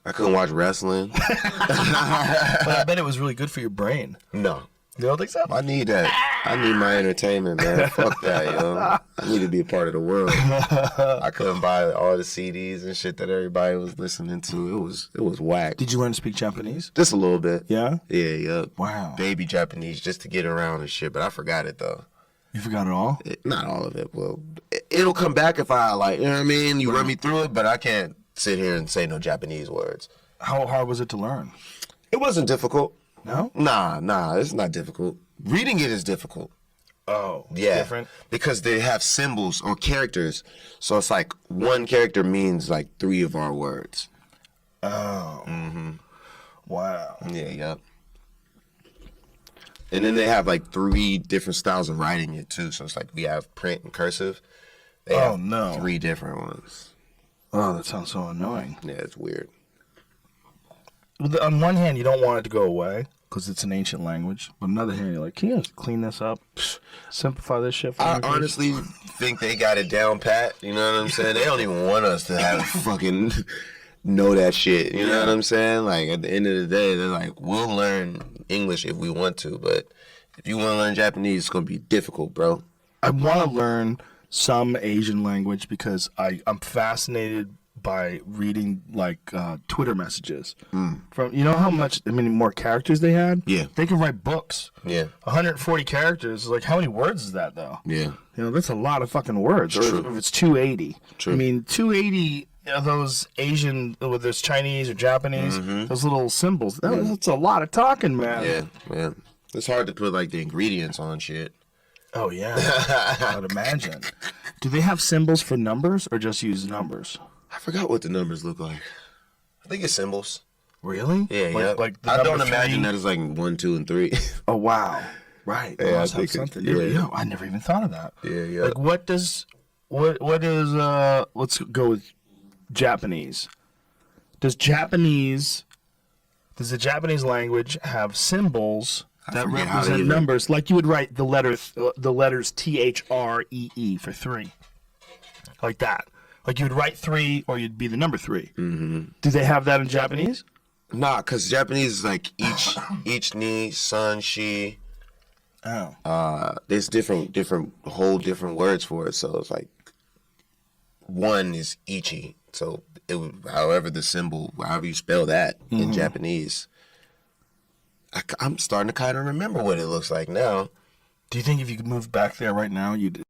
I couldn't watch wrestling. But I bet it was really good for your brain. No. You don't think so? I need that. I need my entertainment, man. Fuck that, yo. I need to be a part of the world. I couldn't buy all the CDs and shit that everybody was listening to. It was whack. Did you learn to speak Japanese? Just a little bit. Yeah. Yeah, yeah. Wow. Baby Japanese just to get around and shit, but I forgot it though. You forgot it all? Not all of it. Well, it'll come back if I like. You know what I mean? You run me through it, but I can't sit here and say no Japanese words. How hard was it to learn? It wasn't difficult. No? Nah, it's not difficult. Reading it is difficult. Oh, Yeah, different. because they have symbols or characters. So it's like one character means like 3 of our words. Oh. Mm-hmm. Wow. Yeah, yep. And then they have like 3 different styles of writing it too. So it's like we have print and cursive. They Oh, have no. 3 different ones. Oh, that sounds so annoying. Yeah, it's weird. On one hand, you don't want it to go away because it's an ancient language. But on the other hand, you're like, can you just clean this up? Simplify this shit for I me, please? honestly think they got it down pat. You know what I'm saying? They don't even want us to have fucking know that shit. You know what I'm saying? Like, at the end of the day, they're like, we'll learn English if we want to, but if you want to learn Japanese, it's going to be difficult, bro. I want to learn some Asian language because I'm fascinated by reading like Twitter messages from, you know how much, I mean, more characters they had? Yeah. They can write books. Yeah. 140 characters. Like, how many words is that, though? Yeah. You know, that's a lot of fucking words. Or True. if it's 280. True. I mean, 280 of those Asian, whether it's Chinese or Japanese, those little symbols, that's a lot of talking, man. Yeah, man. It's hard to put, like, the ingredients on shit. Oh, yeah. I'd imagine. Do they have symbols for numbers or just use numbers? I forgot what the numbers look like. I think it's symbols. Really? Yeah, like, yeah. Like the I don't number imagine 3? that it's like 1, 2, and 3. Oh, wow. Right. They Yeah, I must have think something. yeah. Yeah, I never even thought of that. Yeah, yeah. Like, what is, let's go with Japanese. Does the Japanese language have symbols that forget how they represent even- numbers. Like you would write the letters THREE for 3, like that. Like you would write 3, or you'd be the number 3. Mm-hmm. Do they have that in Japanese? Nah, because Japanese is like each ni, son, she. Oh. There's different whole different words for it. So it's like one is ichi. So it would, however the symbol, however you spell that in Japanese. I'm starting to kind of remember what it looks like now. Do you think if you could move back there right now, you'd